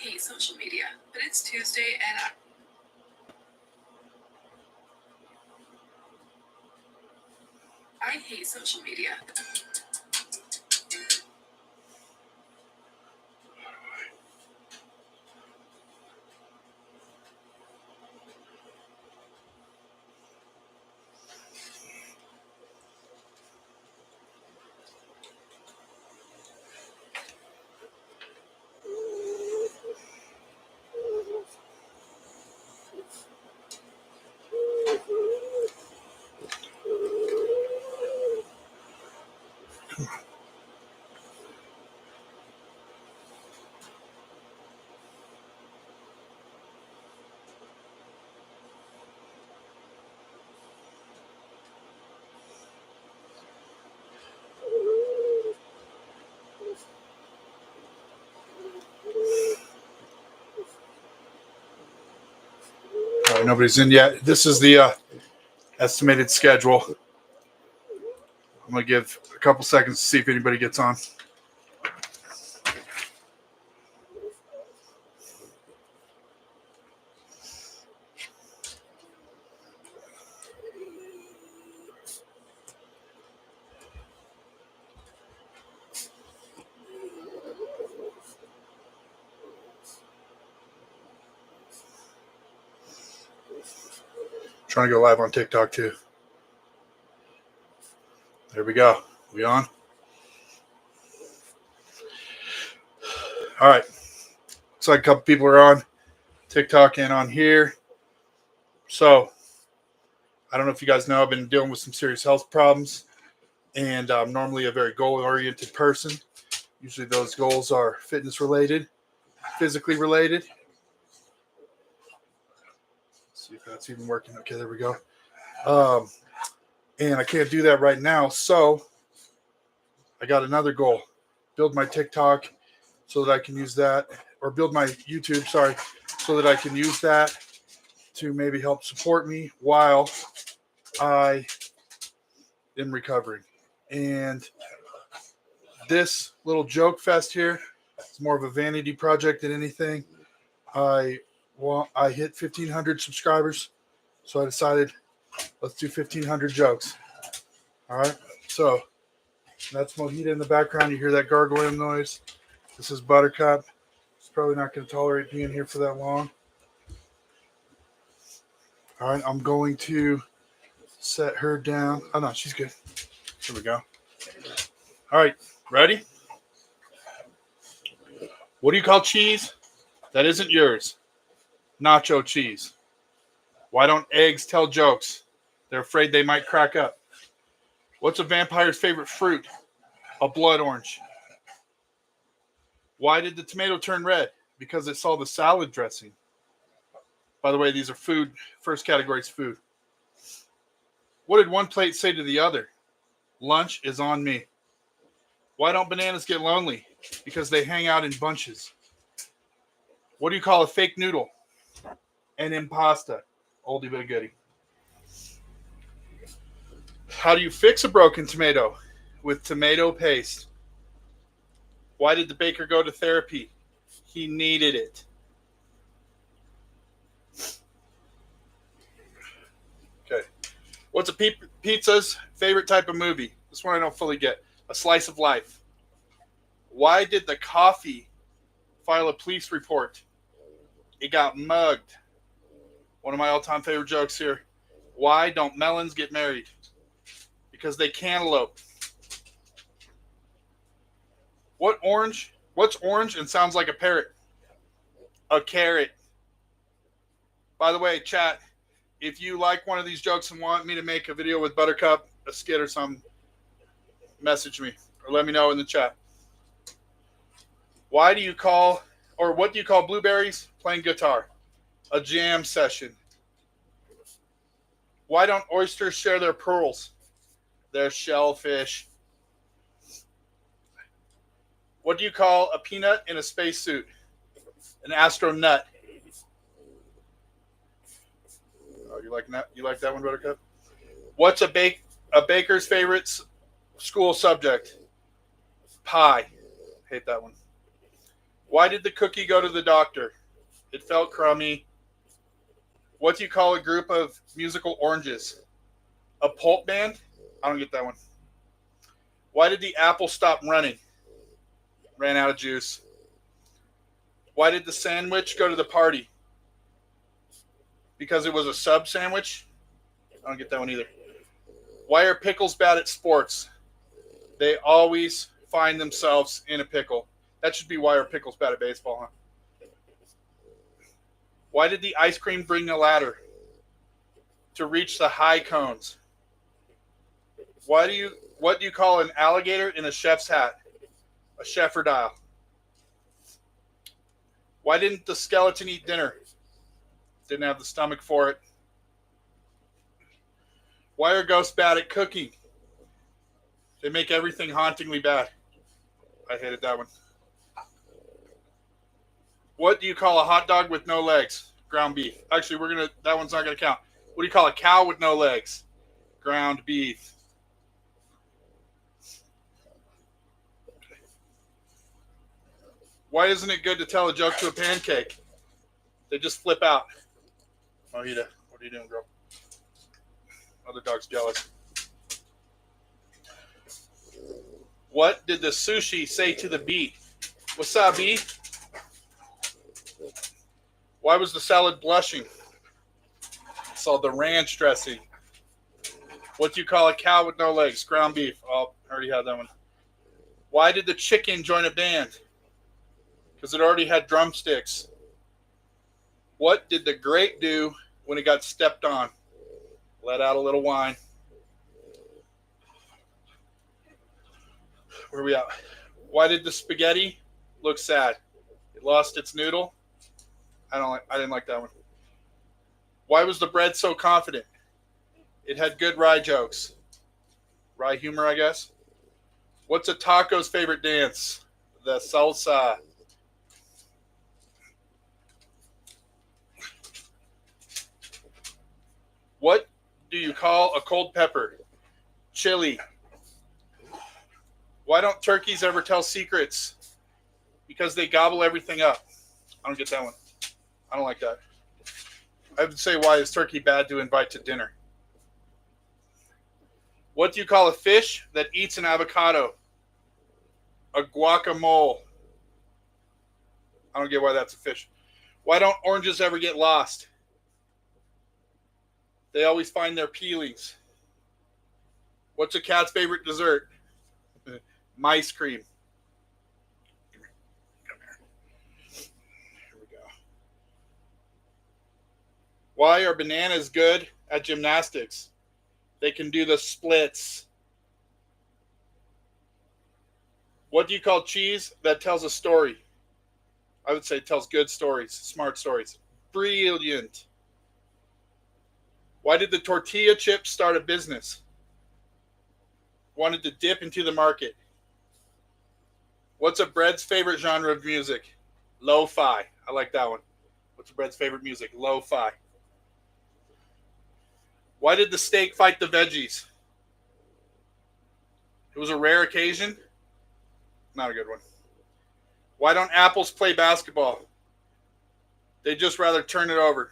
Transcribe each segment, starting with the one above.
hate social media, but it's Tuesday and I hate social media. All right, nobody's in yet. This is the estimated schedule. I'm going to give a couple seconds to see if anybody gets on. Trying to go live on TikTok too. There we go. We on? All right. Looks like a couple people are on TikTok and on here. So, I don't know if you guys know, I've been dealing with some serious health problems. And I'm normally a very goal-oriented person. Usually those goals are fitness-related, physically related. Let's see if that's even working. Okay, there we go. And I can't do that right now. So, I got another goal. Build my TikTok so that I can use that. Or build my YouTube, so that I can use that to maybe help support me while I am recovering. And this little joke fest here is more of a vanity project than anything. I hit 1,500 subscribers, so I decided let's do 1,500 jokes. All right, so that's Mojita in the background. You hear that gargling noise. This is Buttercup. She's probably not going to tolerate being here for that long. All right, I'm going to set her down. Oh, no, she's good. Here we go. All right, ready? What do you call cheese that isn't yours? Nacho cheese. Why don't eggs tell jokes? They're afraid they might crack up. What's a vampire's favorite fruit? A blood orange. Why did the tomato turn red? Because it saw the salad dressing. By the way, these are food. First category is food. What did one plate say to the other? Lunch is on me. Why don't bananas get lonely? Because they hang out in bunches. What do you call a fake noodle? An impasta. Oldie but a goodie. How do you fix a broken tomato? With tomato paste. Why did the baker go to therapy? He needed it. Okay. What's a pizza's favorite type of movie? This one I don't fully get. A slice of life. Why did the coffee file a police report? It got mugged. One of my all-time favorite jokes here. Why don't melons get married? Because they cantaloupe. What's orange and sounds like a parrot? A carrot. By the way, chat, if you like one of these jokes and want me to make a video with Buttercup, a skit or something, message me or let me know in the chat. What do you call blueberries playing guitar? A jam session. Why don't oysters share their pearls? They're shellfish. What do you call a peanut in a spacesuit? An astronaut. Oh, you like that? You like that one, Buttercup? What's a baker's favorite school subject? Pie. Hate that one. Why did the cookie go to the doctor? It felt crummy. What do you call a group of musical oranges? A pulp band? I don't get that one. Why did the apple stop running? Ran out of juice. Why did the sandwich go to the party? Because it was a sub sandwich? I don't get that one either. Why are pickles bad at sports? They always find themselves in a pickle. That should be why are pickles bad at baseball, huh? Why did the ice cream bring a ladder? To reach the high cones. What do you call an alligator in a chef's hat? A shepherdile. Why didn't the skeleton eat dinner? Didn't have the stomach for it. Why are ghosts bad at cooking? They make everything hauntingly bad. I hated that one. What do you call a hot dog with no legs? Ground beef. Actually, that one's not gonna count. What do you call a cow with no legs? Ground beef. Why isn't it good to tell a joke to a pancake? They just flip out. Mojita, what are you doing, girl? Other dog's jealous. What did the sushi say to the bee? Wasabi. Why was the salad blushing? It's all the ranch dressing. What do you call a cow with no legs? Ground beef. Oh, I already had that one. Why did the chicken join a band? Because it already had drumsticks. What did the grape do when it got stepped on? Let out a little wine. Where are we at? Why did the spaghetti look sad? It lost its noodle. I didn't like that one. Why was the bread so confident? It had good rye jokes. Rye humor, I guess. What's a taco's favorite dance? The salsa. What do you call a cold pepper? Chili. Why don't turkeys ever tell secrets? Because they gobble everything up. I don't get that one. I don't like that. I would say, why is turkey bad to invite to dinner? What do you call a fish that eats an avocado? A guacamole. I don't get why that's a fish. Why don't oranges ever get lost? They always find their peelings. What's a cat's favorite dessert? Mice cream. Come here. Here we go. Why are bananas good at gymnastics? They can do the splits. What do you call cheese that tells a story? I would say it tells good stories, smart stories. Brilliant. Why did the tortilla chip start a business? Wanted to dip into the market. What's a bread's favorite genre of music? Lo-fi. I like that one. What's a bread's favorite music? Lo-fi. Why did the steak fight the veggies? It was a rare occasion. Not a good one. Why don't apples play basketball? They just rather turn it over.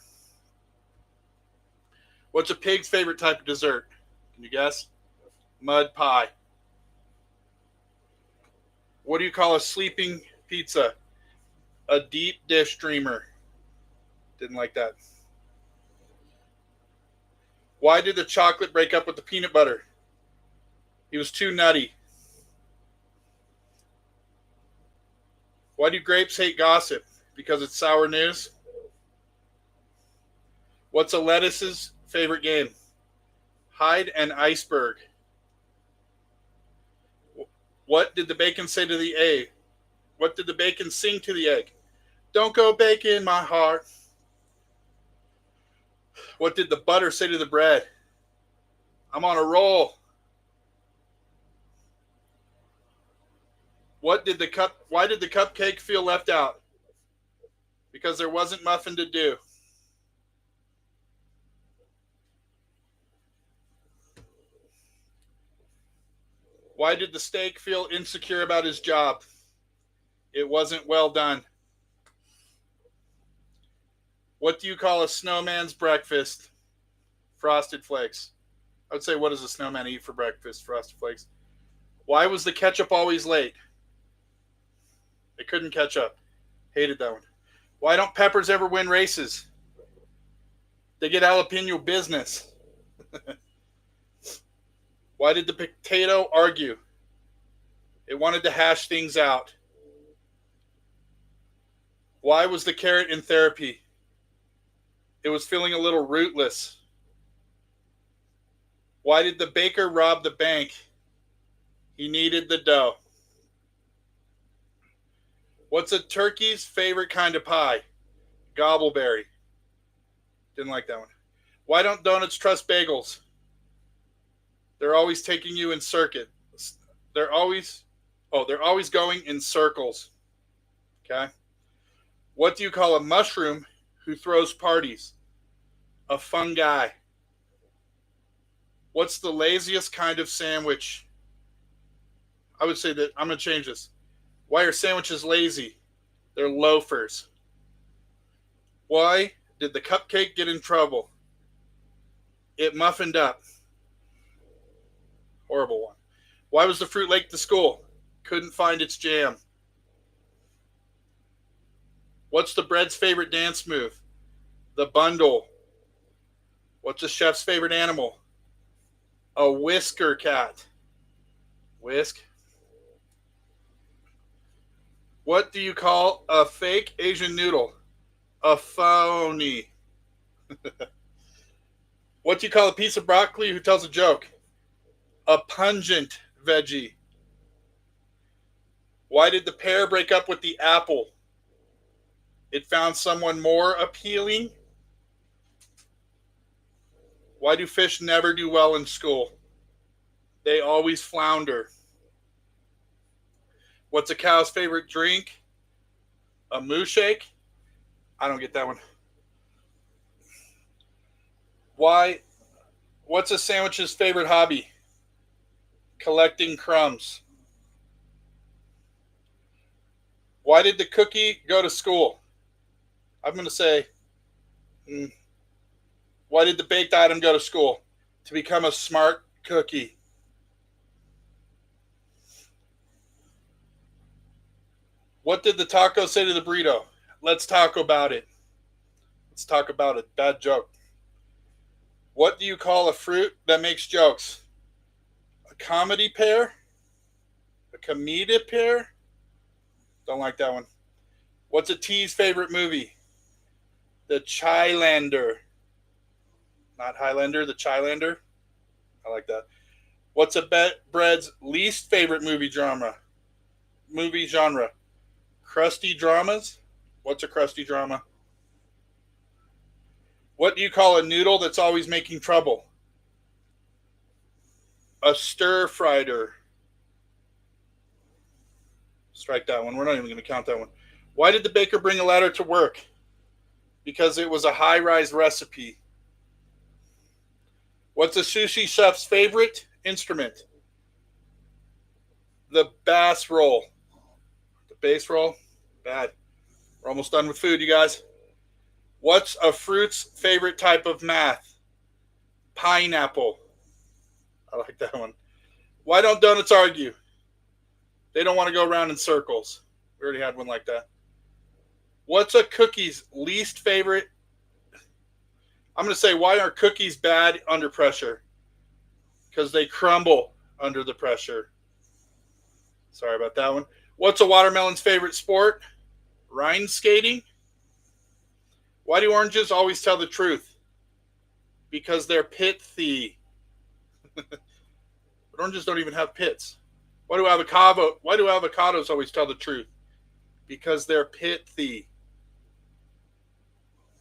What's a pig's favorite type of dessert? Can you guess? Mud pie. What do you call a sleeping pizza? A deep dish dreamer. Didn't like that. Why did the chocolate break up with the peanut butter? He was too nutty. Why do grapes hate gossip? Because it's sour news. What's a lettuce's favorite game? Hide an iceberg. What did the bacon say to the egg? What did the bacon sing to the egg? Don't go baking my heart. What did the butter say to the bread? I'm on a roll. Why did the cupcake feel left out? Because there wasn't muffin to do. Why did the steak feel insecure about his job? It wasn't well done. What do you call a snowman's breakfast? Frosted Flakes. I would say, what does a snowman eat for breakfast? Frosted Flakes. Why was the ketchup always late? They couldn't catch up. Hated that one. Why don't peppers ever win races? They get jalapeno business. Why did the potato argue? It wanted to hash things out. Why was the carrot in therapy? It was feeling a little rootless. Why did the baker rob the bank? He needed the dough. What's a turkey's favorite kind of pie? Gobbleberry. Didn't like that one. Why don't donuts trust bagels? They're always taking you in circuit. They're always going in circles. Okay. What do you call a mushroom who throws parties? A fungi. What's the laziest kind of sandwich? I would say that I'm going to change this. Why are sandwiches lazy? They're loafers. Why did the cupcake get in trouble? It muffined up. Horrible one. Why was the fruit late to school? Couldn't find its jam. What's the bread's favorite dance move? The bundle. What's a chef's favorite animal? A whisker cat. Whisk. What do you call a fake Asian noodle? A phony. What do you call a piece of broccoli who tells a joke? A pungent veggie. Why did the pear break up with the apple? It found someone more appealing. Why do fish never do well in school? They always flounder. What's a cow's favorite drink? A moo shake? I don't get that one. What's a sandwich's favorite hobby? Collecting crumbs. Why did the cookie go to school? I'm going to say, why did the baked item go to school? To become a smart cookie. What did the taco say to the burrito? Let's talk about it. Let's talk about it. Bad joke. What do you call a fruit that makes jokes? A comedy pear? A comedy pear? Don't like that one. What's a T's favorite movie? The Chylander. Not Highlander, the Chylander. I like that. What's a bread's least favorite movie genre? Crusty dramas? What's a crusty drama? What do you call a noodle that's always making trouble? A stir-frieder. Strike that one. We're not even going to count that one. Why did the baker bring a ladder to work? Because it was a high-rise recipe. What's a sushi chef's favorite instrument? The bass roll. The bass roll? Bad. We're almost done with food, you guys. What's a fruit's favorite type of math? Pineapple. I like that one. Why don't donuts argue? They don't want to go around in circles. We already had one like that. What's a cookie's least favorite? I'm going to say, why are cookies bad under pressure? Because they crumble under the pressure. Sorry about that one. What's a watermelon's favorite sport? Rind skating. Why do oranges always tell the truth? Because they're pithy. But oranges don't even have pits. Why do avocados always tell the truth? Because they're pithy.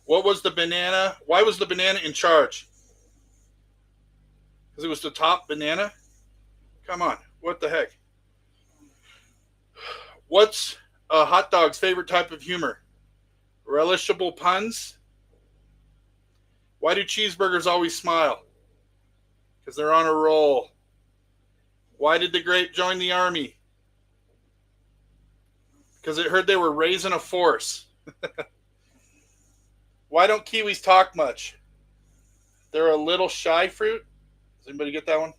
Why was the banana in charge? Because it was the top banana? Come on, what the heck? What's a hot dog's favorite type of humor? Relishable puns? Why do cheeseburgers always smile? Because they're on a roll. Why did the grape join the army? because it heard they were raising a force. Why don't kiwis talk much? They're a little shy fruit. Does anybody get that one?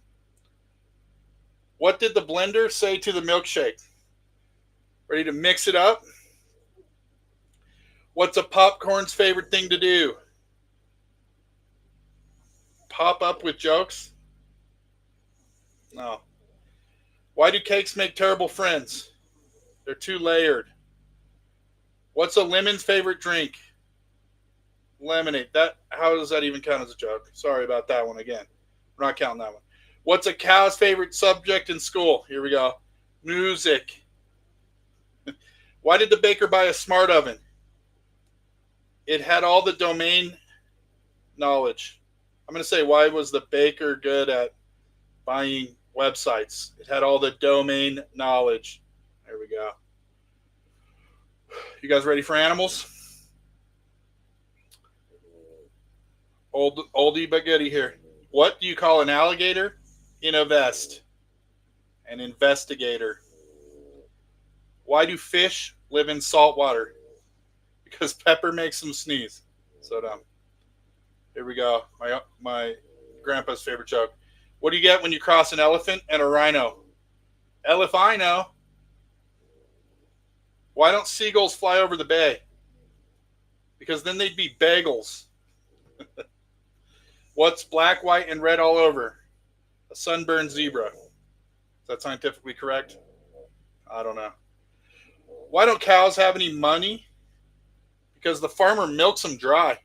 What did the blender say to the milkshake? Ready to mix it up? What's a popcorn's favorite thing to do? Pop up with jokes? No. Why do cakes make terrible friends? They're too layered. What's a lemon's favorite drink? Lemonade. How does that even count as a joke? Sorry about that one again. We're not counting that one. What's a cow's favorite subject in school? Here we go. Music. Why did the baker buy a smart oven? It had all the domain knowledge. I'm going to say, why was the baker good at buying websites? It had all the domain knowledge. There we go. You guys ready for animals? Oldie but goodie here. What do you call an alligator in a vest? An investigator. Why do fish live in salt water? Because pepper makes them sneeze. So dumb. Here we go. My grandpa's favorite joke. What do you get when you cross an elephant and a rhino? Elephino. Why don't seagulls fly over the bay? Because then they'd be bagels. What's black, white, and red all over? A sunburned zebra. Is that scientifically correct? I don't know. Why don't cows have any money? Because the farmer milks them dry.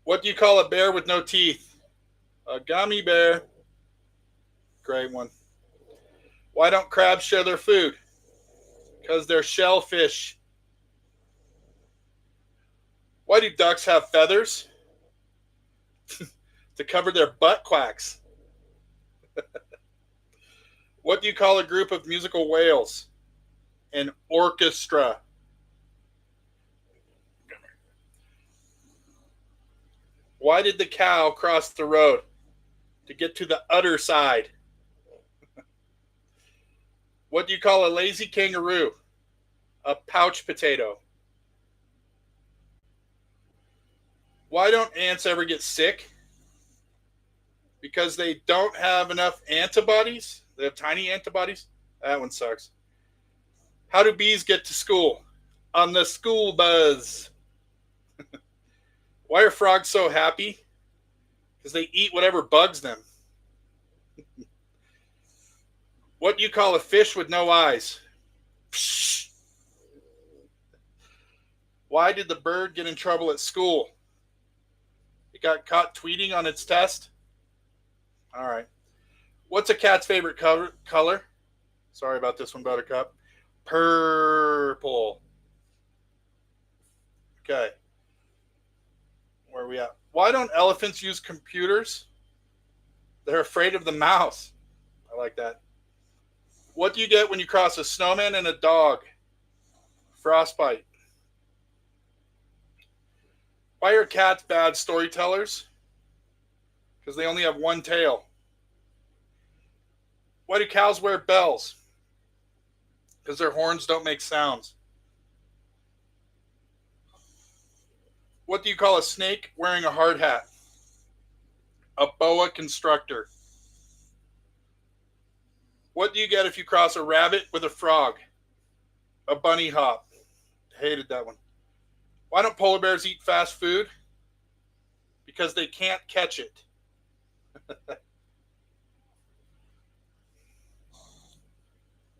What do you call a bear with no teeth? A gummy bear. Great one. Why don't crabs share their food? Because they're shellfish. Why do ducks have feathers? To cover their butt quacks. What do you call a group of musical whales? An orchestra. Why did the cow cross the road? To get to the other side. What do you call a lazy kangaroo? A pouch potato. Why don't ants ever get sick? Because they don't have enough antibodies. They have tiny antibodies. That one sucks. How do bees get to school? On the school bus. Why are frogs so happy? Because they eat whatever bugs them. What do you call a fish with no eyes? Psh. Why did the bird get in trouble at school? It got caught tweeting on its test? All right. What's a cat's favorite color? Sorry about this one, Buttercup. Purple. Okay. Where are we at? Why don't elephants use computers? They're afraid of the mouse. I like that. What do you get when you cross a snowman and a dog? Frostbite. Why are cats bad storytellers? Because they only have one tail. Why do cows wear bells? Because their horns don't make sounds. What do you call a snake wearing a hard hat? A boa constrictor. What do you get if you cross a rabbit with a frog? A bunny hop. Hated that one. Why don't polar bears eat fast food? Because they can't catch it.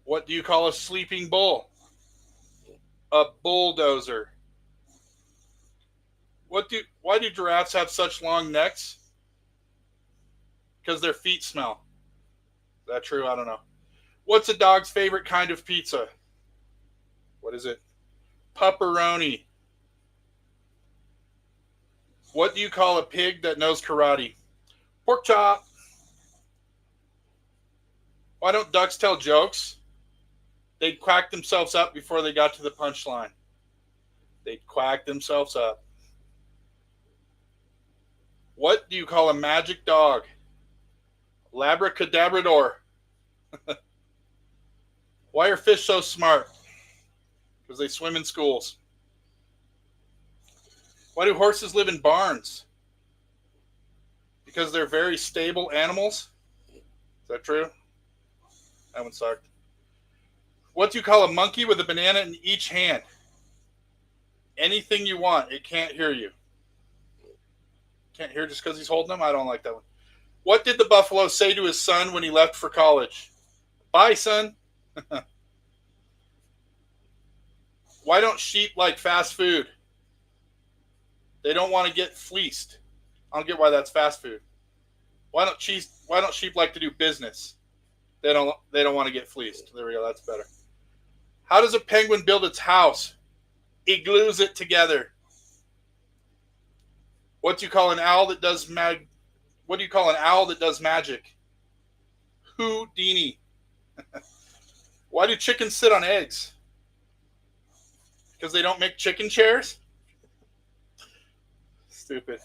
What do you call a sleeping bull? A bulldozer. Why do giraffes have such long necks? Because their feet smell. Is that true? I don't know. What's a dog's favorite kind of pizza? What is it? Pepperoni. What do you call a pig that knows karate? Pork chop. Why don't ducks tell jokes? They'd quack themselves up before they got to the punchline. They'd quack themselves up. What do you call a magic dog? Labracadabrador. Why are fish so smart? Because they swim in schools. Why do horses live in barns? Because they're very stable animals. Is that true? That one sucked. What do you call a monkey with a banana in each hand? Anything you want. It can't hear you. Can't hear just because he's holding them? I don't like that one. What did the buffalo say to his son when he left for college? Bye, son. Why don't sheep like fast food? They don't want to get fleeced. I don't get why that's fast food. Why don't sheep like to do business? They don't want to get fleeced. There we go, that's better. How does a penguin build its house? It glues it together. What do you call an owl that does magic? Houdini. Why do chickens sit on eggs? Because they don't make chicken chairs? Stupid.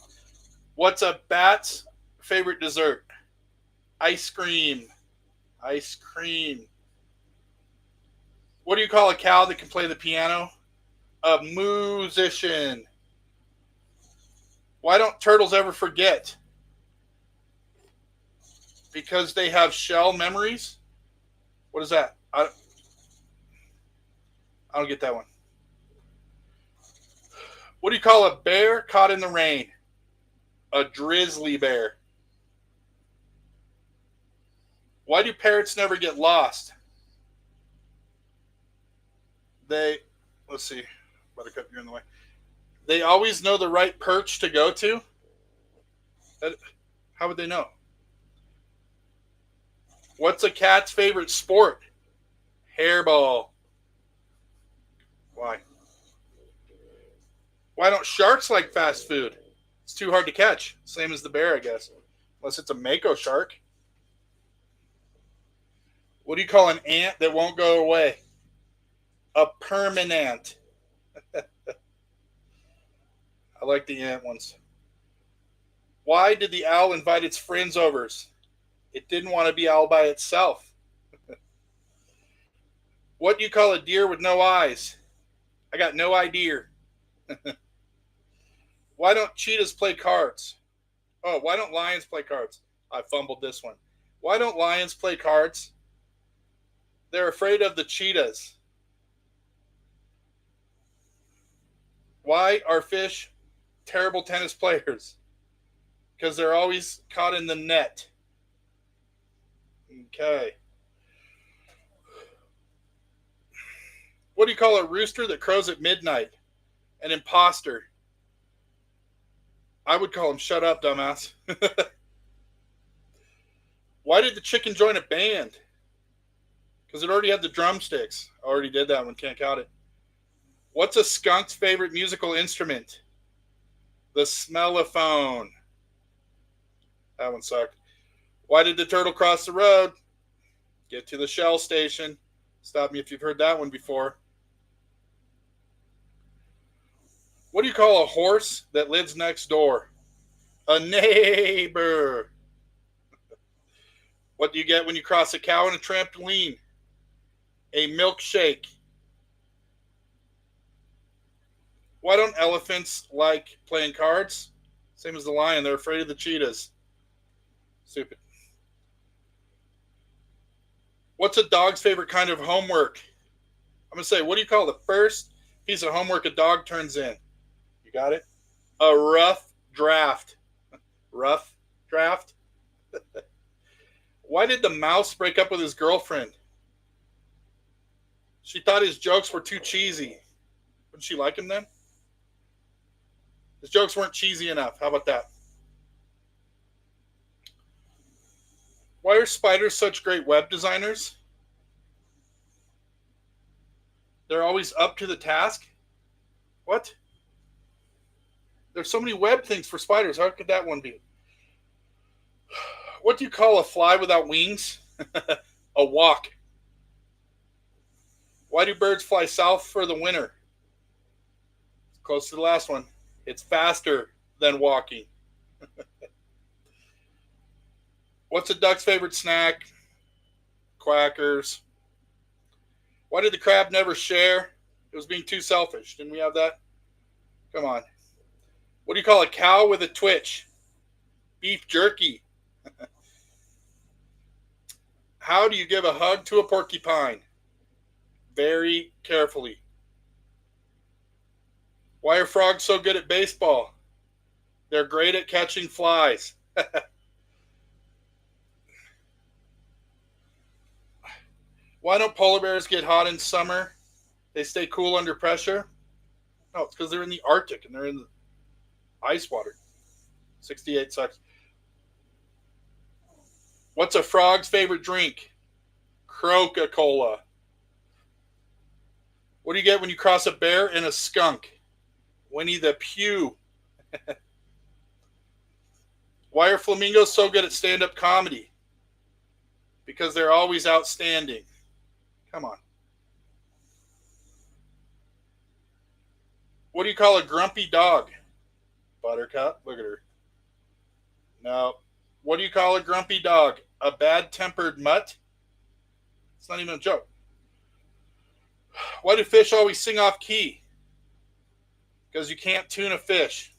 What's a bat's favorite dessert? Ice cream. Ice cream. What do you call a cow that can play the piano? A musician. Why don't turtles ever forget? Because they have shell memories? What is that? I don't get that one. What do you call a bear caught in the rain? A drizzly bear. Why do parrots never get lost? Let's see. Buttercup, you're in the way. They always know the right perch to go to? How would they know? What's a cat's favorite sport? Hairball. Why? Why don't sharks like fast food? It's too hard to catch. Same as the bear, I guess. Unless it's a mako shark. What do you call an ant that won't go away? A permanent. I like the ant ones. Why did the owl invite its friends over? It didn't want to be all by itself. What do you call a deer with no eyes? I got no idea. Why don't cheetahs play cards? Oh, why don't lions play cards? I fumbled this one. Why don't lions play cards? They're afraid of the cheetahs. Why are fish terrible tennis players? Because they're always caught in the net. Okay. What do you call a rooster that crows at midnight? An imposter. I would call him shut up, dumbass. Why did the chicken join a band? Because it already had the drumsticks. I already did that one. Can't count it. What's a skunk's favorite musical instrument? The smellophone. That one sucked. Why did the turtle cross the road? Get to the Shell station. Stop me if you've heard that one before. What do you call a horse that lives next door? A neighbor. What do you get when you cross a cow on a trampoline? A milkshake. Why don't elephants like playing cards? Same as the lion. They're afraid of the cheetahs. Stupid. What's a dog's favorite kind of homework? I'm going to say, what do you call the first piece of homework a dog turns in? You got it? A rough draft. Rough draft? Why did the mouse break up with his girlfriend? She thought his jokes were too cheesy. Wouldn't she like him then? His jokes weren't cheesy enough. How about that? Why are spiders such great web designers? They're always up to the task? What? There's so many web things for spiders. How could that one be? What do you call a fly without wings? A walk. Why do birds fly south for the winter? Close to the last one. It's faster than walking. What's a duck's favorite snack? Quackers. Why did the crab never share? It was being too selfish. Didn't we have that? Come on. What do you call a cow with a twitch? Beef jerky. How do you give a hug to a porcupine? Very carefully. Why are frogs so good at baseball? They're great at catching flies. Why don't polar bears get hot in summer? They stay cool under pressure? No, it's because they're in the Arctic and they're in the ice water. 68 sucks. What's a frog's favorite drink? Coca-Cola. What do you get when you cross a bear and a skunk? Winnie the Pooh. Why are flamingos so good at stand-up comedy? Because they're always outstanding. Come on. What do you call a grumpy dog? Buttercup. Look at her. No. What do you call a grumpy dog? A bad-tempered mutt? It's not even a joke. Why do fish always sing off key? Because you can't tune a fish.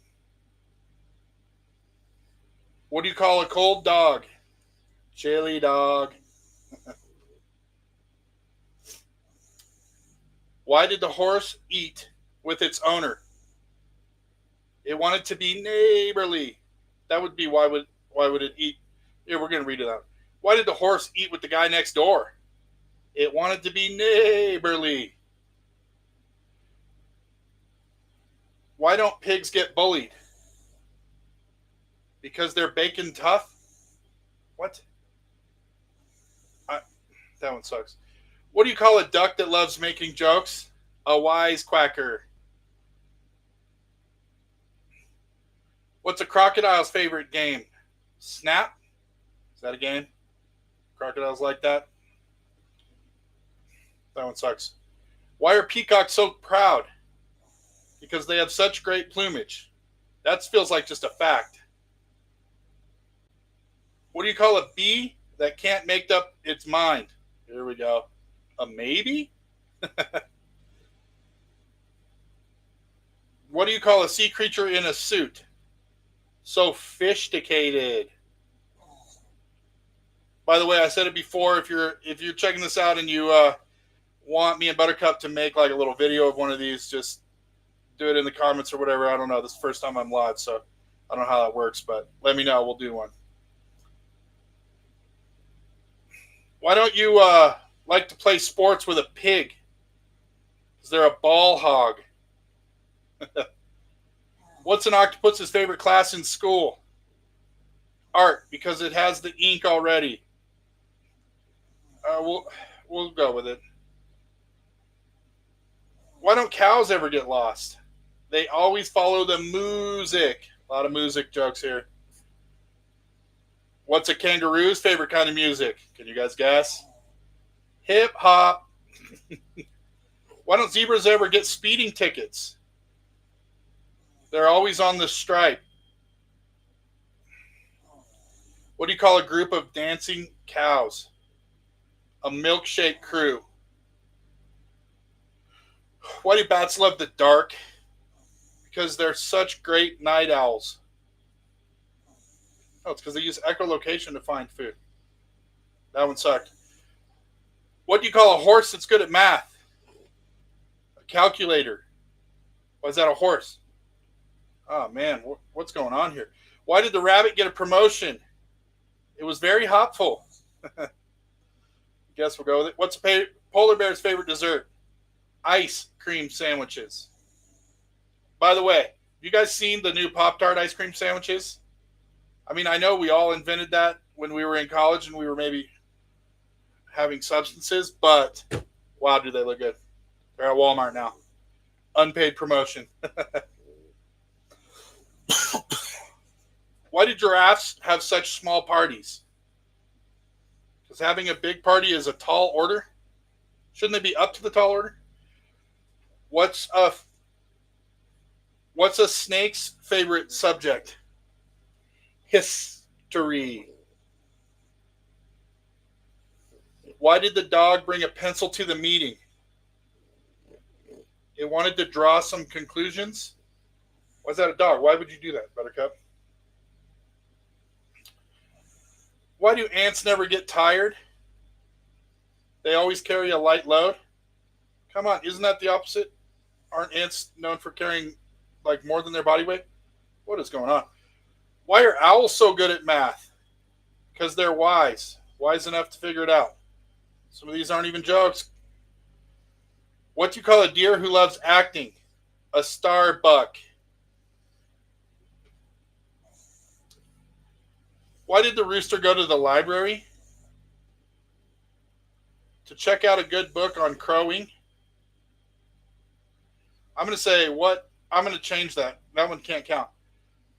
What do you call a cold dog? Chili dog. Why did the horse eat with its owner? It wanted to be neighborly. That would be why would it eat? Here, we're going to read it out. Why did the horse eat with the guy next door? It wanted to be neighborly. Why don't pigs get bullied? Because they're bacon tough? What? That one sucks. What do you call a duck that loves making jokes? A wisecracker. What's a crocodile's favorite game? Snap? Is that a game? Crocodiles like that? That one sucks. Why are peacocks so proud? Because they have such great plumage. That feels like just a fact. What do you call a bee that can't make up its mind? Here we go. A maybe? What do you call a sea creature in a suit? Sophisticated. By the way, I said it before. If you're checking this out and you want me and Buttercup to make like a little video of one of these, just do it in the comments or whatever. I don't know. This is the first time I'm live, so I don't know how that works, but let me know. We'll do one. Why don't you like to play sports with a pig? Because they're a ball hog. What's an octopus's favorite class in school? Art, because it has the ink already. We'll go with it. Why don't cows ever get lost? They always follow the music. A lot of music jokes here. What's a kangaroo's favorite kind of music? Can you guys guess? Hip hop. Why don't zebras ever get speeding tickets? They're always on the stripe. What do you call a group of dancing cows? A milkshake crew. Why do bats love the dark? Because they're such great night owls. Oh, it's because they use echolocation to find food. That one sucked. What do you call a horse that's good at math? A calculator. Why is that a horse? Oh, man. What's going on here? Why did the rabbit get a promotion? It was very hopeful. Guess we'll go with it. What's a polar bear's favorite dessert? Ice cream sandwiches. By the way, you guys seen the new Pop-Tart ice cream sandwiches? I mean, I know we all invented that when we were in college and we were maybe having substances, but wow, do they look good. They're at Walmart now. Unpaid promotion. Why do giraffes have such small parties? Because having a big party is a tall order? Shouldn't they be up to the tall order? What's a snake's favorite subject? History. Why did the dog bring a pencil to the meeting? It wanted to draw some conclusions. Why is that a dog? Why would you do that, Buttercup? Why do ants never get tired? They always carry a light load. Come on, isn't that the opposite? Aren't ants known for carrying like more than their body weight? What is going on? Why are owls so good at math? Because they're wise. Wise enough to figure it out. Some of these aren't even jokes. What do you call a deer who loves acting? A starbuck. Why did the rooster go to the library? To check out a good book on crowing. I'm going to say what? I'm going to change that. That one can't count.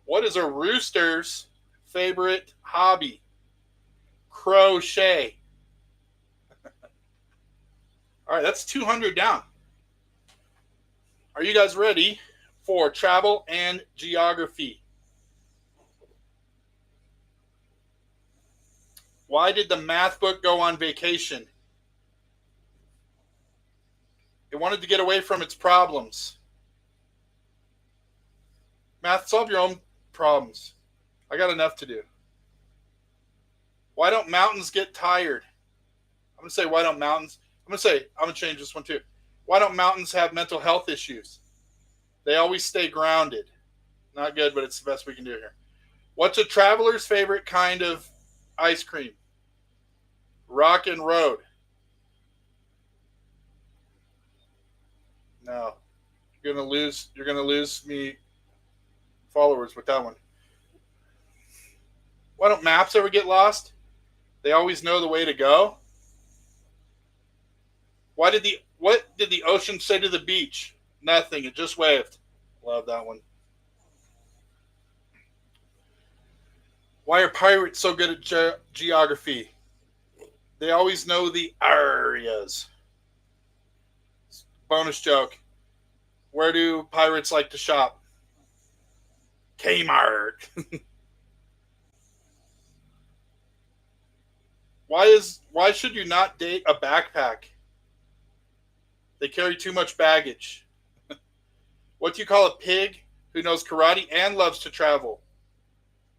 What is a rooster's favorite hobby? Crochet. All right, that's 200 down. Are you guys ready for travel and geography? Why did the math book go on vacation? It wanted to get away from its problems. Math, solve your own problems. I got enough to do. Why don't mountains get tired? I'm going to say, why don't mountains? I'm going to change this one too. Why don't mountains have mental health issues? They always stay grounded. Not good, but it's the best we can do here. What's a traveler's favorite kind of ice cream? Rock and road. No. You're gonna lose me followers with that one. Why don't maps ever get lost? They always know the way to go. What did the ocean say to the beach? Nothing. It just waved. Love that one. Why are pirates so good at geography? They always know the areas. Bonus joke. Where do pirates like to shop? Kmart. Why should you not date a backpack? They carry too much baggage. What do you call a pig who knows karate and loves to travel?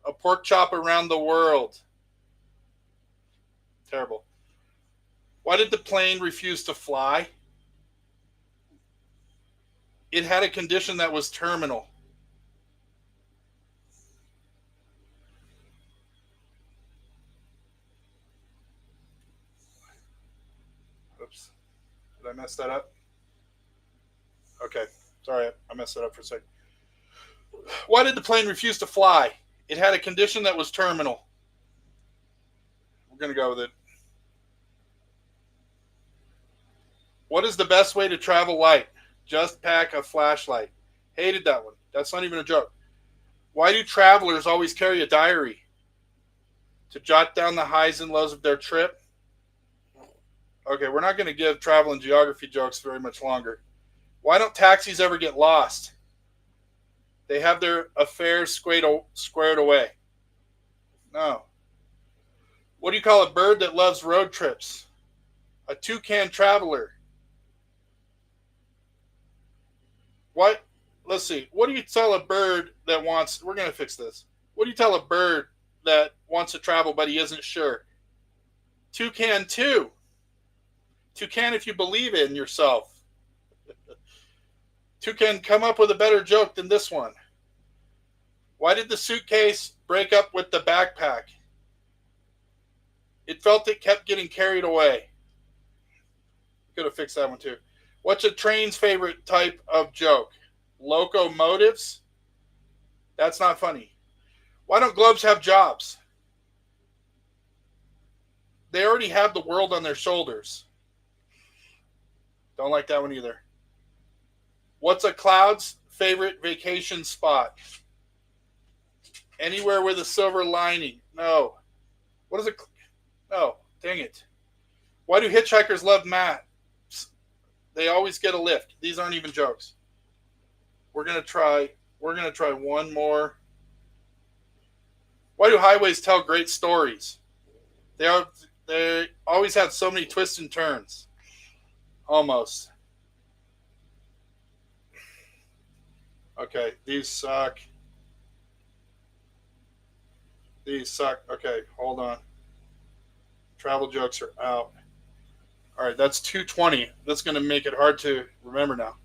A pork chop around the world. Terrible. Why did the plane refuse to fly? It had a condition that was terminal. Oops. Did I mess that up? Okay. Sorry, I messed that up for a second. Why did the plane refuse to fly? It had a condition that was terminal. We're going to go with it. What is the best way to travel light? Just pack a flashlight. Hated that one. That's not even a joke. Why do travelers always carry a diary? To jot down the highs and lows of their trip? Okay, we're not going to give travel and geography jokes very much longer. Why don't taxis ever get lost? They have their affairs squared away. No. What do you call a bird that loves road trips? A toucan traveler. What? Let's see. What do you tell a bird that wants... We're going to fix this. What do you tell a bird that wants to travel but he isn't sure? Toucan too. Toucan if you believe in yourself. Toucan, come up with a better joke than this one. Why did the suitcase break up with the backpack? It felt it kept getting carried away. Could have fixed that one too. What's a train's favorite type of joke? Locomotives? That's not funny. Why don't globes have jobs? They already have the world on their shoulders. Don't like that one either. What's a cloud's favorite vacation spot? Anywhere with a silver lining. No. What is it? No. Dang it. Why do hitchhikers love maps? They always get a lift. These aren't even jokes. We're gonna try one more. Why do highways tell great stories? They always have so many twists and turns. Almost. Okay, these suck. These suck. Okay, hold on. Travel jokes are out. All right, that's 220. That's going to make it hard to remember now.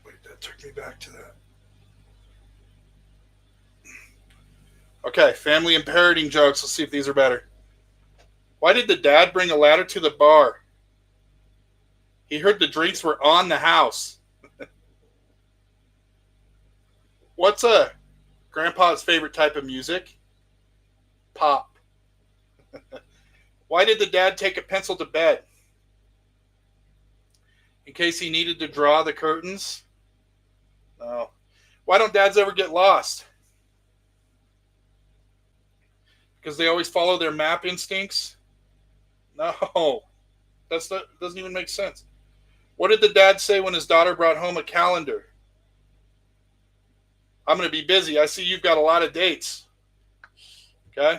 Wait, that took me back to that. Okay, family and parenting jokes. Let's see if these are better. Why did the dad bring a ladder to the bar? He heard the drinks were on the house. What's a grandpa's favorite type of music? Pop. Why did the dad take a pencil to bed? In case he needed to draw the curtains? No. Why don't dads ever get lost? Because they always follow their map instincts? No. Doesn't even make sense. What did the dad say when his daughter brought home a calendar? I'm going to be busy. I see you've got a lot of dates. Okay.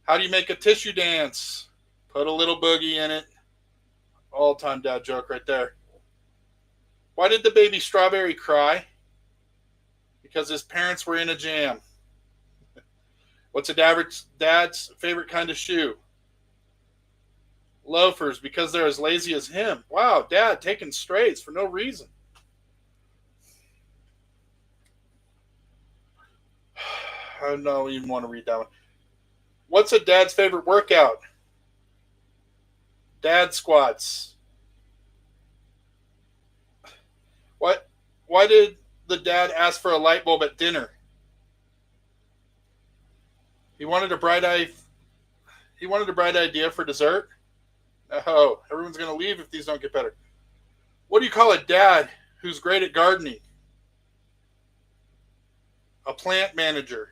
How do you make a tissue dance? Put a little boogie in it. All-time dad joke right there. Why did the baby strawberry cry? Because his parents were in a jam. What's a dad's favorite kind of shoe? Loafers, because they're as lazy as him. Wow, dad taking straights for no reason. I don't even want to read that one. What's a dad's favorite workout? Dad squats. What? Why did the dad ask for a light bulb at dinner? He wanted a bright idea for dessert. Oh, everyone's going to leave if these don't get better. What do you call a dad who's great at gardening? A plant manager.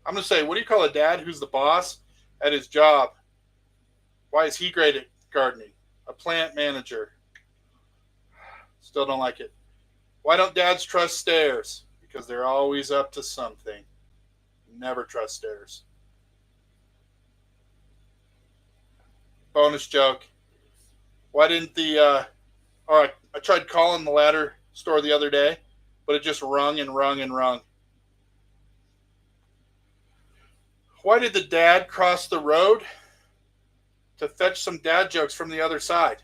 I'm going to say, what do you call a dad who's the boss at his job? Why is he great at gardening? A plant manager. Still don't like it. Why don't dads trust stairs? Because they're always up to something. Never trust stairs. Bonus joke. Why didn't I tried calling the ladder store the other day, but it just rung and rung and rung. Why did the dad cross the road? To fetch some dad jokes from the other side.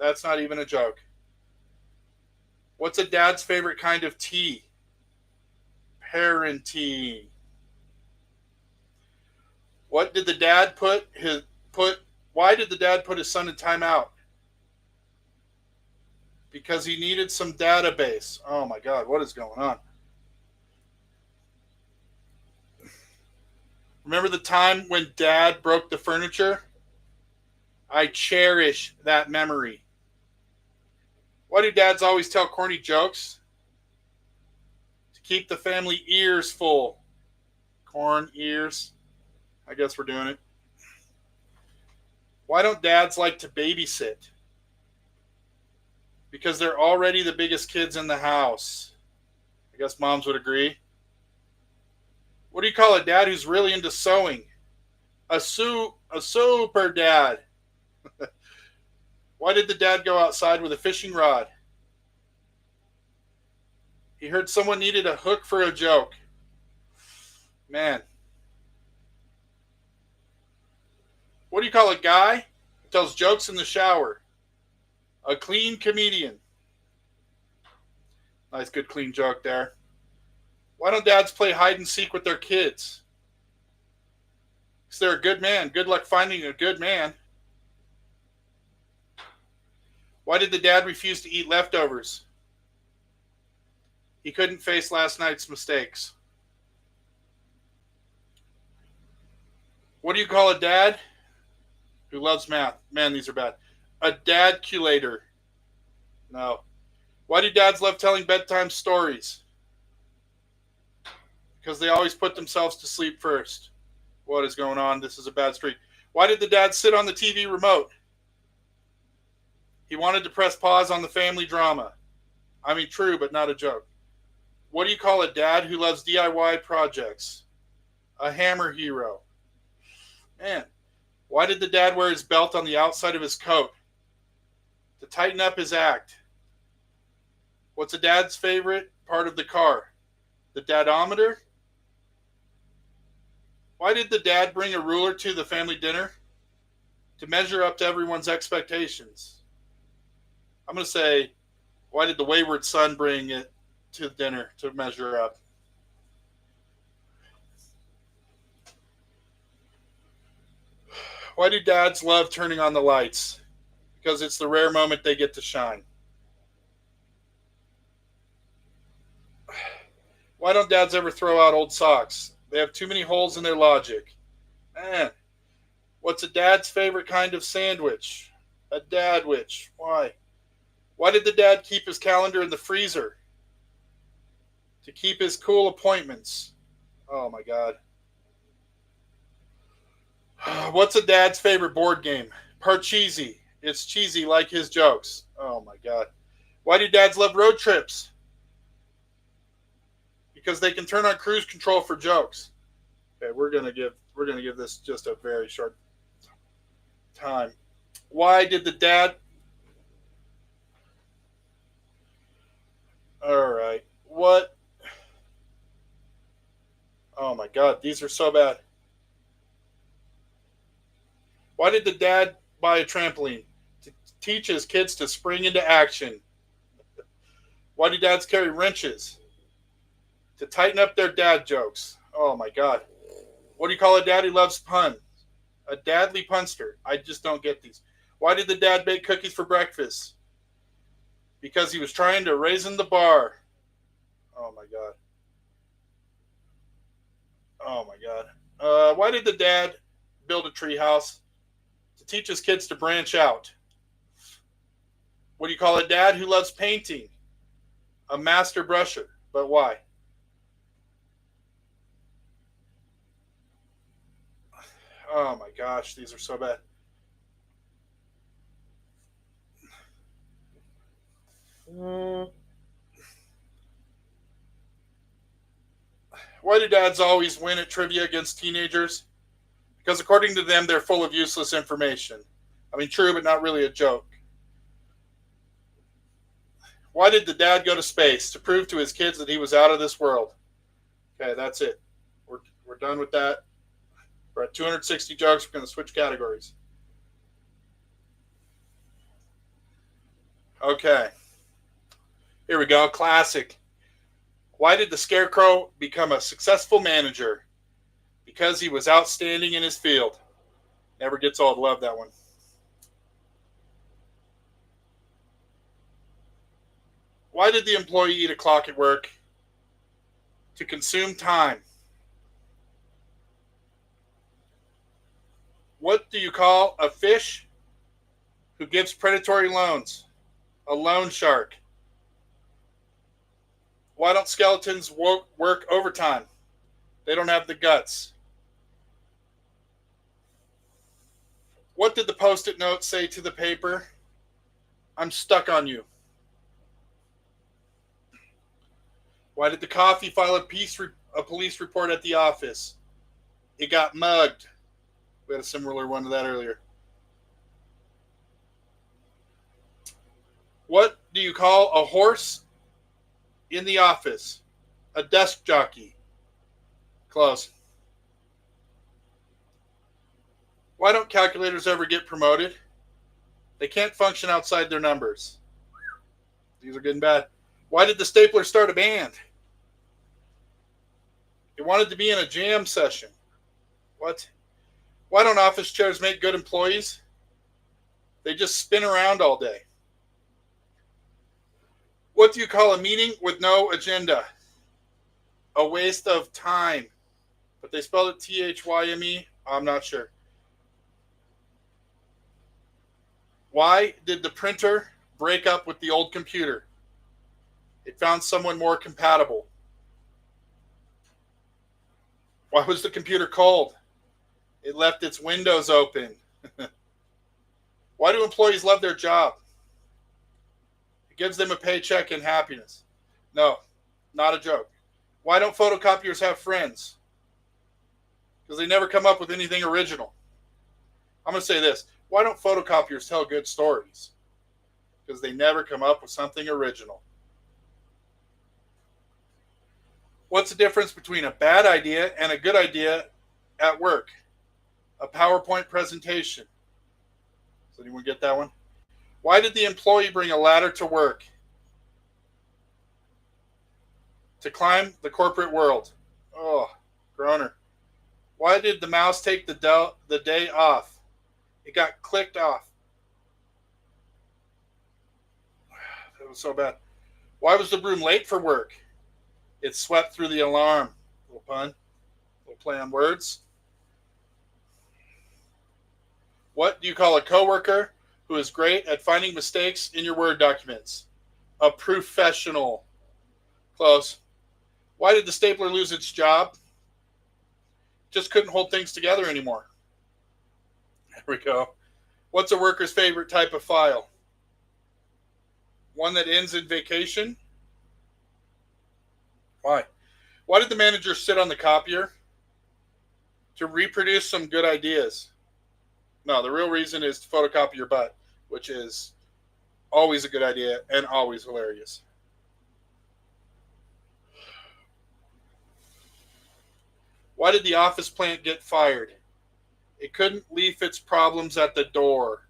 That's not even a joke. What's a dad's favorite kind of tea? Parenting. Why did the dad put his son in timeout? Because he needed some database. Oh my God, what is going on? Remember the time when dad broke the furniture? I cherish that memory. Why do dads always tell corny jokes? To keep the family ears full. Corn ears. I guess we're doing it. Why don't dads like to babysit? Because they're already the biggest kids in the house. I guess moms would agree. What do you call a dad who's really into sewing? A super dad. Why did the dad go outside with a fishing rod? He heard someone needed a hook for a joke. Man. What do you call a guy who tells jokes in the shower? A clean comedian. Nice, good, clean joke there. Why don't dads play hide and seek with their kids? Because they're a good man. Good luck finding a good man. Why did the dad refuse to eat leftovers? He couldn't face last night's mistakes. What do you call a dad who loves math? Man, these are bad. A dadculator. No. Why do dads love telling bedtime stories? Because they always put themselves to sleep first. What is going on? This is a bad streak. Why did the dad sit on the TV remote? He wanted to press pause on the family drama. I mean, true, but not a joke. What do you call a dad who loves DIY projects? A hammer hero. Man, Why did the dad wear his belt on the outside of his coat? To tighten up his act. What's a dad's favorite part of the car? The dadometer? Why did the dad bring a ruler to the family dinner? To measure up to everyone's expectations. I'm going to say, why did the wayward son bring it to dinner to measure up? Why do dads love turning on the lights? Because it's the rare moment they get to shine. Why don't dads ever throw out old socks? They have too many holes in their logic. What's a dad's favorite kind of sandwich? A dadwich. Why? Why did the dad keep his calendar in the freezer? To keep his cool appointments. Oh my God. What's a dad's favorite board game? Parcheesi. It's cheesy like his jokes. Oh my God. Why do dads love road trips? Because they can turn on cruise control for jokes. Okay, we're gonna give this just a very short time. Why did the dad? All right. What? Oh my God, these are so bad. Why did the dad buy a trampoline? To teach his kids to spring into action. Why do dads carry wrenches? To tighten up their dad jokes. Oh my God. What do you call a dad who loves puns? A dadly punster. I just don't get these. Why did the dad bake cookies for breakfast? Because he was trying to raisin the bar. Oh my God. Oh my God. Why did the dad build a tree house? To teach his kids to branch out. What do you call a dad who loves painting? A master brusher. But why? Oh my gosh, these are so bad. Why do dads always win at trivia against teenagers? Because according to them, they're full of useless information. I mean, true, but not really a joke. Why did the dad go to space? To prove to his kids that he was out of this world. Okay, that's it. We're done with that. We're at 260 jokes. We're going to switch categories. Okay. Here we go. Classic. Why did the Scarecrow become a successful manager? Because he was outstanding in his field. Never gets old. Love that one. Why did the employee eat a clock at work? To consume time. What do you call a fish who gives predatory loans? A loan shark. Why don't skeletons work overtime? They don't have the guts. What did the Post-it note say to the paper? I'm stuck on you. Why did the coffee file a police report at the office? It got mugged. We had a similar one to that earlier. What do you call a horse in the office? A desk jockey. Close. Why don't calculators ever get promoted? They can't function outside their numbers. These are getting bad. Why did the stapler start a band? It wanted to be in a jam session. What? Why don't office chairs make good employees? They just spin around all day. What do you call a meeting with no agenda? A waste of time. But they spelled it T-H-Y-M-E. I'm not sure. Why did the printer break up with the old computer? It found someone more compatible. Why was the computer cold? It left its windows open. Why do employees love their job? It gives them a paycheck and happiness. No, not a joke. Why don't photocopiers have friends? Because they never come up with anything original. I'm going to say this. Why don't photocopiers tell good stories? Because they never come up with something original. What's the difference between a bad idea and a good idea at work? A PowerPoint presentation. Does anyone get that one? Why did the employee bring a ladder to work? To climb the corporate world. Oh, groaner. Why did the mouse take the day off? It got clicked off. That was so bad. Why was the broom late for work? It swept through the alarm. Little pun. Little play on words. What do you call a coworker who is great at finding mistakes in your Word documents? A professional. Close. Why did the stapler lose its job? Just couldn't hold things together anymore. There we go. What's a worker's favorite type of file? One that ends in vacation? Why? Why did the manager sit on the copier? To reproduce some good ideas. No, the real reason is to photocopy your butt, which is always a good idea and always hilarious. Why did the office plant get fired? It couldn't leave its problems at the door.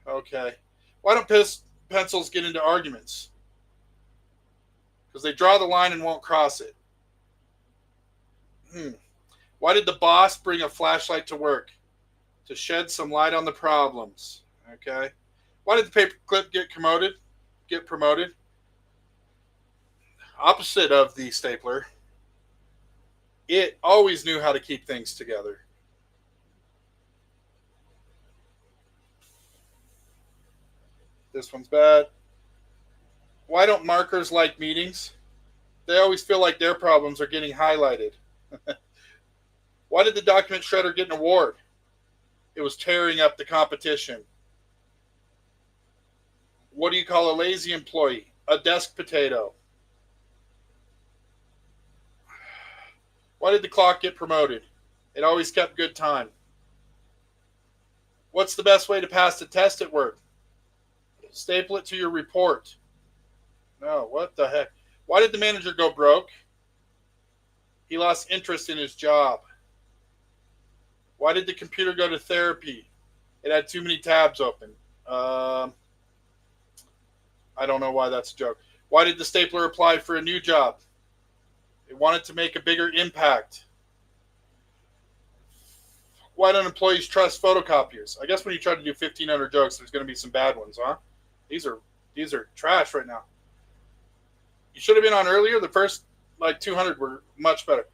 Okay. Why don't pencils get into arguments? Because they draw the line and won't cross it. Why did the boss bring a flashlight to work? To shed some light on the problems. Okay. Why did the paperclip get promoted? Opposite of the stapler. It always knew how to keep things together. This one's bad. Why don't markers like meetings? They always feel like their problems are getting highlighted. Why did the document shredder get an award? It was tearing up the competition. What do you call a lazy employee? A desk potato. Why did the clock get promoted? It always kept good time. What's the best way to pass the test at work? Staple it to your report. No, what the heck? Why did the manager go broke? He lost interest in his job. Why did the computer go to therapy? It had too many tabs open. I don't know why that's a joke. Why did the stapler apply for a new job? It wanted to make a bigger impact. Why don't employees trust photocopiers? I guess when you try to do 1,500 jokes, there's going to be some bad ones, huh? These are trash right now. You should have been on earlier. The first 200 were much better.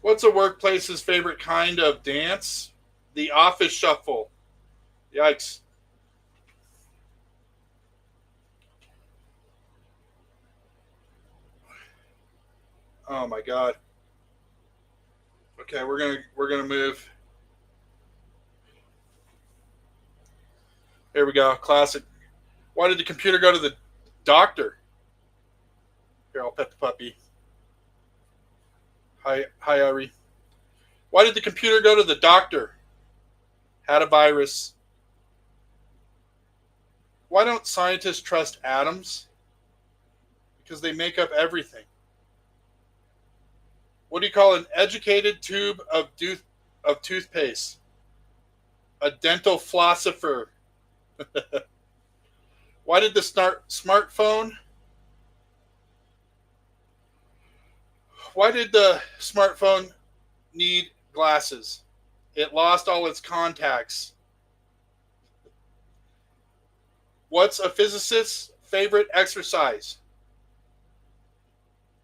What's a workplace's favorite kind of dance? The office shuffle. Yikes. Oh my God. Okay, we're gonna move. Here we go. Classic. Why did the computer go to the doctor? Here, I'll pet the puppy. Hi, Ari. Why did the computer go to the doctor? Had a virus. Why don't scientists trust atoms? Because they make up everything. What do you call an educated tube of toothpaste? A dental philosopher. Why did the smartphone? Why did the smartphone need glasses? It lost all its contacts. What's a physicist's favorite exercise?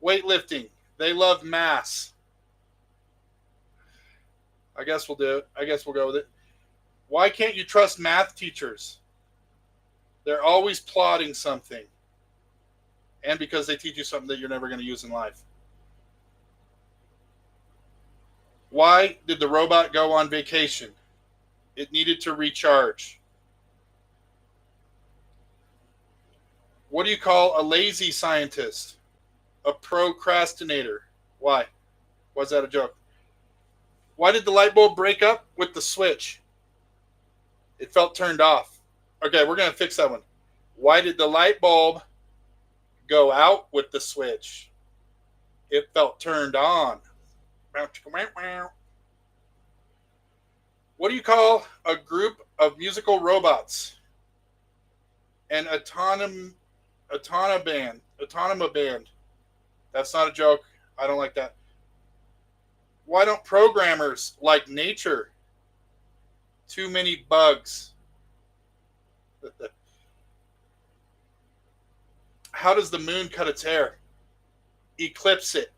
Weightlifting. They love mass. I guess we'll do it. I guess we'll go with it. Why can't you trust math teachers? They're always plotting something. And because they teach you something that you're never going to use in life. Why did the robot go on vacation? It needed to recharge. What do you call a lazy scientist? A procrastinator. Why? Was that a joke? Why did the light bulb break up with the switch? It felt turned off. Okay, we're going to fix that one. Why did the light bulb go out with the switch? It felt turned on. What do you call a group of musical robots? An autonoma band. That's not a joke. I don't like that. Why don't programmers like nature? Too many bugs. How does the moon cut its hair? Eclipse it.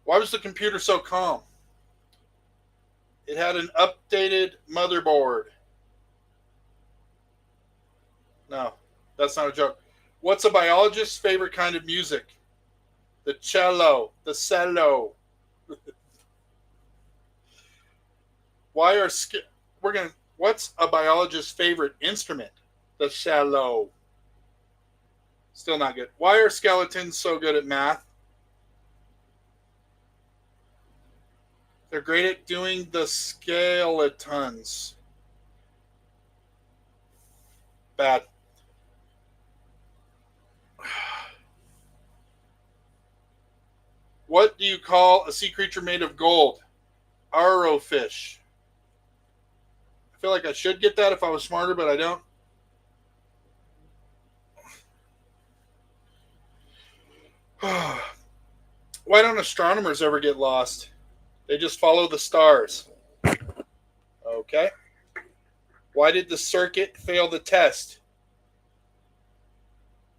Why was the computer so calm? It had an updated motherboard. No, that's not a joke. What's a biologist's favorite kind of music? The cello. The cello. What's a biologist's favorite instrument? The cello. Still not good. Why are skeletons so good at math? They're great at doing the skeletons. Bad. What do you call a sea creature made of gold? Arrowfish. I feel like I should get that if I was smarter, but I don't. Why don't astronomers ever get lost? They just follow the stars. Okay. Why did the circuit fail the test?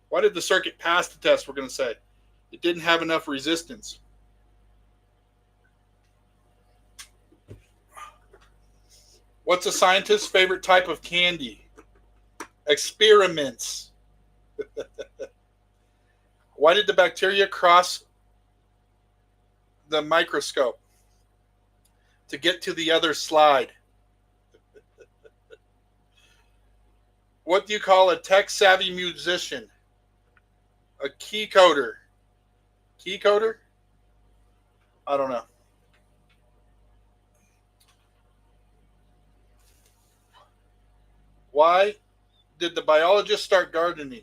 Why did the circuit pass the test, we're going to say? It didn't have enough resistance. What's a scientist's favorite type of candy? Experiments. Why did the bacteria cross the microscope? To get to the other slide. What do you call a tech-savvy musician? A key coder. Key coder? I don't know. Why did the biologists start gardening?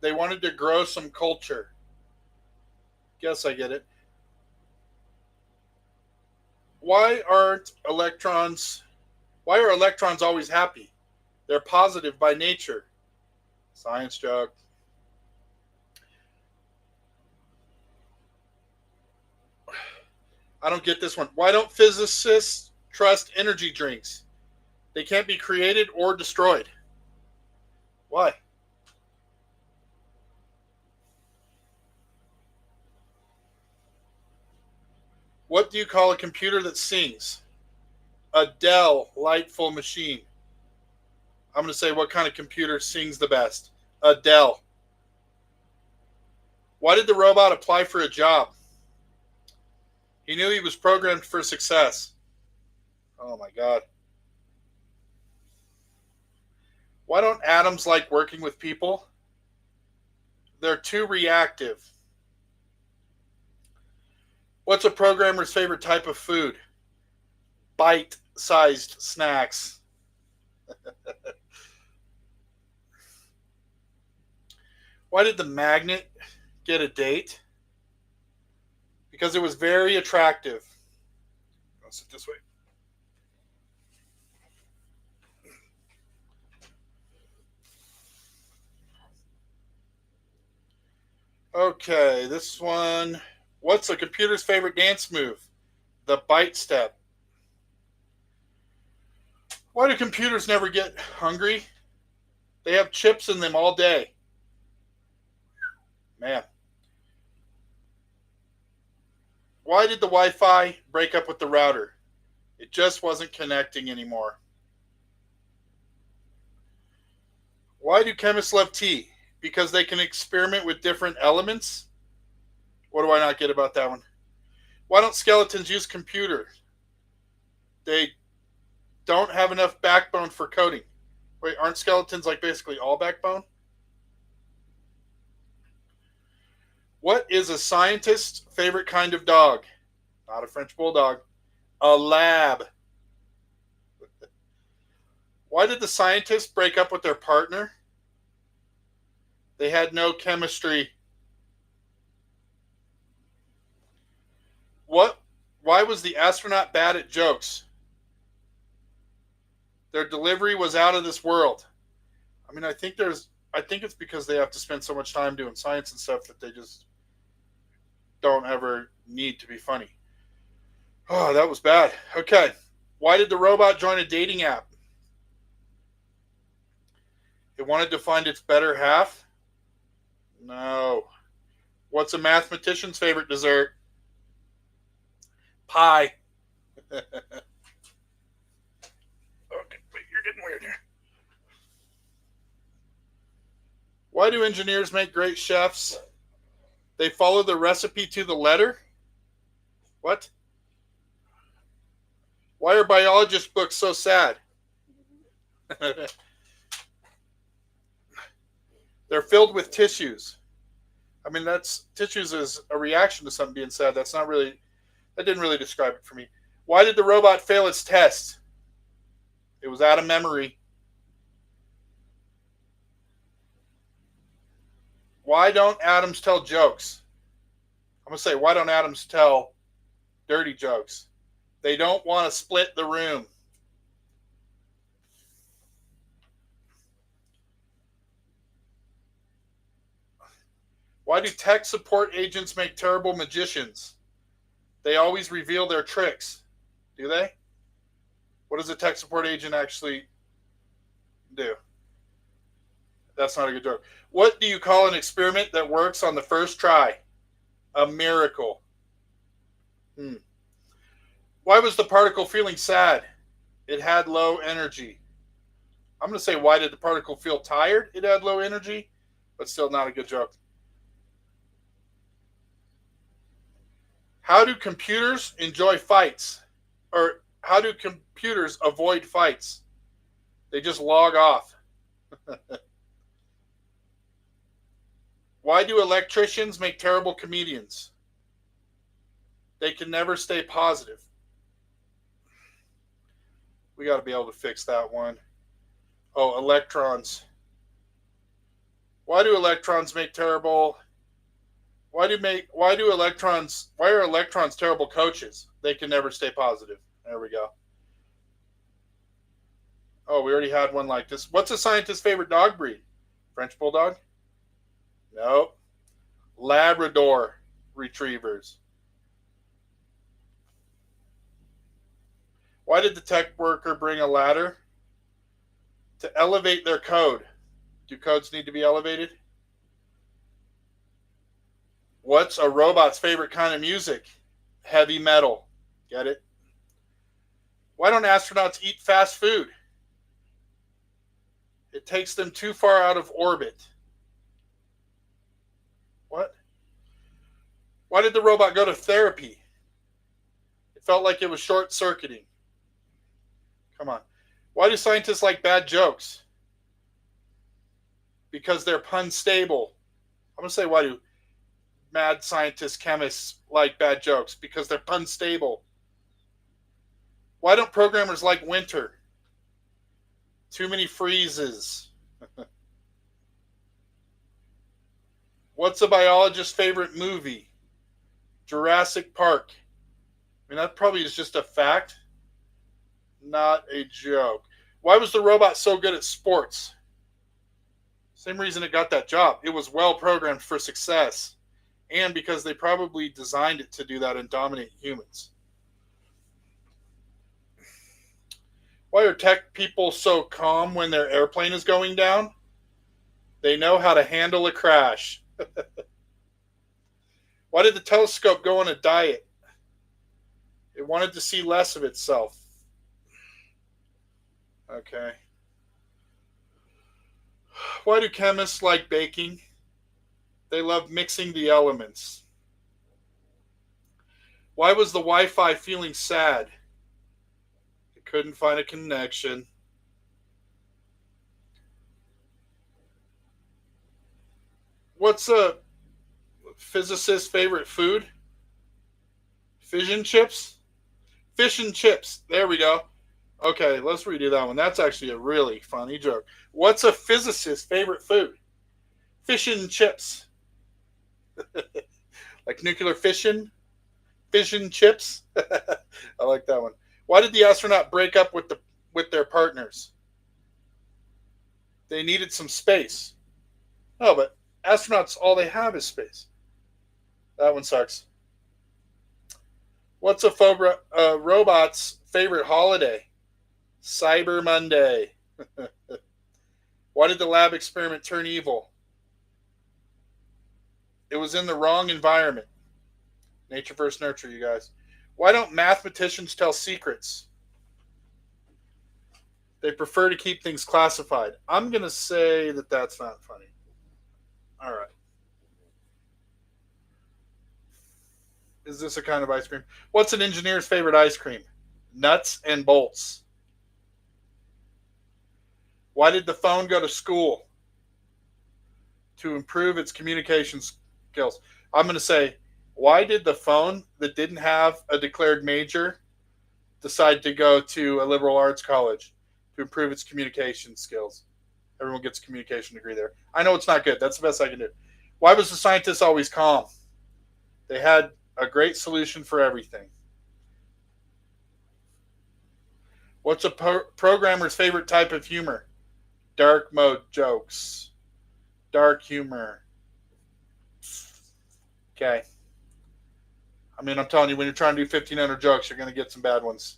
They wanted to grow some culture. Guess I get it. Why are electrons always happy? They're positive by nature. Science joke. I don't get this one. Why don't physicists trust energy drinks? They can't be created or destroyed. Why? What do you call a computer that sings? A Dell Lightful machine. I'm going to say what kind of computer sings the best? A Dell. Why did the robot apply for a job? He knew he was programmed for success. Oh my God. Why don't atoms like working with people? They're too reactive. What's a programmer's favorite type of food? Bite-sized snacks. Why did the magnet get a date? Because it was very attractive. I'll sit this way. Okay, this one. What's a computer's favorite dance move? The bite step. Why do computers never get hungry? They have chips in them all day. Man. Why did the Wi-Fi break up with the router? It just wasn't connecting anymore. Why do chemists love tea? Because they can experiment with different elements? What do I not get about that one? Why don't skeletons use computers? They don't have enough backbone for coding. Wait, aren't skeletons like basically all backbone? What is a scientist's favorite kind of dog? Not a French bulldog. A lab. Why did the scientists break up with their partner? They had no chemistry. What? Why was the astronaut bad at jokes? Their delivery was out of this world. I mean, I think it's because they have to spend so much time doing science and stuff that they just don't ever need to be funny. Oh, that was bad. Okay. Why did the robot join a dating app? It wanted to find its better half? No. What's a mathematician's favorite dessert? Pie. Okay, wait, you're getting weird here. Why do engineers make great chefs? They follow the recipe to the letter? What? Why are biologist books so sad? They're filled with tissues. I mean, tissues is a reaction to something being sad. That didn't really describe it for me. Why did the robot fail its test? It was out of memory. Why don't atoms tell jokes? I'm going to say, why don't atoms tell dirty jokes? They don't want to split the room. Why do tech support agents make terrible magicians? They always reveal their tricks. Do they? What does a tech support agent actually do? That's not a good joke. What do you call an experiment that works on the first try? A miracle. Why was the particle feeling sad? It had low energy. I'm going to say, why did the particle feel tired? It had low energy, but still not a good joke. How do computers enjoy fights? Or how do computers avoid fights? They just log off. Why do electricians make terrible comedians? They can never stay positive. We got to be able to fix that one. Oh, electrons. Why do electrons make terrible? Why are electrons terrible coaches? They can never stay positive. There we go. Oh, we already had one like this. What's a scientist's favorite dog breed? French bulldog? Nope. Labrador retrievers. Why did the tech worker bring a ladder? To elevate their code. Do codes need to be elevated? What's a robot's favorite kind of music? Heavy metal. Get it? Why don't astronauts eat fast food? It takes them too far out of orbit. What? Why did the robot go to therapy? It felt like it was short-circuiting. Come on. Why do scientists like bad jokes? Because they're pun-stable. I'm going to say, why do mad scientists, chemists like bad jokes? Because they're pun-stable. Why don't programmers like winter? Too many freezes. What's a biologist's favorite movie? Jurassic Park. I mean, that probably is just a fact, not a joke. Why was the robot so good at sports? Same reason it got that job. It was well programmed for success. And because they probably designed it to do that and dominate humans. Why are tech people so calm when their airplane is going down? They know how to handle a crash. Why did the telescope go on a diet? It wanted to see less of itself. Okay. Why do chemists like baking? They love mixing the elements. Why was the Wi-Fi feeling sad? It couldn't find a connection. Let's physicist's favorite food? Fish and chips? Fish and chips. There we go. Okay, let's redo that one. That's actually a really funny joke. What's a physicist's favorite food? Fish and chips. Like nuclear fission? Fish and chips? I like that one. Why did the astronaut break up with their partners? They needed some space. Oh, but astronauts, all they have is space. That one sucks. What's a robot's favorite holiday? Cyber Monday. Why did the lab experiment turn evil? It was in the wrong environment. Nature versus nurture, you guys. Why don't mathematicians tell secrets? They prefer to keep things classified. I'm going to say that that's not funny. All right. Is this a kind of ice cream? What's an engineer's favorite ice cream? Nuts and bolts. Why did the phone go to school? To improve its communication skills. I'm going to say, why did the phone that didn't have a declared major decide to go to a liberal arts college? To improve its communication skills. Everyone gets a communication degree there. I know it's not good. That's the best I can do. Why was the scientist always calm? They had a great solution for everything. What's a programmer's favorite type of humor? Dark mode jokes. Dark humor. Okay. I mean, I'm telling you, when you're trying to do 1,500 jokes, you're going to get some bad ones.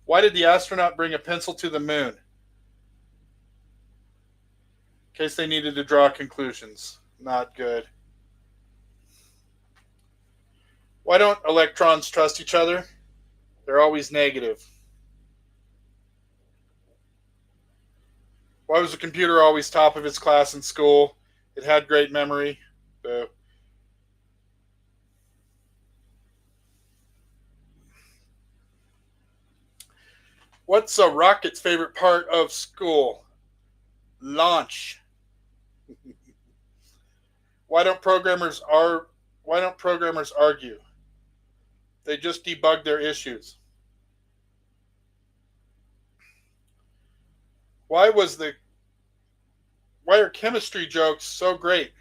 Why did the astronaut bring a pencil to the moon? In case they needed to draw conclusions. Not good. Why don't electrons trust each other? They're always negative. Why was the computer always top of its class in school? It had great memory. Boo. What's a rocket's favorite part of school? Launch. Why don't programmers argue? They just debug their issues. Why are chemistry jokes so great?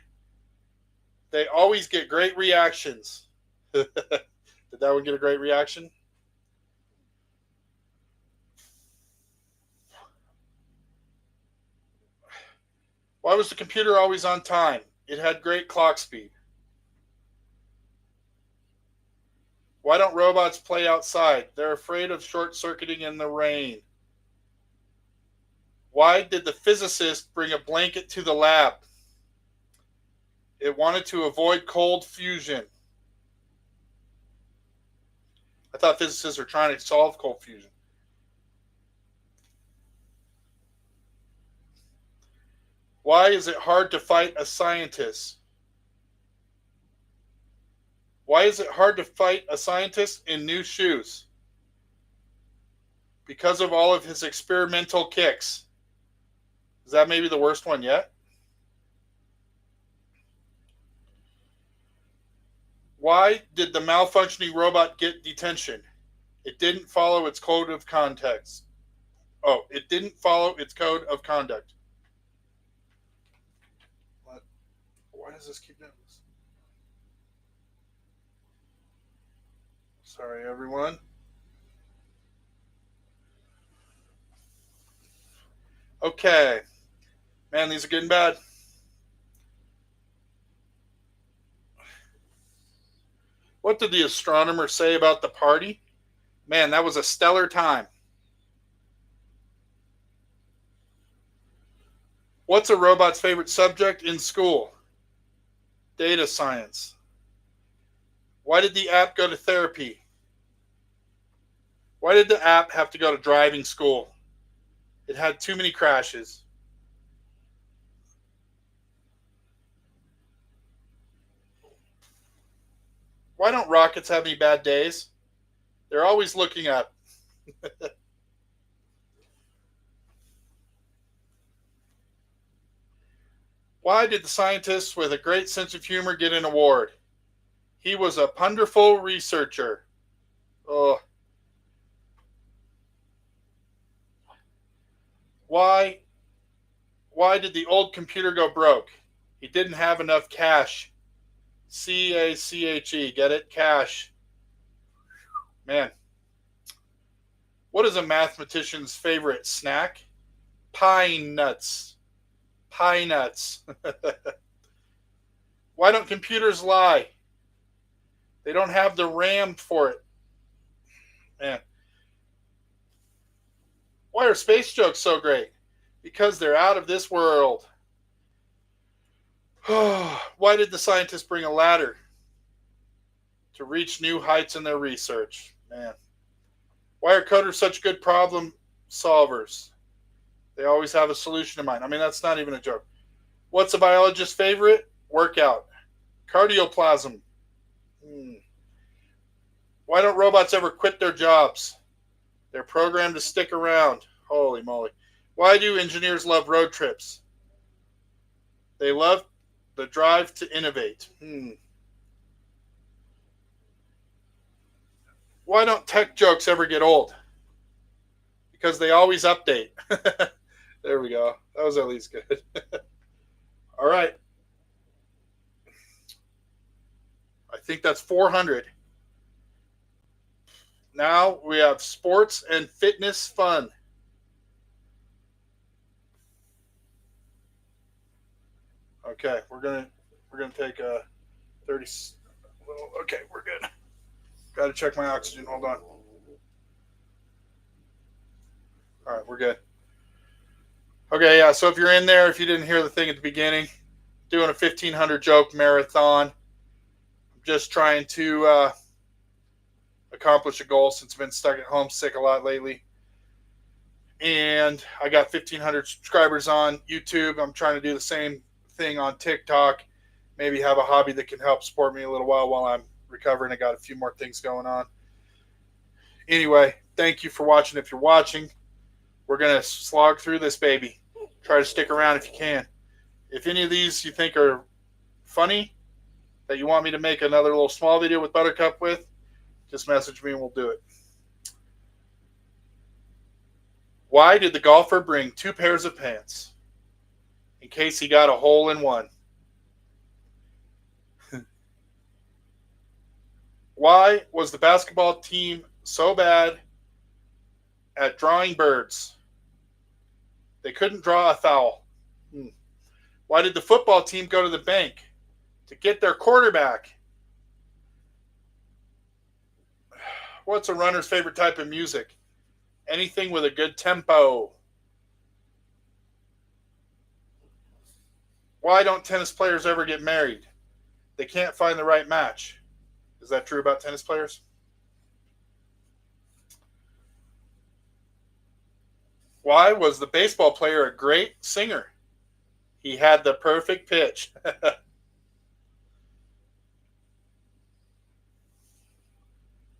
They always get great reactions. Did that one get a great reaction? Why was the computer always on time? It had great clock speed. Why don't robots play outside? They're afraid of short-circuiting in the rain. Why did the physicist bring a blanket to the lab? It wanted to avoid cold fusion. I thought physicists were trying to solve cold fusion. Why is it hard to fight a scientist? Why is it hard to fight a scientist in new shoes? Because of all of his experimental kicks. Is that maybe the worst one yet? Why did the malfunctioning robot get detention? It didn't follow its code of context. Oh, it didn't follow its code of conduct. What? Why does this keep doing this? Sorry, everyone. Okay. Man, these are getting bad. What did the astronomer say about the party? Man, that was a stellar time. What's a robot's favorite subject in school? Data science. Why did the app go to therapy? Why did the app have to go to driving school? It had too many crashes. Why don't rockets have any bad days? They're always looking up. Why did the scientist with a great sense of humor get an award? He was a wonderful researcher. Oh. Why did the old computer go broke? He didn't have enough cash. CACHE. Get it? Cash. Man. What is a mathematician's favorite snack? Pine nuts. Pine nuts. Why don't computers lie? They don't have the RAM for it. Man. Why are space jokes so great? Because they're out of this world. Why did the scientists bring a ladder? To reach new heights in their research. Man. Why are coders such good problem solvers? They always have a solution in mind. I mean, that's not even a joke. What's a biologist's favorite? Workout. Cardioplasm. Why don't robots ever quit their jobs? They're programmed to stick around. Holy moly. Why do engineers love road trips? They love the drive to innovate. Why don't tech jokes ever get old? Because they always update. There we go. That was at least good. All right. I think that's 400. Now we have sports and fitness fun. Okay, we're gonna take a 30. Okay, we're good. Got to check my oxygen. Hold on. All right, we're good. Okay, yeah. So if you're in there, if you didn't hear the thing at the beginning, doing a 1,500 joke marathon. I'm just trying to accomplish a goal since I've been stuck at home sick a lot lately. And I got 1,500 subscribers on YouTube. I'm trying to do the same thing on TikTok. Maybe have a hobby that can help support me a little while I'm recovering. I got a few more things going on. Anyway, thank you for watching. If you're watching, we're going to slog through this baby. Try to stick around if you can. If any of these you think are funny, that you want me to make another little small video with Buttercup with, just message me and we'll do it. Why did the golfer bring 2 pairs of pants? In case he got a hole in one. Why was the basketball team so bad at drawing birds? They couldn't draw a foul. Why did the football team go to the bank? To get their quarterback. What's a runner's favorite type of music? Anything with a good tempo. Why don't tennis players ever get married? They can't find the right match. Is that true about tennis players? Why was the baseball player a great singer? He had the perfect pitch.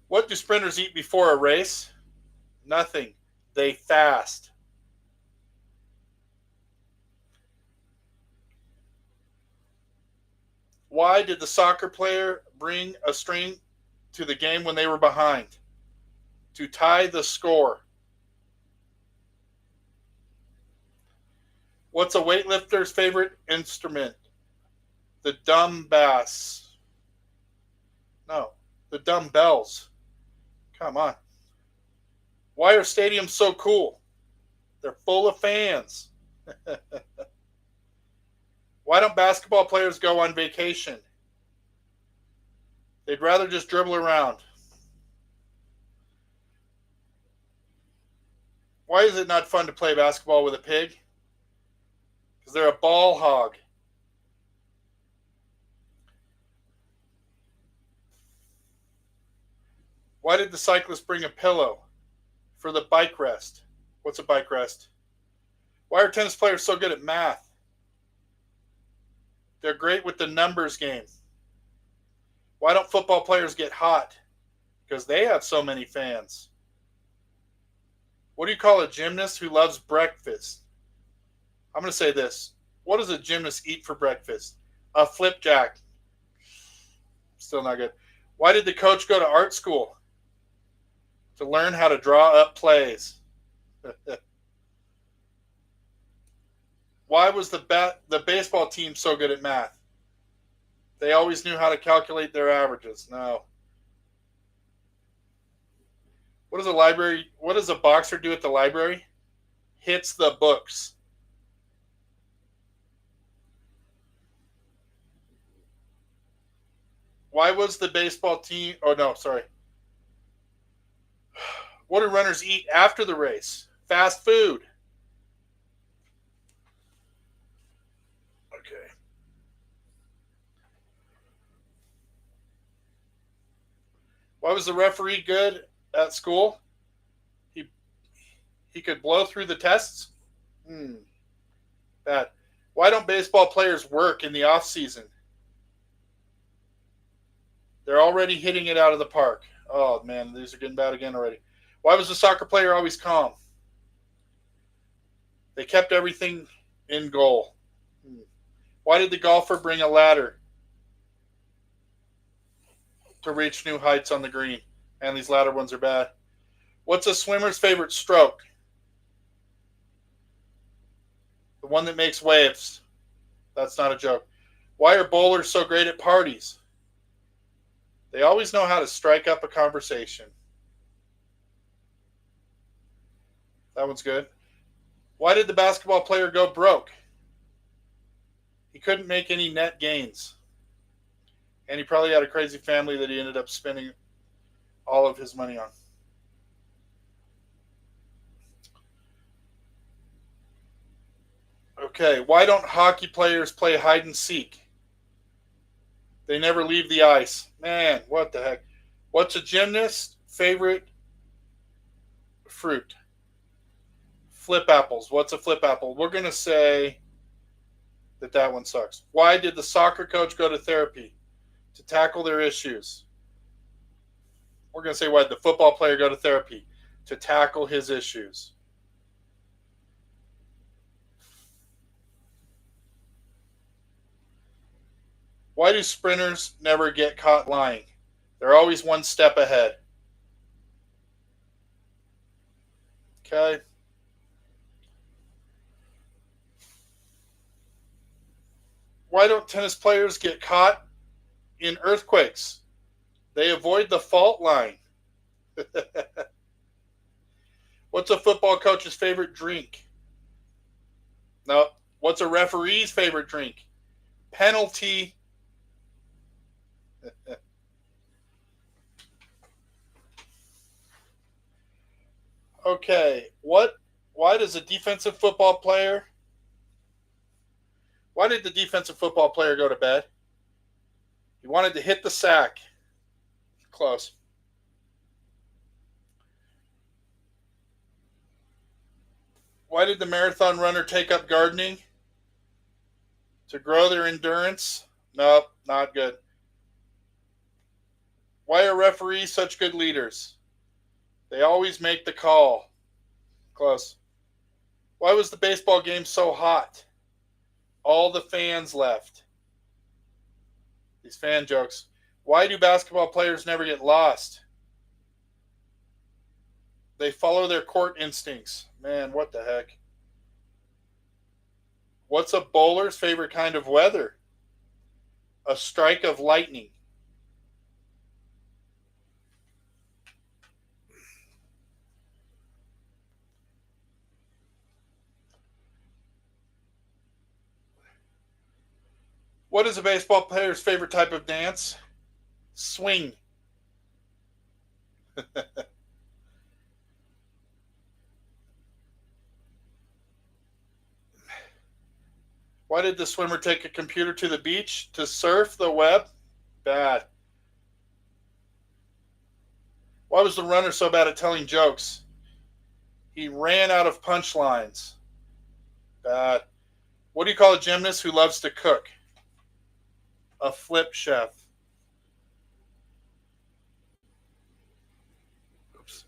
What do sprinters eat before a race? Nothing. They fast. Why did the soccer player bring a string to the game when they were behind? To tie the score. What's a weightlifter's favorite instrument? The dumbbells. No, the dumbbells. Come on. Why are stadiums so cool? They're full of fans. Why don't basketball players go on vacation? They'd rather just dribble around. Why is it not fun to play basketball with a pig? Because they're a ball hog. Why did the cyclist bring a pillow? For the bike rest. What's a bike rest? Why are tennis players so good at math? They're great with the numbers game. Why don't football players get hot? Because they have so many fans. What do you call a gymnast who loves breakfast? I'm going to say this. What does a gymnast eat for breakfast? A flipjack. Still not good. Why did the coach go to art school? To learn how to draw up plays. Why was the baseball team so good at math? They always knew how to calculate their averages. No. What does a boxer do at the library? Hits the books. Why was the baseball team oh no, sorry. What do runners eat after the race? Fast food. Okay. Why was the referee good at school? He he could blow through the tests? Bad. Why don't baseball players work in the off season? They're already hitting it out of the park. Oh man, these are getting bad again already. Why was the soccer player always calm? They kept everything in goal. Why did the golfer bring a ladder? To reach new heights on the green. And these latter ones are bad. What's a swimmer's favorite stroke? The one that makes waves. That's not a joke. Why are bowlers so great at parties? They always know how to strike up a conversation. That one's good. Why did the basketball player go broke? He couldn't make any net gains. And he probably had a crazy family that he ended up spending all of his money on. Okay, why don't hockey players play hide and seek? They never leave the ice. Man, what the heck? What's a gymnast's favorite fruit? Flip apples. What's a flip apple? We're going to say that one sucks. Why did the soccer coach go to therapy? To tackle their issues. We're going to say why did the football player go to therapy? To tackle his issues. Why do sprinters never get caught lying? They're always one step ahead. Okay. Why don't tennis players get caught in earthquakes? They avoid the fault line. What's a football coach's favorite drink? No. What's a referee's favorite drink? Penalty. Okay. Why does a defensive football player Why did the defensive football player go to bed? He wanted to hit the sack. Close. Why did the marathon runner take up gardening? To grow their endurance? Nope, not good. Why are referees such good leaders? They always make the call. Close. Why was the baseball game so hot? All the fans left. These fan jokes. Why do basketball players never get lost? They follow their court instincts. Man, what the heck? What's a bowler's favorite kind of weather? A strike of lightning. What is a baseball player's favorite type of dance? Swing. Why did the swimmer take a computer to the beach? To surf the web? Bad. Why was the runner so bad at telling jokes? He ran out of punchlines. Bad. What do you call a gymnast who loves to cook? A flip chef. Oops.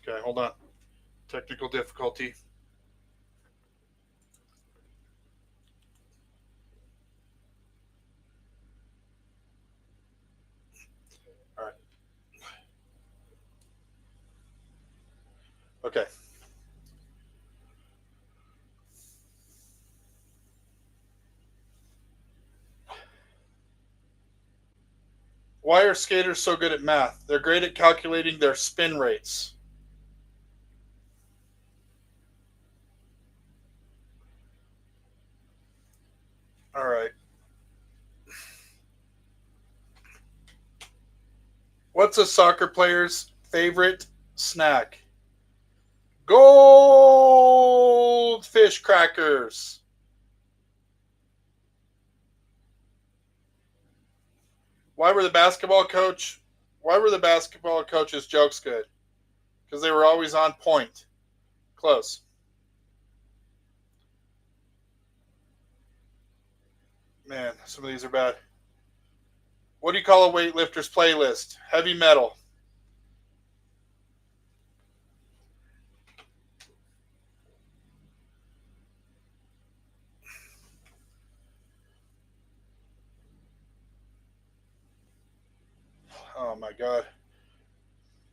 Okay, hold on. Technical difficulty. All right. Okay. Why are skaters so good at math? They're great at calculating their spin rates. All right. What's a soccer player's favorite snack? Goldfish crackers. Why were the basketball coach? Why were the basketball coach's jokes good? Because they were always on point. Close. Man, some of these are bad. What do you call a weightlifter's playlist? Heavy metal. Oh my god.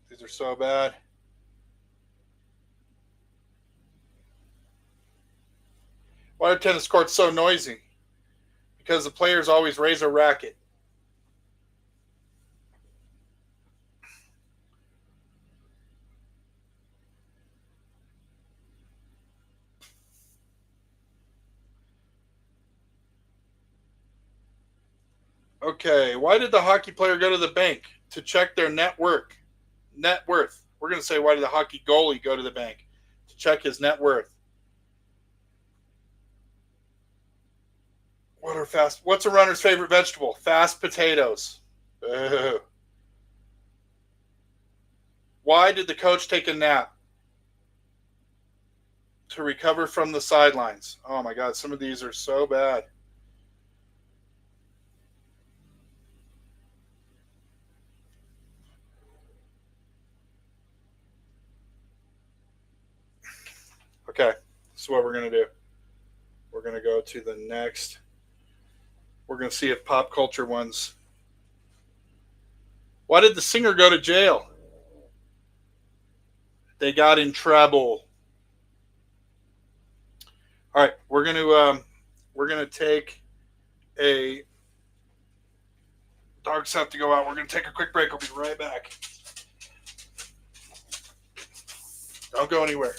These are so bad. Why are tennis courts so noisy? Because the players always raise a racket. Okay, why did the hockey player go to the bank? To check their net worth. Net worth. We're going to say, why did the hockey goalie go to the bank? To check his net worth. What's a runner's favorite vegetable? Fast potatoes. Ugh. Why did the coach take a nap? To recover from the sidelines. Oh my god, some of these are so bad. Okay, this is what we're going to do. We're going to go to the next. We're going to see if pop culture ones. Why did the singer go to jail? They got in trouble. All right, we're gonna take a. Dogs have to go out. We're gonna take a quick break. I'll be right back. Don't go anywhere.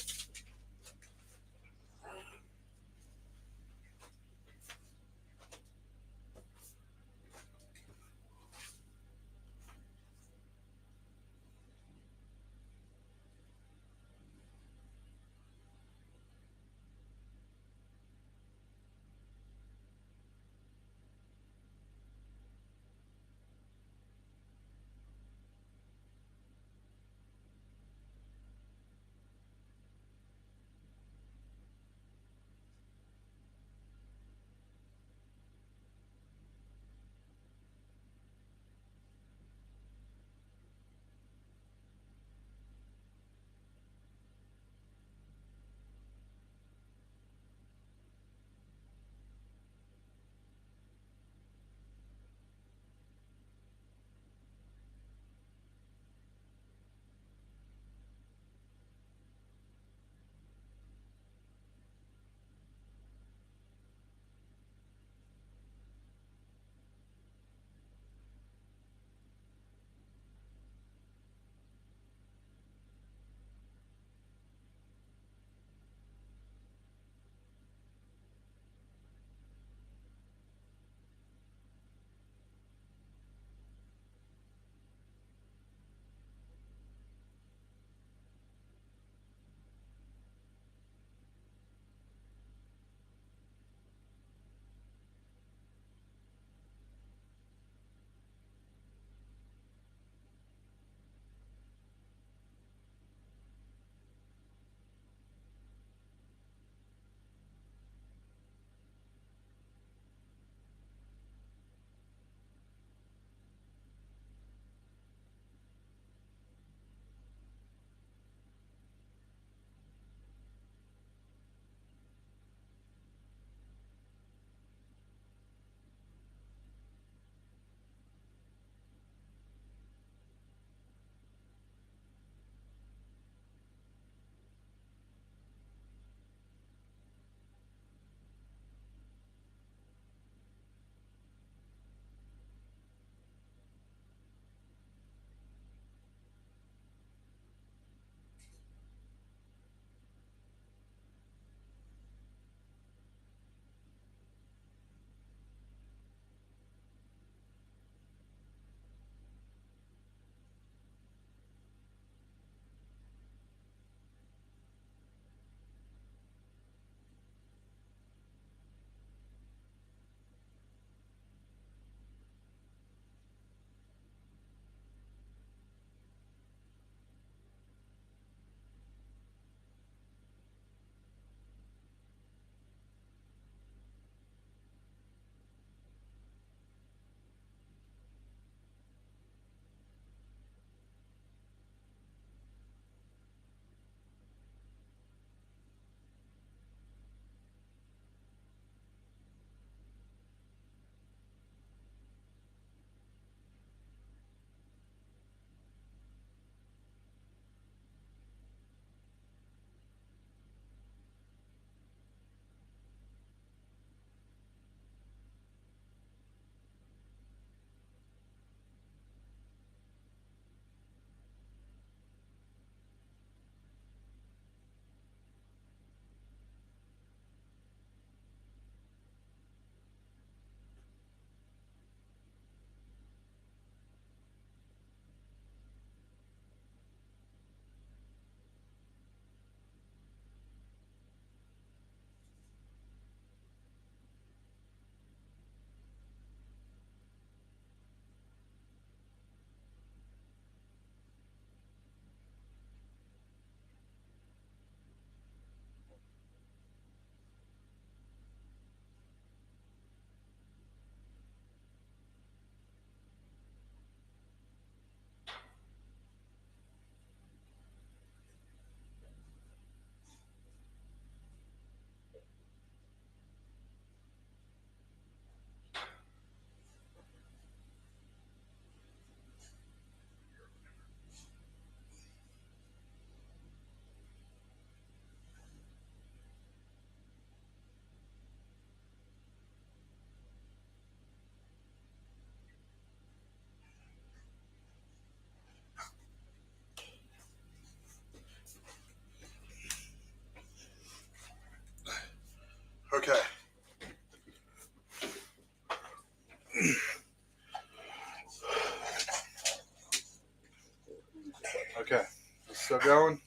going.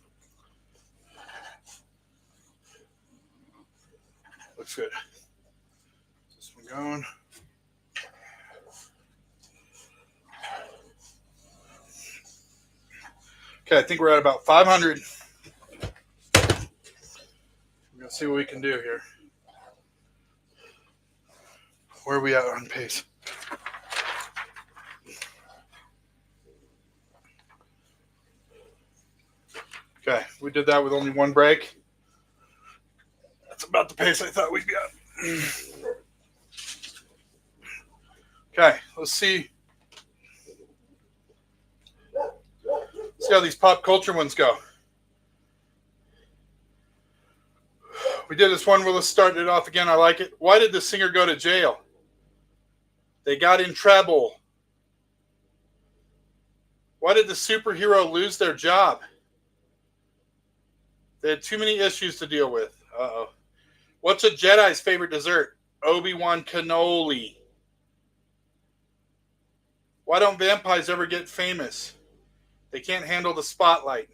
Looks good. This one going. Okay, I think we're at about 500. We're going to see what we can do here. Where are we at on pace? Okay, we did that with only one break. That's about the pace I thought we'd be at. Okay, let's see. Let's see how these pop culture ones go. We did this one. Well, let's start it off again. I like it. Why did the singer go to jail? They got in trouble. Why did the superhero lose their job? They had too many issues to deal with. Uh-oh. What's a Jedi's favorite dessert? Obi-Wan cannoli. Why don't vampires ever get famous? They can't handle the spotlight.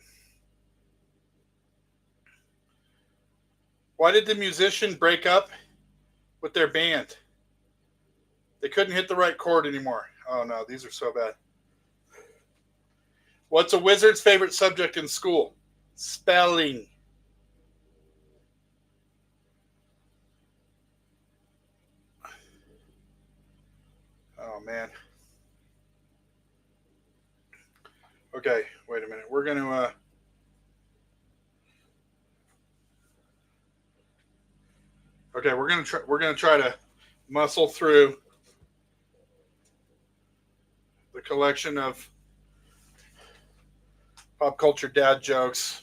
Why did the musician break up with their band? They couldn't hit the right chord anymore. Oh no, these are so bad. What's a wizard's favorite subject in school? Spelling. Oh man. Okay, wait a minute. We're gonna try to muscle through the collection of pop culture dad jokes,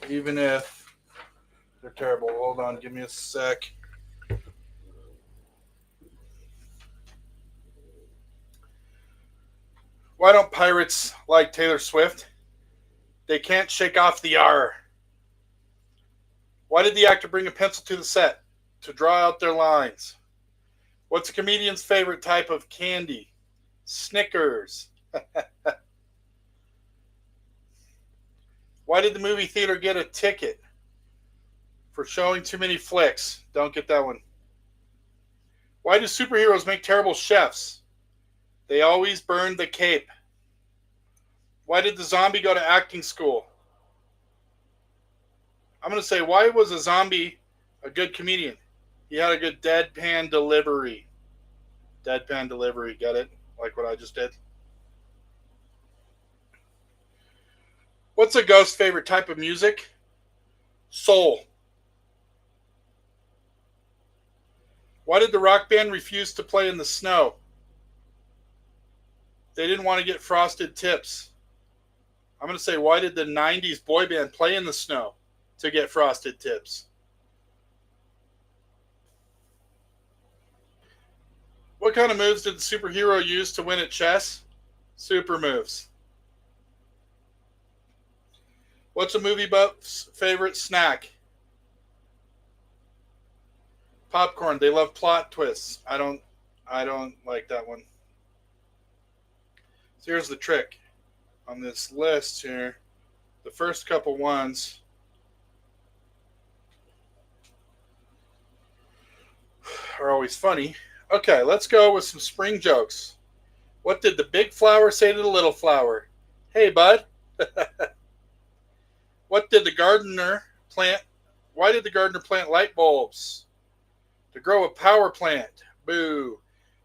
even if they're terrible. Hold on, give me a sec. Why don't pirates like Taylor Swift? They can't shake off the R. Why did the actor bring a pencil to the set? To draw out their lines. What's a comedian's favorite type of candy? Snickers. Why did the movie theater get a ticket? For showing too many flicks. Don't get that one. Why do superheroes make terrible chefs? They always burn the cape. Why did the zombie go to acting school? I'm going to say, why was a zombie a good comedian? He had a good deadpan delivery. Deadpan delivery, get it? Like what I just did. What's a ghost's favorite type of music? Soul. Why did the rock band refuse to play in the snow? They didn't want to get frosted tips. I'm going to say, why did the 90s boy band play in the snow? To get frosted tips. What kind of moves did the superhero use to win at chess? Super moves. What's a movie buff's favorite snack? Popcorn. They love plot twists. I don't like that one. So here's the trick. On this list here, the first couple ones are always funny. Okay, let's go with some spring jokes. What did the big flower say to the little flower? Hey, bud. What did the gardener plant? Why did the gardener plant light bulbs? To grow a power plant. Boo.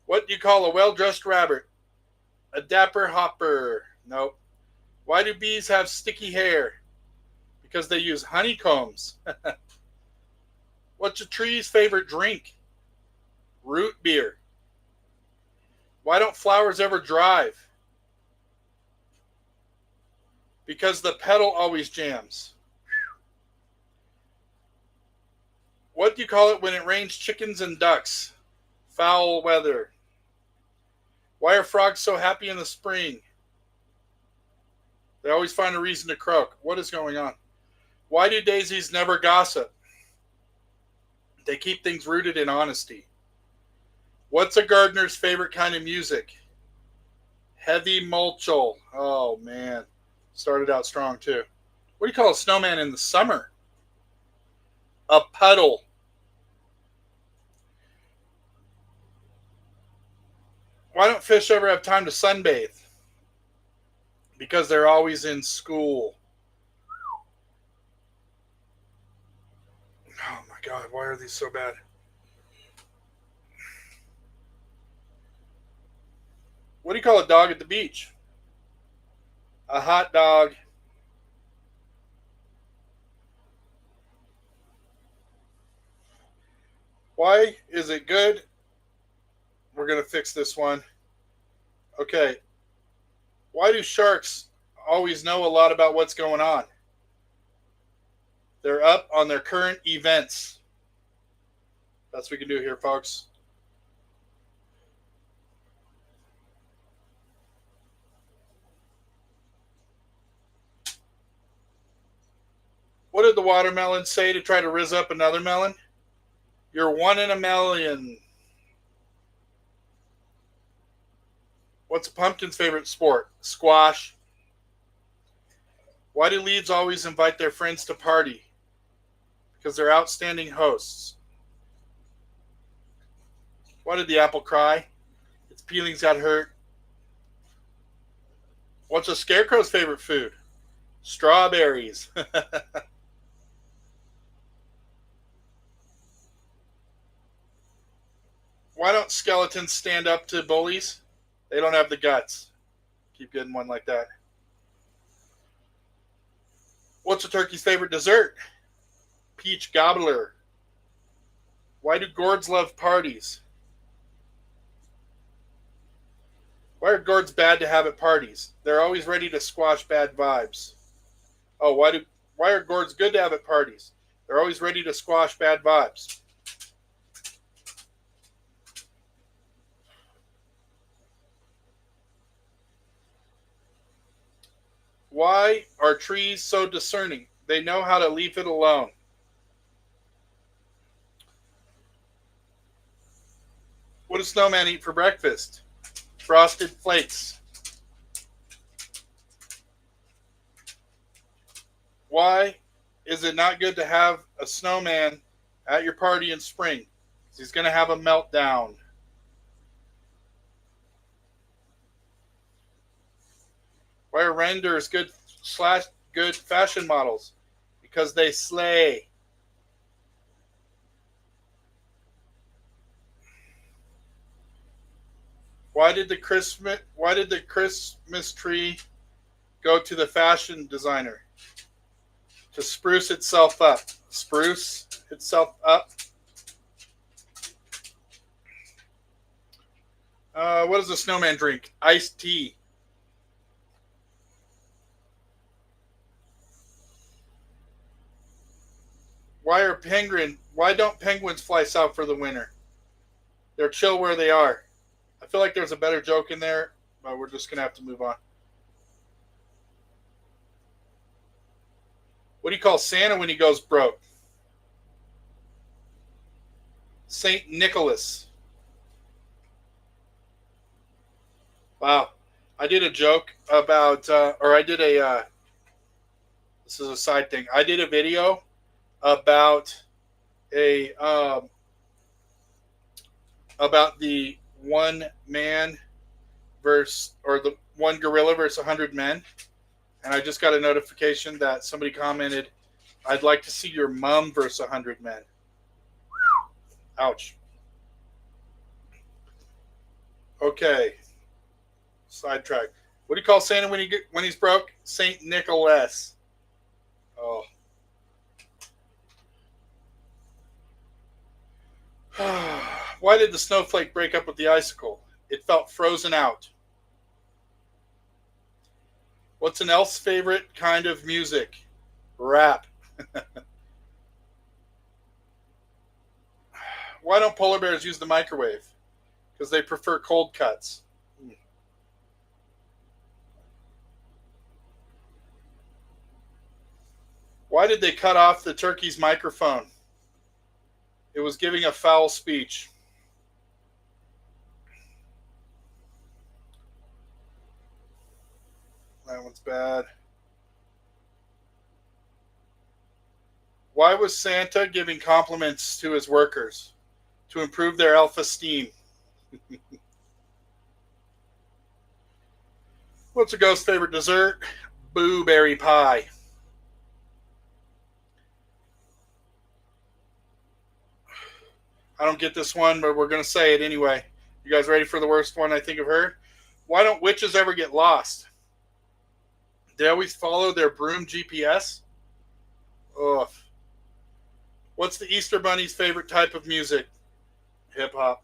What do you call a well-dressed rabbit? A dapper hopper. Nope. Why do bees have sticky hair? Because they use honeycombs. What's a tree's favorite drink? Root beer. Why don't flowers ever drive? Because the pedal always jams. What do you call it when it rains chickens and ducks? Foul weather. Why are frogs so happy in the spring? They always find a reason to croak. What is going on? Why do daisies never gossip? They keep things rooted in honesty. What's a gardener's favorite kind of music? Heavy mulchal. Oh, man. Started out strong too. What do you call a snowman in the summer? A puddle. Why don't fish ever have time to sunbathe? Because they're always in school. Oh my God, why are these so bad? What do you call a dog at the beach? A hot dog. Why is it good? We're going to fix this one. Okay. Why do sharks always know a lot about what's going on? They're up on their current events. That's what we can do here, folks. What did the watermelon say to try to rizz up another melon? You're one in a million. What's a pumpkin's favorite sport? Squash. Why do leaves always invite their friends to party? Because they're outstanding hosts. Why did the apple cry? Its peelings got hurt. What's a scarecrow's favorite food? Strawberries. Why don't skeletons stand up to bullies? They don't have the guts. Keep getting one like that. What's a turkey's favorite dessert? Peach gobbler. Why do gourds love parties? Why are gourds bad to have at parties? They're always ready to squash bad vibes. Oh, why are gourds good to have at parties? They're always ready to squash bad vibes. Why are trees so discerning? They know how to leave it alone. What does snowman eat for breakfast? Frosted flakes. Why is it not good to have a snowman at your party in spring? Because he's going to have a meltdown. Why are renders good fashion models? Because they slay. Why did the Christmas tree go to the fashion designer? To spruce itself up. Spruce itself up. What does a snowman drink? Iced tea. Why don't penguins fly south for the winter? They're chill where they are. I feel like there's a better joke in there, but we're just going to have to move on. What do you call Santa when he goes broke? Saint Nicholas. Wow. I did a joke about, this is a side thing. I did a video about about the one man the one gorilla versus 100 men. And I just got a notification that somebody commented, I'd like to see your mom versus 100 men. Ouch. Okay. Sidetrack. What do you call Santa when he's broke? Saint Nicholas. Oh. Why did the snowflake break up with the icicle? It felt frozen out. What's an elf's favorite kind of music? Rap. Why don't polar bears use the microwave? Because they prefer cold cuts. Why did they cut off the turkey's microphone? It was giving a foul speech. That one's bad. Why was Santa giving compliments to his workers? To improve their self-esteem. What's a ghost's favorite dessert? Blueberry pie. I don't get this one, but we're going to say it anyway. You guys ready for the worst one I think I've heard? Why don't witches ever get lost? They always follow their broom GPS? Ugh. What's the Easter Bunny's favorite type of music? Hip hop.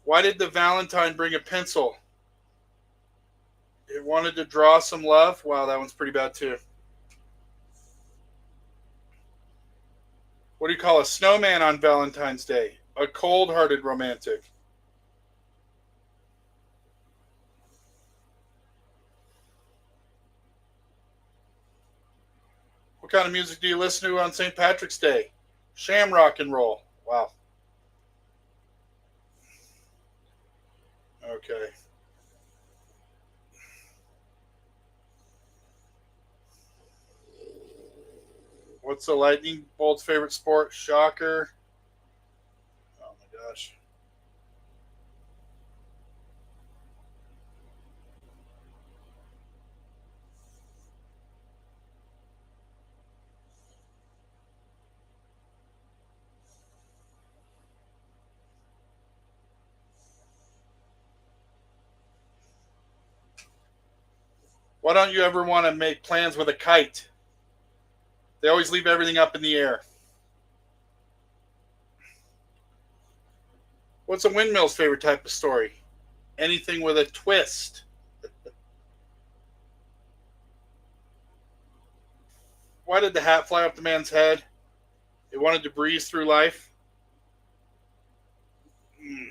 Why did the Valentine bring a pencil? It wanted to draw some love. Wow, that one's pretty bad too. What do you call a snowman on Valentine's Day? A cold-hearted romantic. What kind of music do you listen to on St. Patrick's Day? Shamrock and roll. Wow. Okay. What's the lightning bolt's favorite sport? Shocker. Oh my gosh. Why don't you ever want to make plans with a kite? They always leave everything up in the air. What's a windmill's favorite type of story? Anything with a twist. Why did the hat fly off the man's head? It wanted to breeze through life. Hmm.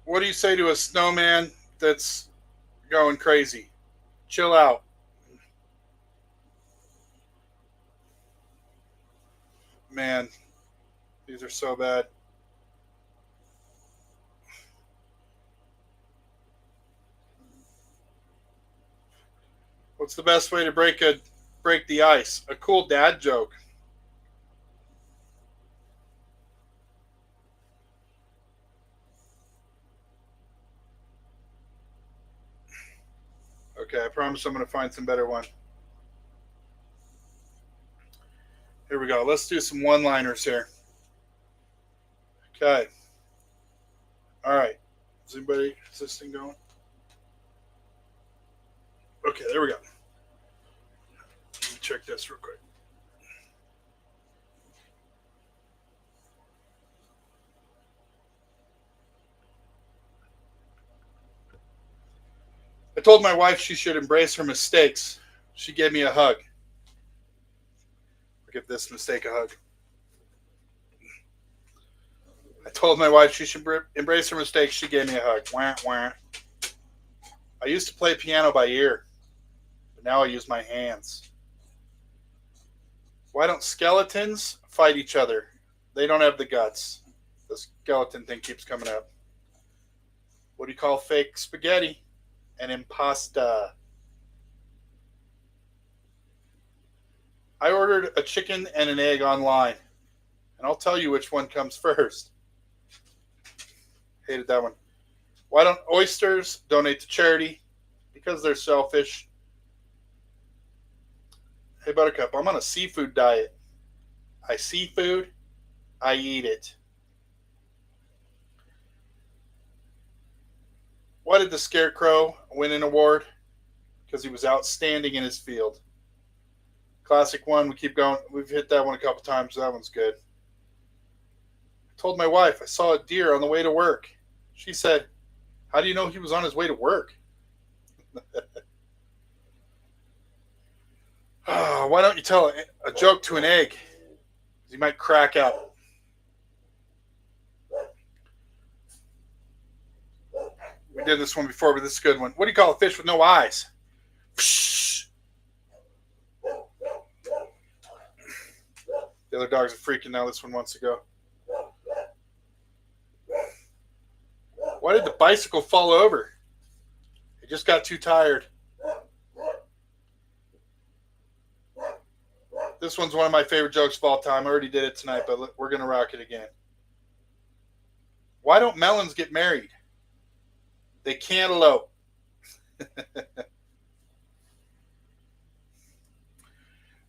What do you say to a snowman that's going crazy? Chill out. Man, these are so bad. What's the best way to break the ice? A cool dad joke. Okay, I promise I'm going to find some better one. Here we go. Let's do some one-liners here. Okay. All right. Is this thing going? Okay, there we go. Let me check this real quick. I told my wife she should embrace her mistakes. She gave me a hug. I'll give this mistake a hug. I told my wife she should embrace her mistakes. She gave me a hug. Wah, wah. I used to play piano by ear, but now I use my hands. Why don't skeletons fight each other? They don't have the guts. The skeleton thing keeps coming up. What do you call fake spaghetti? An impasta. I ordered a chicken and an egg online, and I'll tell you which one comes first. Hated that one. Why don't oysters donate to charity? Because they're selfish. Hey, Buttercup, I'm on a seafood diet. I see food, I eat it. Why did the Scarecrow win an award? Because he was outstanding in his field. Classic one. We keep going. We've hit that one a couple times. That one's good. I told my wife I saw a deer on the way to work. She said, "How do you know he was on his way to work?" Why don't you tell a joke to an egg? He might crack out. We did this one before, but this is a good one. What do you call a fish with no eyes? The other dogs are freaking out. This one wants to go. Why did the bicycle fall over? It just got too tired. This one's one of my favorite jokes of all time. I already did it tonight, but we're going to rock it again. Why don't melons get married? They can't elope.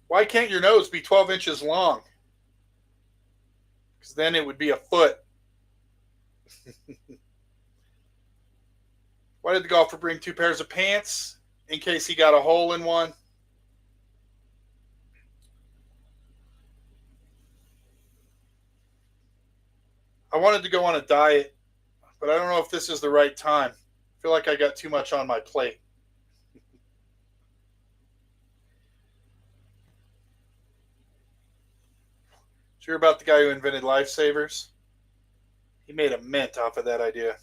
Why can't your nose be 12 inches long? Because then it would be a foot. Why did the golfer bring 2 pairs of pants? In case he got a hole in one. I wanted to go on a diet, but I don't know if this is the right time. I feel like I got too much on my plate. Did you hear about the guy who invented lifesavers? He made a mint off of that idea.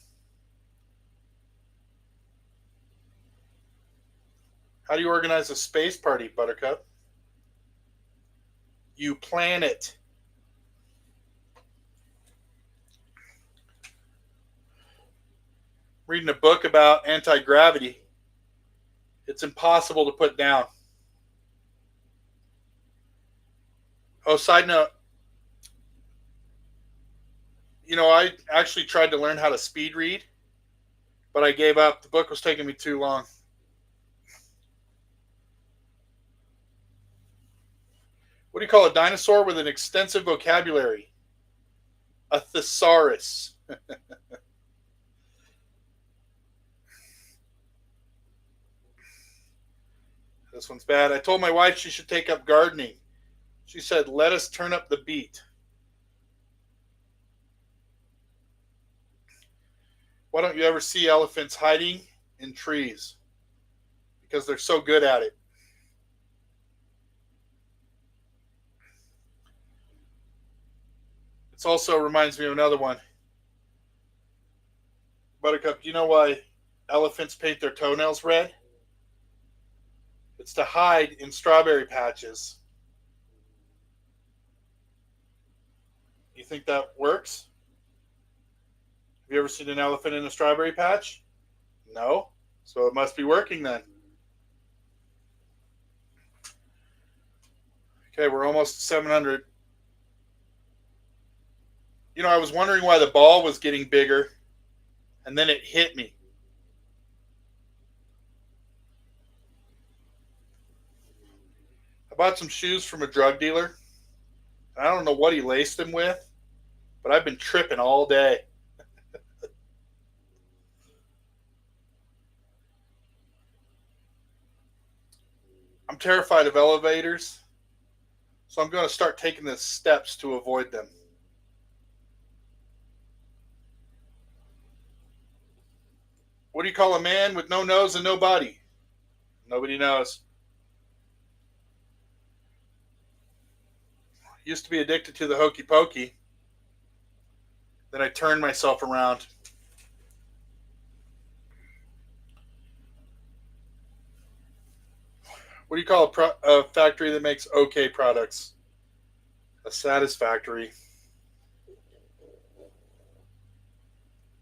How do you organize a space party, Buttercup? You plan it. Reading a book about anti-gravity. It's impossible to put down. Oh, side note. You know, I actually tried to learn how to speed read, but I gave up. The book was taking me too long. What do you call a dinosaur with an extensive vocabulary? A thesaurus. This one's bad. I told my wife she should take up gardening. She said, let us turn up the beat. Why don't you ever see elephants hiding in trees? Because they're so good at it. It also reminds me of another one. Buttercup, do you know why elephants paint their toenails red? It's to hide in strawberry patches. You think that works? Have you ever seen an elephant in a strawberry patch? No. So it must be working then. Okay, we're almost 700. You know, I was wondering why the ball was getting bigger, and then it hit me. I bought some shoes from a drug dealer. I don't know what he laced them with, but I've been tripping all day. I'm terrified of elevators, so I'm going to start taking the steps to avoid them. What do you call a man with no nose and no body? Nobody knows. Used to be addicted to the hokey pokey. Then I turned myself around. What do you call a factory that makes okay products? A satisfactory.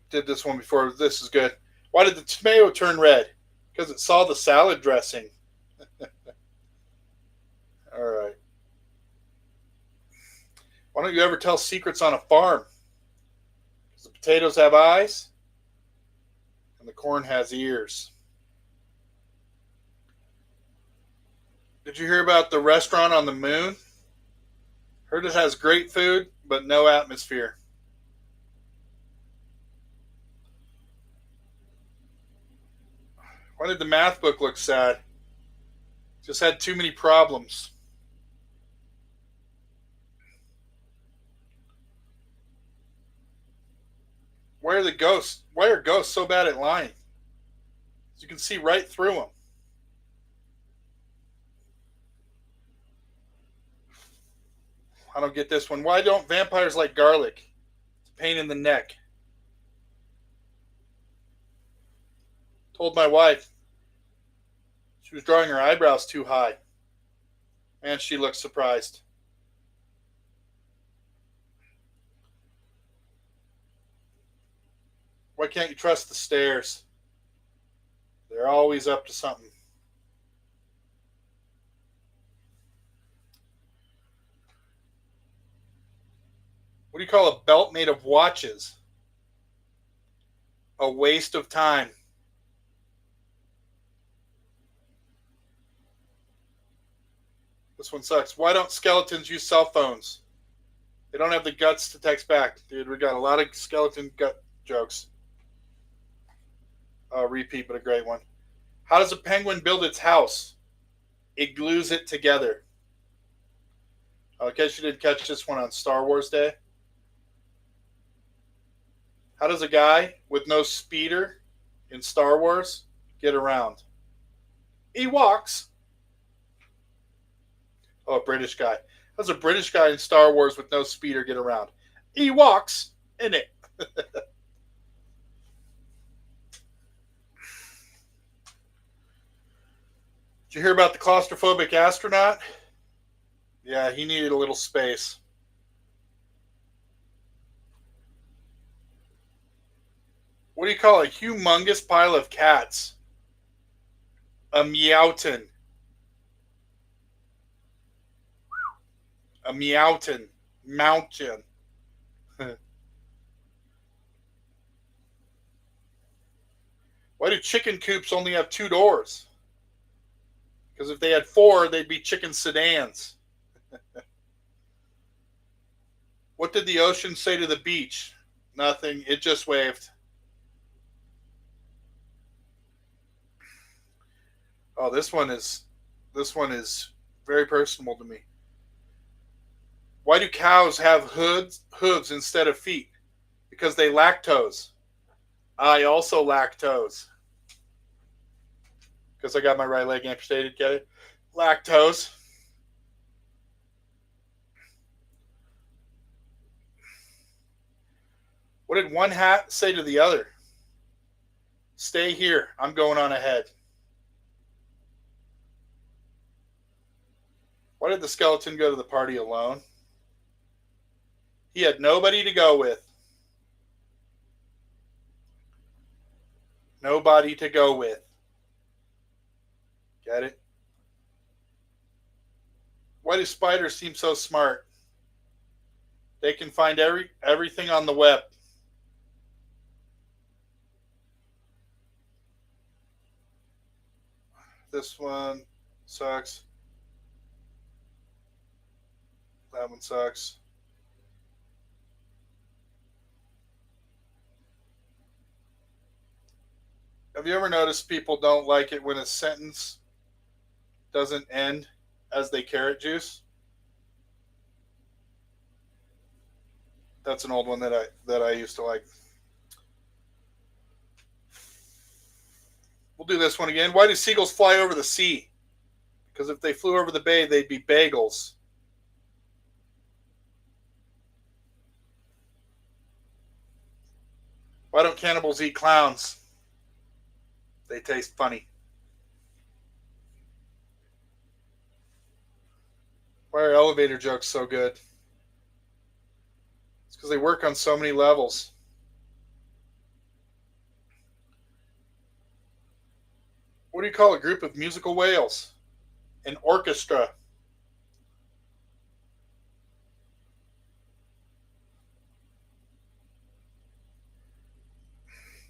Did this one before. This is good. Why did the tomato turn red? Because it saw the salad dressing. All right. Why don't you ever tell secrets on a farm? Because the potatoes have eyes and the corn has ears. Did you hear about the restaurant on the moon? Heard it has great food, but no atmosphere. Why did the math book look sad? Just had too many problems. Why are ghosts so bad at lying? You can see right through them. I don't get this one. Why don't vampires like garlic? It's a pain in the neck. Told my wife she was drawing her eyebrows too high. And she looked surprised. Why can't you trust the stairs? They're always up to something. What do you call a belt made of watches? A waste of time. This one sucks. Why don't skeletons use cell phones? They don't have the guts to text back. Dude, we got a lot of skeleton gut jokes. Repeat, but a great one. How does a penguin build its house? It glues it together. I guess you didn't catch this one on Star Wars Day. How does a guy with no speeder in Star Wars get around? He walks. Oh, a British guy. How does a British guy in Star Wars with no speeder get around? He walks in it. Did you hear about the claustrophobic astronaut? Yeah, he needed a little space. What do you call a humongous pile of cats? A meowton. A meowton. Mountain. Why do chicken coops only have 2 doors? Because if they had 4, they'd be chicken sedans. What did the ocean say to the beach? Nothing. It just waved. Oh, this one is very personal to me. Why do cows have hooves instead of feet? Because they lactose. I also lactose. Because I got my right leg amputated, get it? Lactose. What did one hat say to the other? Stay here. I'm going on ahead. Why did the skeleton go to the party alone? He had nobody to go with. Nobody to go with. Get it? Why do spiders seem so smart? They can find everything on the web. This one sucks. That one sucks. Have you ever noticed people don't like it when a sentence doesn't end as they carrot juice? That's an old one that I used to like. We'll do this one again. Why do seagulls fly over the sea? Because if they flew over the bay, they'd be bagels. Why don't cannibals eat clowns? They taste funny. Why are elevator jokes so good? It's because they work on so many levels. What do you call a group of musical whales? An orchestra.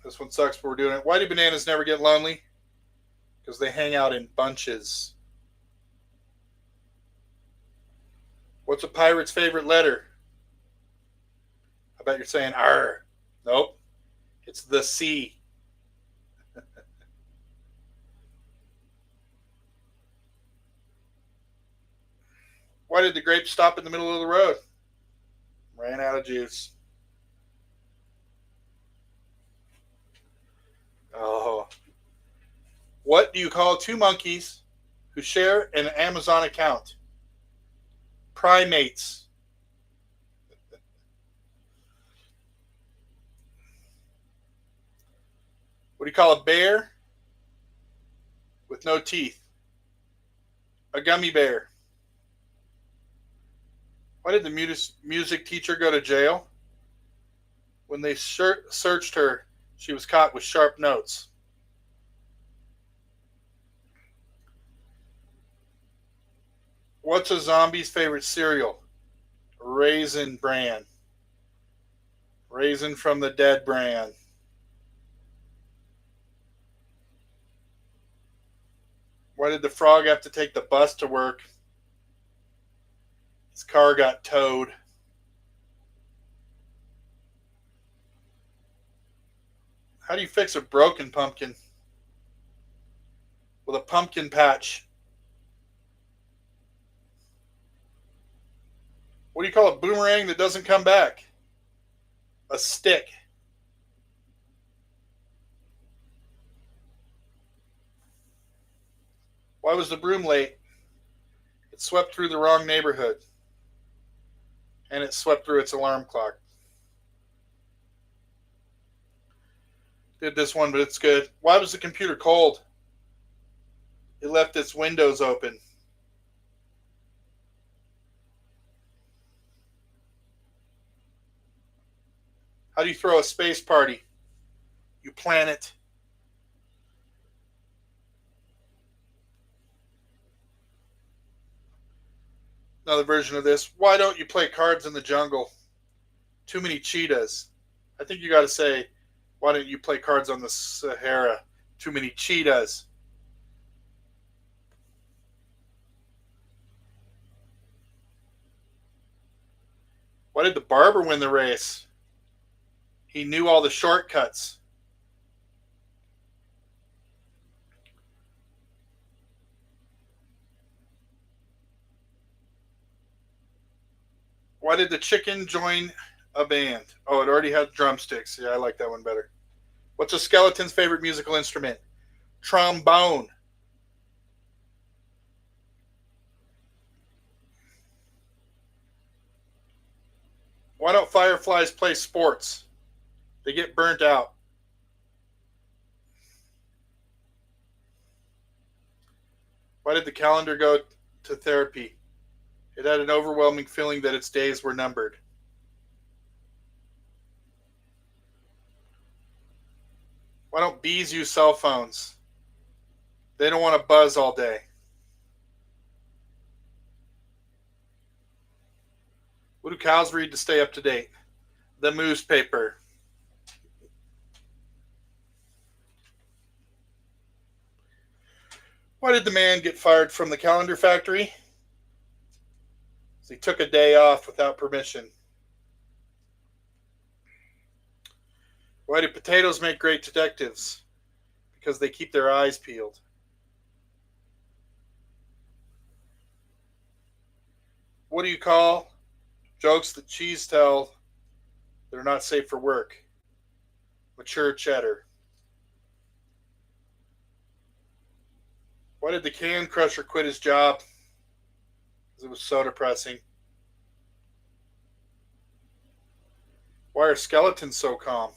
This one sucks, but we're doing it. Why do bananas never get lonely? Because they hang out in bunches. What's a pirate's favorite letter? I bet you're saying R. Nope. It's the C. Why did the grapes stop in the middle of the road? Ran out of juice. Oh. What do you call 2 monkeys who share an Amazon account? Primates. What do you call a bear with no teeth? A gummy bear. Why did the music teacher go to jail? When they searched her, She was caught with sharp notes. What's a zombie's favorite cereal? Raisin Bran. Raisin from the dead brand. Why did the frog have to take the bus to work? His car got towed. How do you fix a broken pumpkin? With a pumpkin patch. What do you call a boomerang that doesn't come back? A stick. Why was the broom late? It swept through the wrong neighborhood. And it swept through its alarm clock. Did this one, but it's good. Why was the computer cold? It left its windows open. How do you throw a space party? You plan it. Another version of this. Why don't you play cards in the jungle? Too many cheetahs. I think you got to say, why don't you play cards on the Sahara? Too many cheetahs. Why did the barber win the race? He knew all the shortcuts. Why did the chicken join a band? Oh, it already had drumsticks. Yeah, I like that one better. What's a skeleton's favorite musical instrument? Trombone. Why don't fireflies play sports? They get burnt out. Why did the calendar go to therapy? It had an overwhelming feeling that its days were numbered. Why don't bees use cell phones? They don't want to buzz all day. What do cows read to stay up to date? The newspaper. Why did the man get fired from the calendar factory? He took a day off without permission. Why do potatoes make great detectives? Because they keep their eyes peeled. What do you call jokes that cheese tell that are not safe for work? Mature cheddar. Why did the can crusher quit his job? Because it was so depressing. Why are skeletons so calm?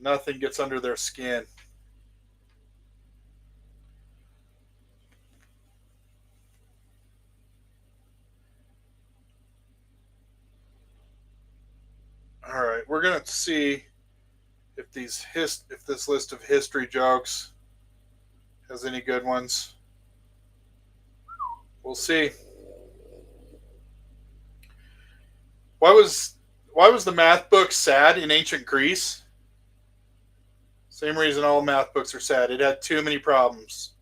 Nothing gets under their skin. All right, we're gonna see if if this list of history jokes has any good ones. We'll see. Why was the math book sad in ancient Greece? Same reason all math books are sad. It had too many problems.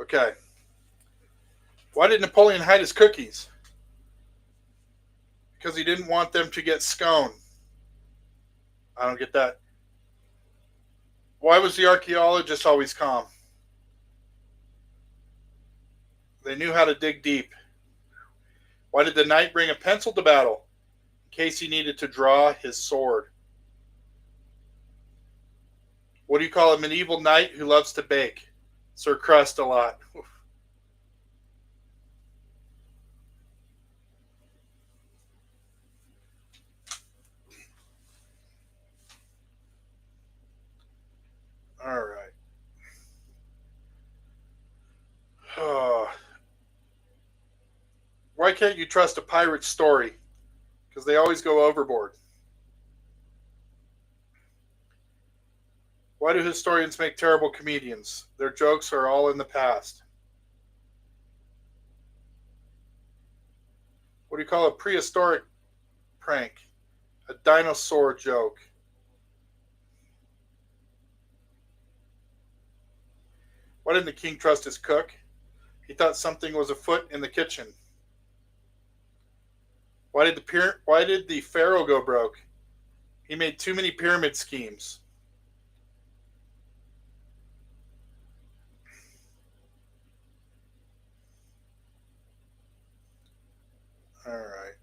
Okay. Why did Napoleon hide his cookies? Because he didn't want them to get scone. I don't get that. Why was the archaeologist always calm? They knew how to dig deep. Why did the knight bring a pencil to battle? In case he needed to draw his sword. What do you call a medieval knight who loves to bake? Sir Crust a lot. All right. can't you trust a pirate's story? Because they always go overboard. Why do historians make terrible comedians? Their jokes are all in the past. What do you call a prehistoric prank? A dinosaur joke. Why didn't the king trust his cook? He thought something was afoot in the kitchen. Why did the pharaoh go broke? He made too many pyramid schemes. All right.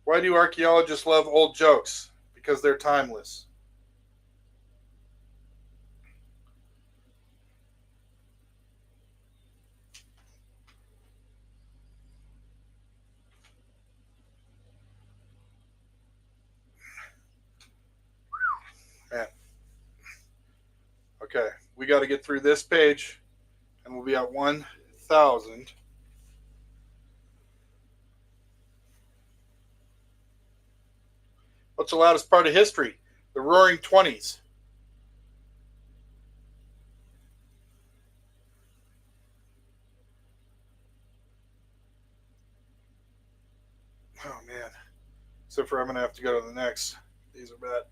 Why do archaeologists love old jokes? Because they're timeless. Man. Okay, we got to get through this page, and we'll be at 1,000. What's the loudest part of history? The Roaring Twenties. Oh man. Except for I'm gonna have to go to the next. These are bad.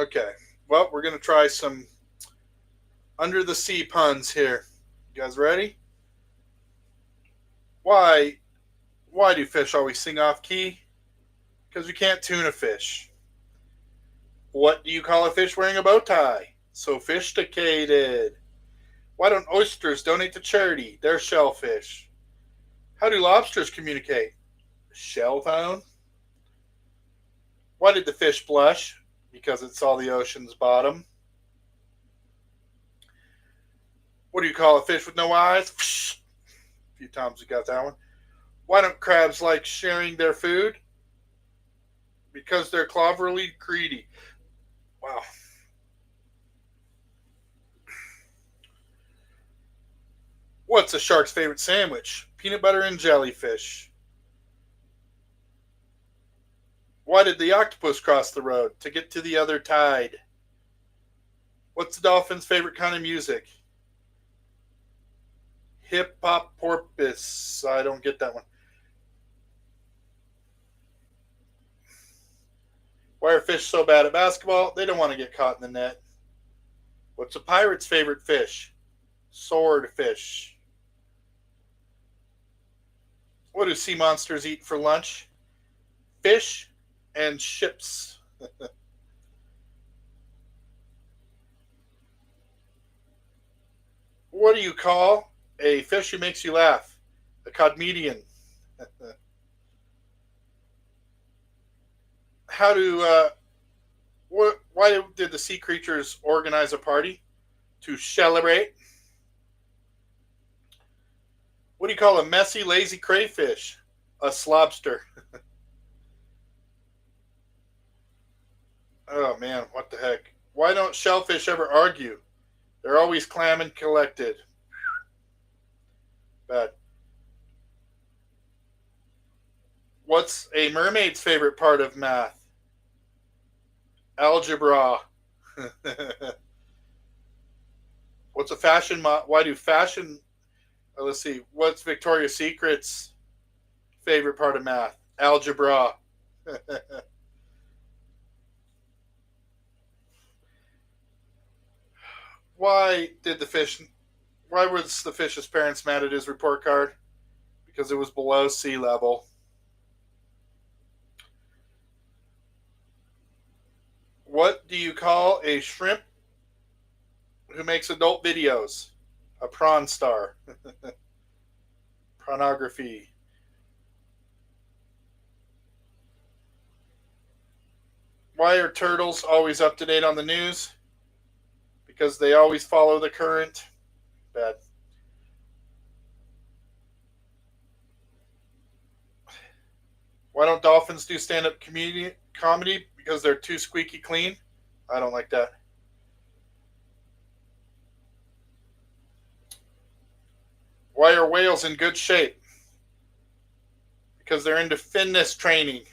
Okay. Well, we're gonna try some under the sea puns here. You guys ready? Why why do fish always sing off key? Because you can't tune a fish. What do you call a fish wearing a bow tie? Sophisticated. Why don't oysters donate to charity? They're shellfish. How do lobsters communicate? Shell phone. Why did the fish blush? Because it saw the ocean's bottom. What do you call a fish with no eyes? A few times we got that one. Why don't crabs like sharing their food? Because they're cloverly greedy. Wow. What's a shark's favorite sandwich? Peanut butter and jellyfish. Why did the octopus cross the road? To get to the other tide. What's the dolphin's favorite kind of music? Hip hop porpoise. I don't get that one. Why are fish so bad at basketball? They don't want to get caught in the net. What's a pirate's favorite fish? Swordfish. What do sea monsters eat for lunch? Fish and ships. What do you call a fish who makes you laugh? A comedian. How do why did the sea creatures organize a party? To celebrate. What do you call a messy, lazy crayfish? A slobster. Oh man, what the heck? Why don't shellfish ever argue? They're always calm and collected. Bad. What's a mermaid's favorite part of math? Algebra. What's a fashion why do fashion let's see. What's Victoria's Secret's favorite part of math? Algebra. why did the fish why was the fish's parents mad at his report card? Because it was below sea level. What do you call a shrimp who makes adult videos? A prawn star. Pornography. Why are turtles always up to date on the news? Because they always follow the current. Bad. Why don't dolphins do stand-up comedy? Because they're too squeaky clean. I don't like that. Why are whales in good shape? Because they're into fitness training.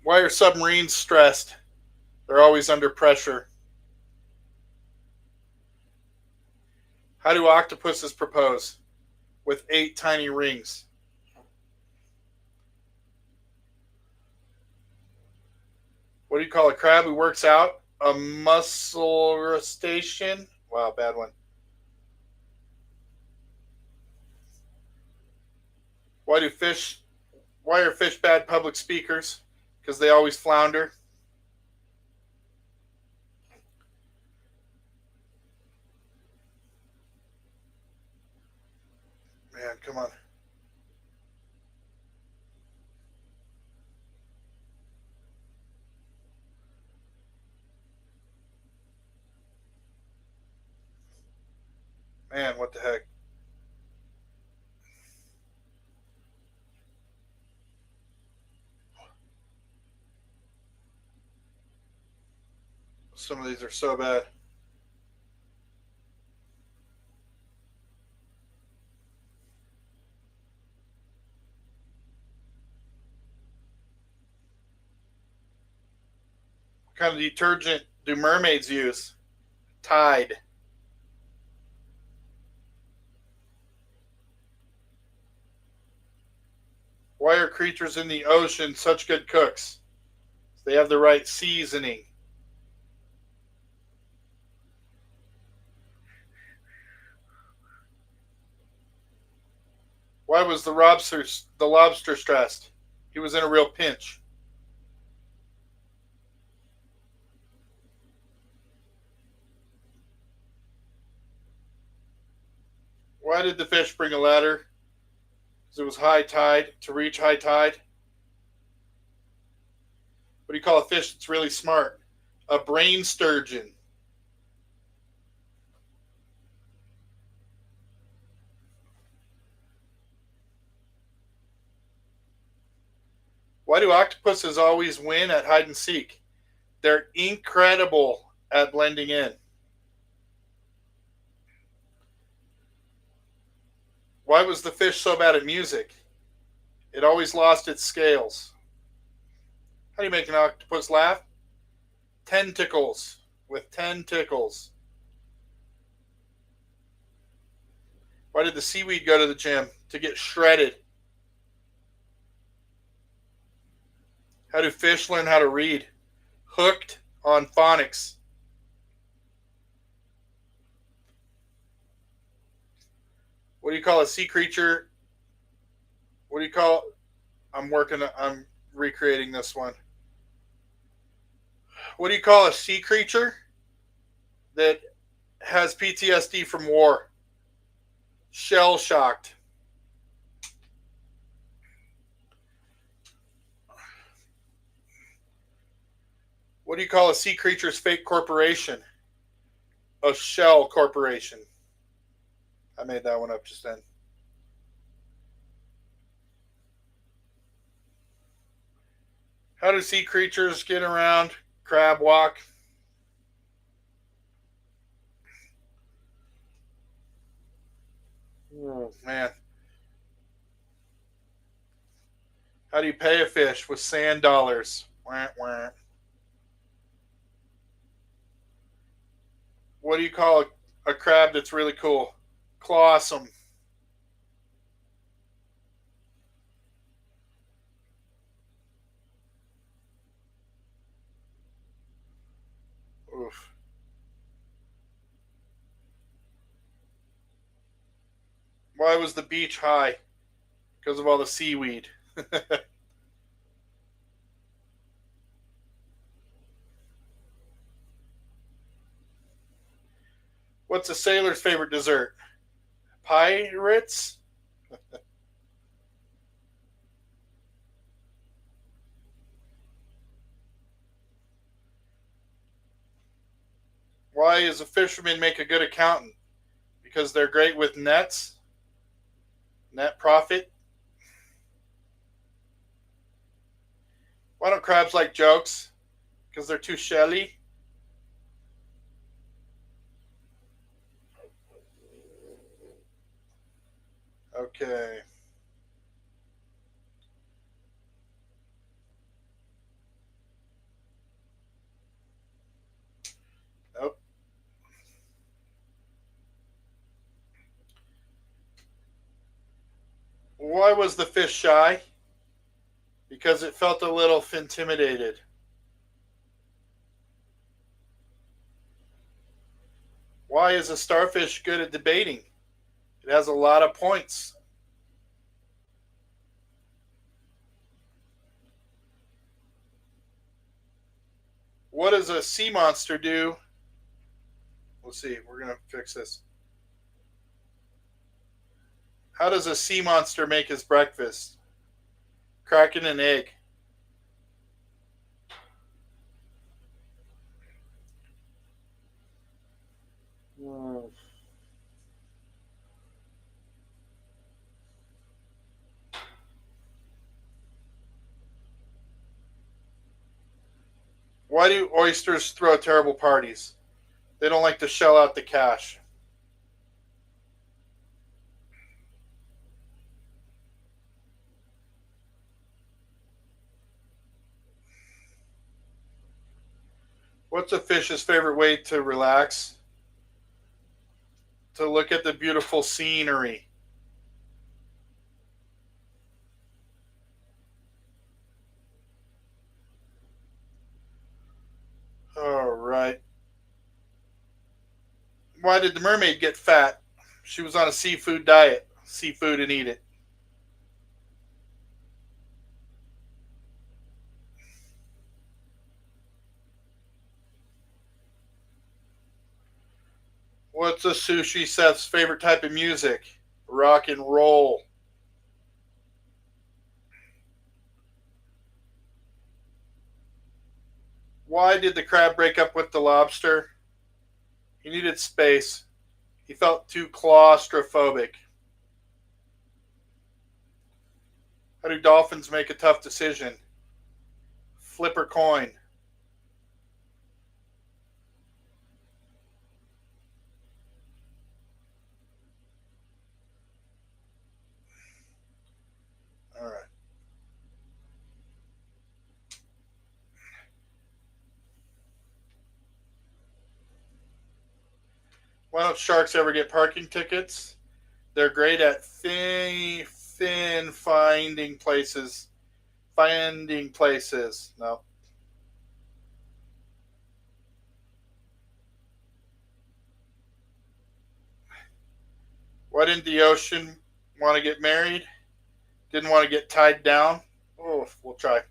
Why are submarines stressed? They're always under pressure. How do octopuses propose? With 8 tiny rings. What do you call a crab who works out? A muscle crustacean. Wow, bad one. Why do fish? Why are fish bad public speakers? Because they always flounder. Man, come on. Man, what the heck? Some of these are so bad. What kind of detergent do mermaids use? Tide. Why are creatures in the ocean such good cooks? They have the right seasoning. Why was the lobster stressed? He was in a real pinch. Why did the fish bring a ladder? Because it was high tide. To reach high tide. What do you call a fish that's really smart? A brain sturgeon. Why do octopuses always win at hide and seek? They're incredible at blending in. Why was the fish so bad at music? It always lost its scales. How do you make an octopus laugh? Tentacles. With 10 tickles. Why did the seaweed go to the gym? To get shredded. How do fish learn how to read? Hooked on phonics. What do you call a sea creature? What do you call? I'm recreating this one. What do you call a sea creature that has PTSD from war? Shell shocked. What do you call a sea creature's fake corporation? A shell corporation. I made that one up just then. How do sea creatures get around? Crab walk. Oh, man. How do you pay a fish? With sand dollars. Wah, wah. What do you call a crab that's really cool? Clawsome. Oof. Why was the beach high? Because of all the seaweed. What's a sailor's favorite dessert? Pirates? Why does a fisherman make a good accountant? because they're great with net profit. Why don't crabs like jokes? Because they're too shelly. Okay. Nope. Why was the fish shy? Because it felt a little intimidated. Why is a starfish good at debating? It has a lot of points. What does a sea monster do? We'll see. We're going to fix this. How does a sea monster make his breakfast? Cracking an egg. Why do oysters throw terrible parties? They don't like to shell out the cash. What's a fish's favorite way to relax? To look at the beautiful scenery. All right. Why did the mermaid get fat? She was on a seafood diet. Seafood and eat it. What's a sushi chef's favorite type of music? Rock and roll. Why did the crab break up with the lobster? He needed space. He felt too claustrophobic. How do dolphins make a tough decision? Flip or coin? All right. Why don't sharks ever get parking tickets? They're great at finding places. Finding places. No. Why didn't the ocean want to get married? Didn't want to get tied down? Oh, we'll try.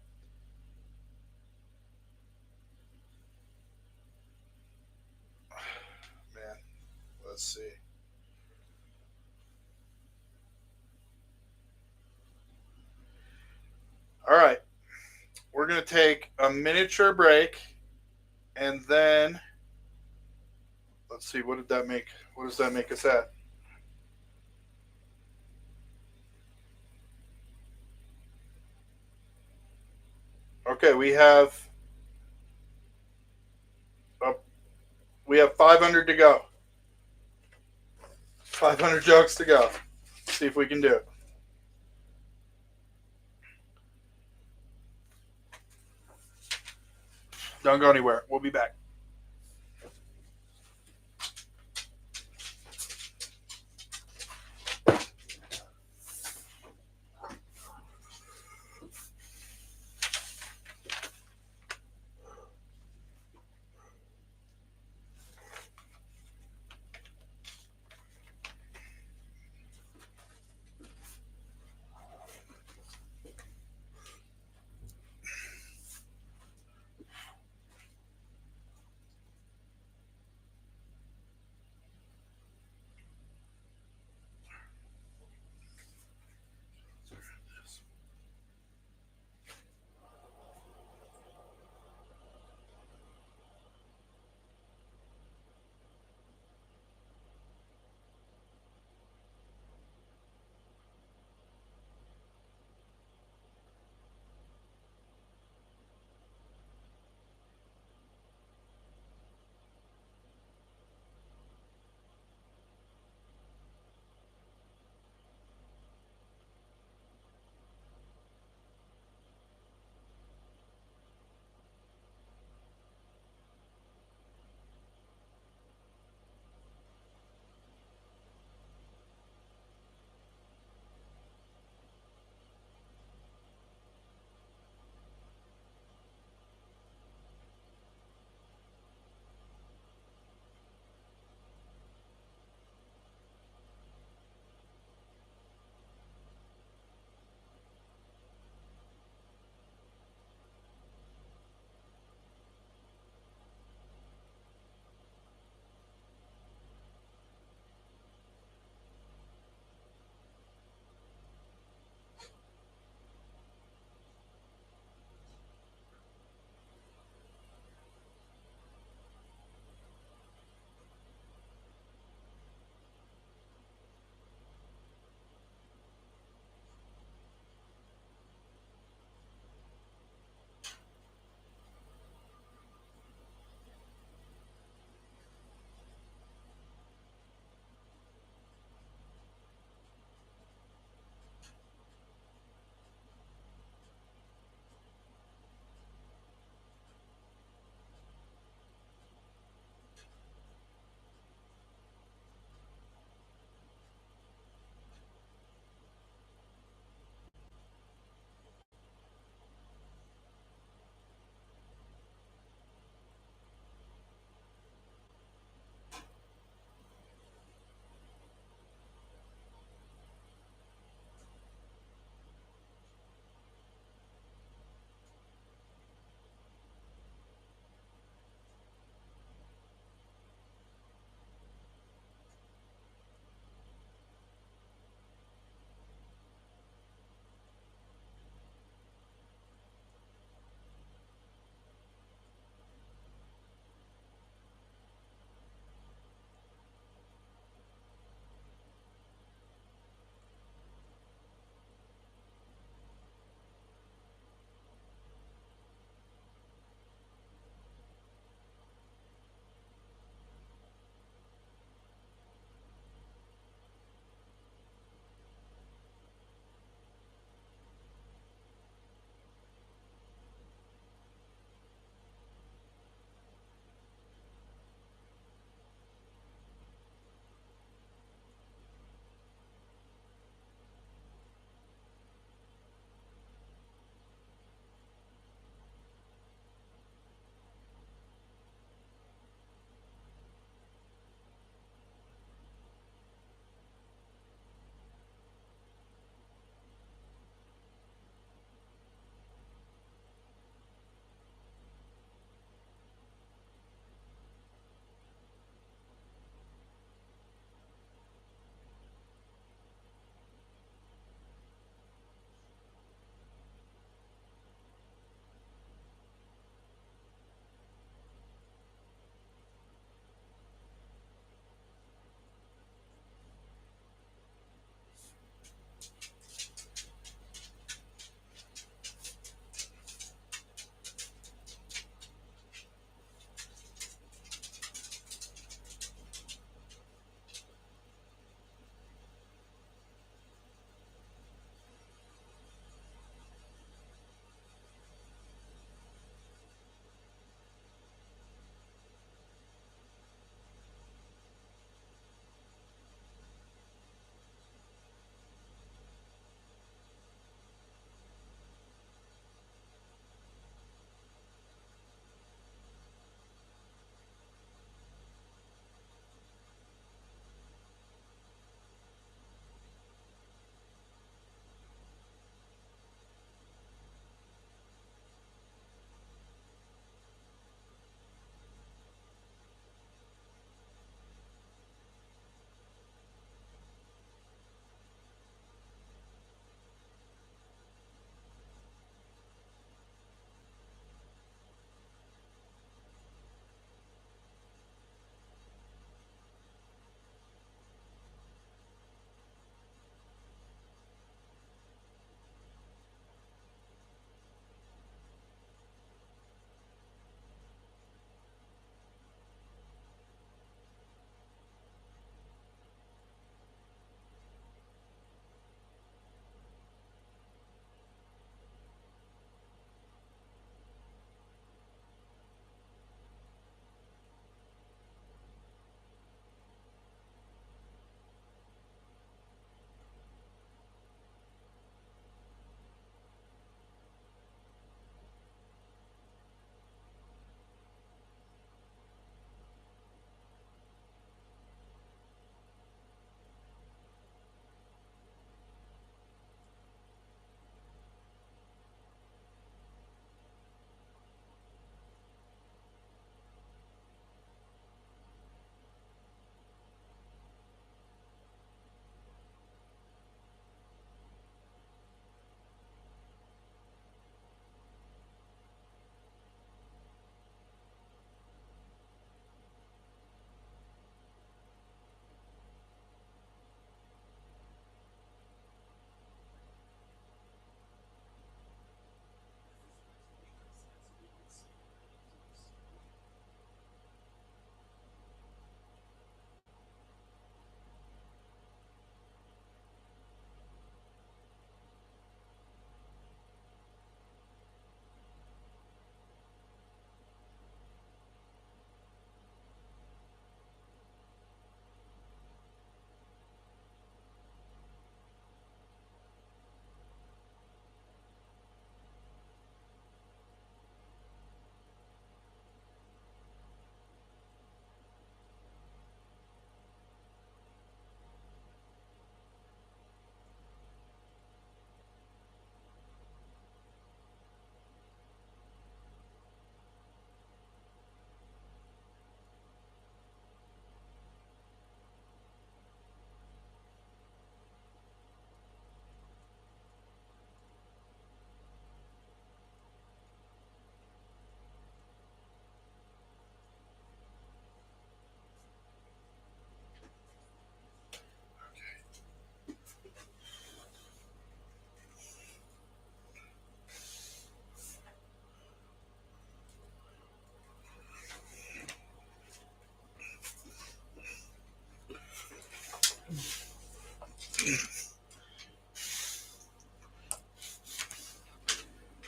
Man, let's see. All right. We're going to take a miniature break and then let's see, what did that make? What does that make us at? Okay, uh, we have 500 to go. 500 jokes to go. See if we can do it. Don't go anywhere. We'll be back.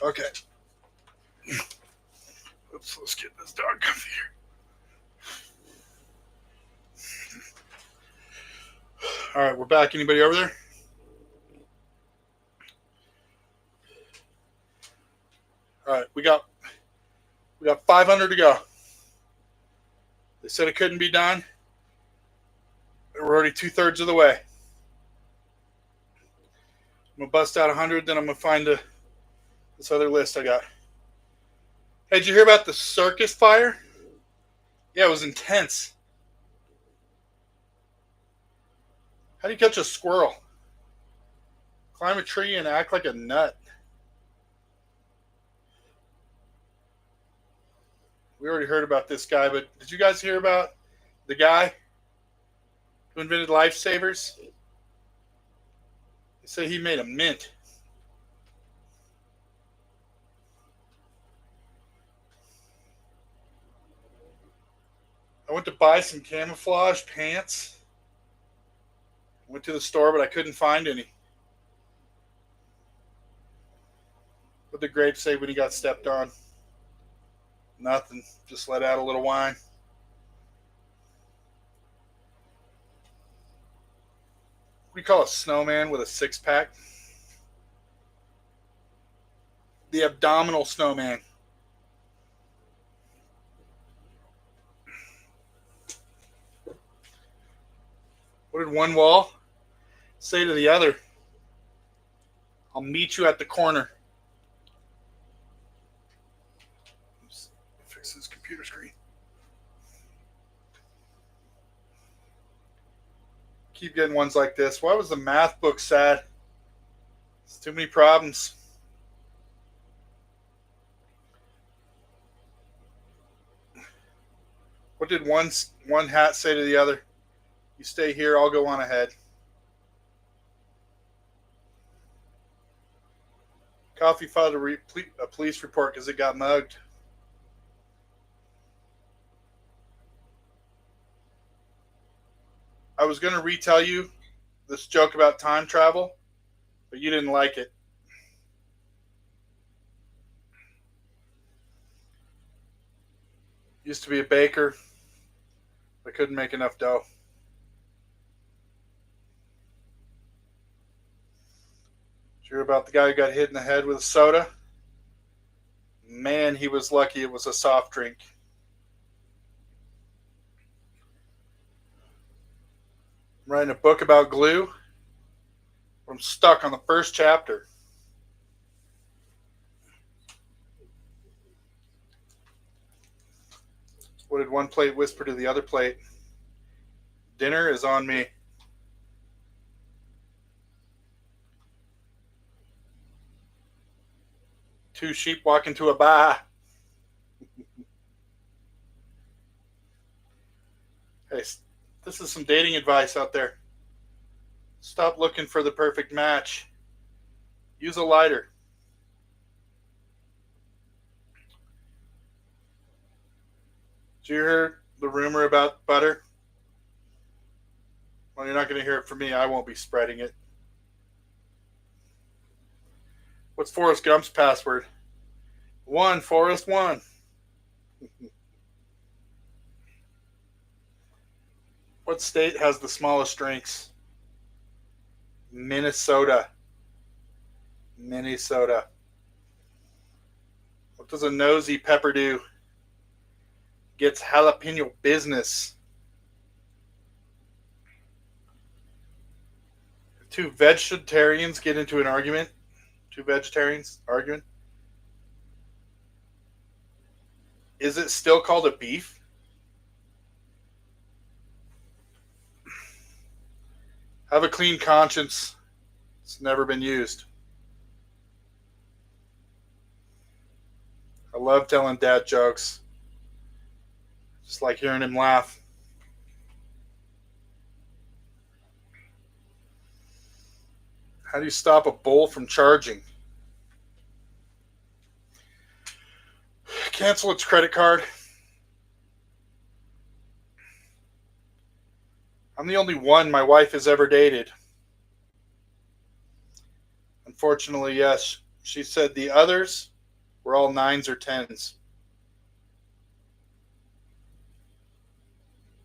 Okay. Oops, let's get this dog comfy here. All right, we're back. Anybody over there? All right, we got 500 to go. They said it couldn't be done. We're already 2/3 of the way. I'm gonna bust out 100, then I'm gonna find this other list I got. Hey, did you hear about the circus fire? Yeah, it was intense. How do you catch a squirrel? Climb a tree and act like a nut. We already heard about this guy, but did you guys hear about the guy who invented lifesavers? They say he made a mint. I went to buy some camouflage pants. Went to the store, but I couldn't find any. What did the grape say when he got stepped on? Nothing. Just let out a little wine. What do you call a snowman with a six-pack? The abdominal snowman. What did one wall say to the other? I'll meet you at the corner. Oops, fix this computer screen. Keep getting ones like this. Why was the math book sad? It's too many problems. What did one hat say to the other? You stay here, I'll go on ahead. Coffee filed a police report because it got mugged. I was going to retell you this joke about time travel, but you didn't like it. Used to be a baker, but couldn't make enough dough. Did you hear about the guy who got hit in the head with a soda? Man, he was lucky it was a soft drink. I'm writing a book about glue. I'm stuck on the first chapter. What did one plate whisper to the other plate? Dinner is on me. Two sheep walk into a bar. Hey, this is some dating advice out there. Stop looking for the perfect match. Use a lighter. Did you hear the rumor about butter? Well, you're not going to hear it from me. I won't be spreading it. What's Forrest Gump's password? 1, Forrest, 1. What state has the smallest drinks? Minnesota. Minnesota. What does a nosy pepper do? Gets jalapeno business. Two vegetarians get into an argument. Two vegetarians arguing. Is it still called a beef? Have a clean conscience. It's never been used. I love telling dad jokes. Just like hearing him laugh. How do you stop a bull from charging? Cancel its credit card. I'm the only one my wife has ever dated. Unfortunately, yes. She said the others were all 9s or 10s.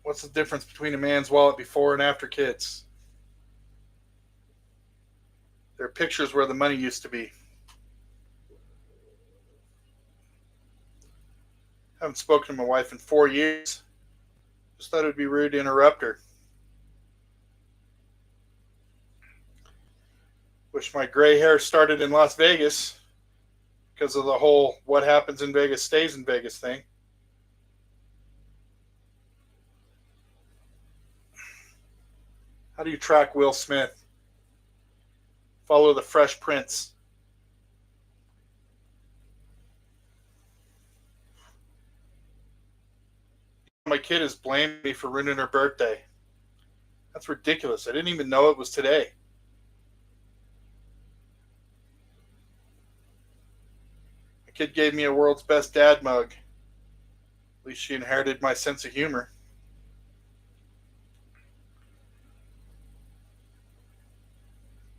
What's the difference between a man's wallet before and after kids? There are pictures where the money used to be. Haven't spoken to my wife in 4 years. Just thought it would be rude to interrupt her. Wish my gray hair started in Las Vegas because of the whole what happens in Vegas stays in Vegas thing. How do you track Will Smith? Follow the Fresh Prince. My kid is blaming me for ruining her birthday. That's ridiculous. I didn't even know it was today. My kid gave me a world's best dad mug. At least she inherited my sense of humor.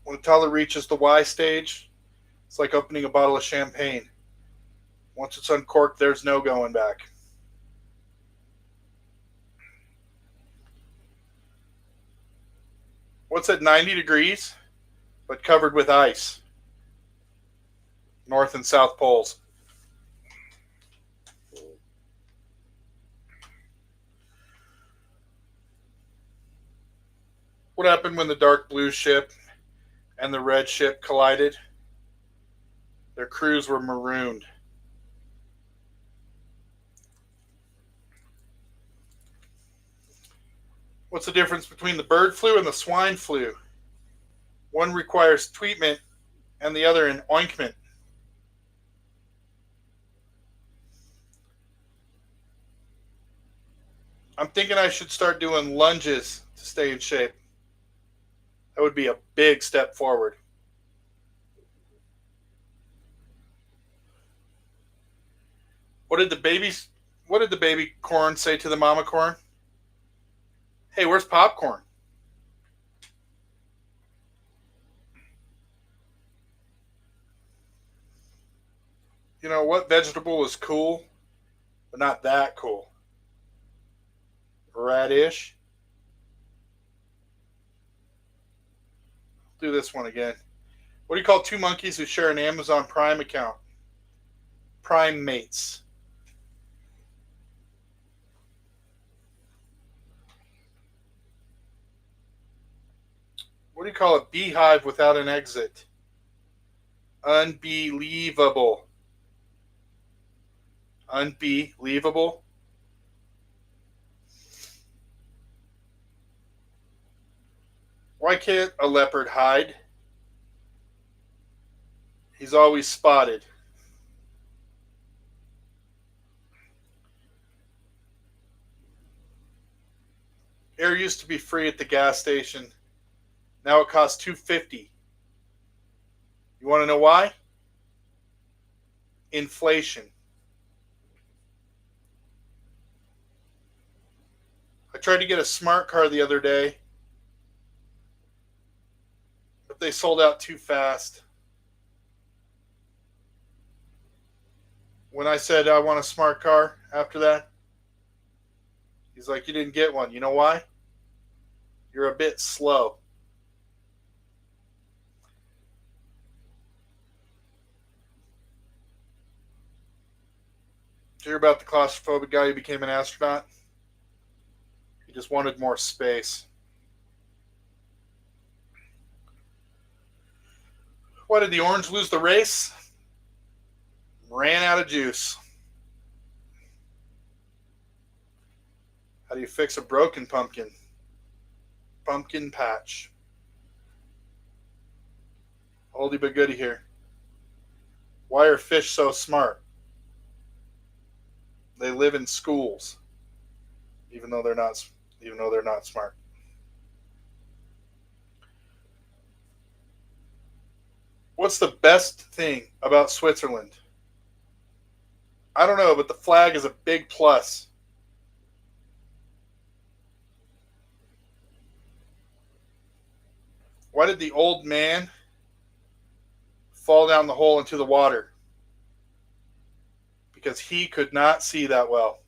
When a toddler reaches the Y stage, it's like opening a bottle of champagne. Once it's uncorked, there's no going back. What's at 90 degrees, but covered with ice? North and South Poles. What happened when the dark blue ship and the red ship collided? Their crews were marooned. What's the difference between the bird flu and the swine flu? One requires treatment and the other an ointment. I'm thinking I should start doing lunges to stay in shape. That would be a big step forward. What did the baby corn say to the mama corn? Hey, where's popcorn? You know what vegetable is cool, but not that cool? Radish. Do this one again. What do you call two monkeys who share an Amazon Prime account? Prime mates. What do you call a beehive without an exit? Unbelievable. Unbelievable. Why can't a leopard hide? He's always spotted. Air used to be free at the gas station. Now it costs $2.50. You want to know why? Inflation. I tried to get a smart car the other day, but they sold out too fast. When I said I want a smart car after that, he's like, you didn't get one. You know why? You're a bit slow. Did you hear about the claustrophobic guy who became an astronaut? He just wanted more space. Why did the orange lose the race? Ran out of juice. How do you fix a broken pumpkin? Pumpkin patch. Oldie but goodie here. Why are fish so smart? They live in schools, even though they're not smart. What's the best thing about Switzerland? I don't know, but the flag is a big plus. Why did the old man fall down the hole into the water because he could not see that well.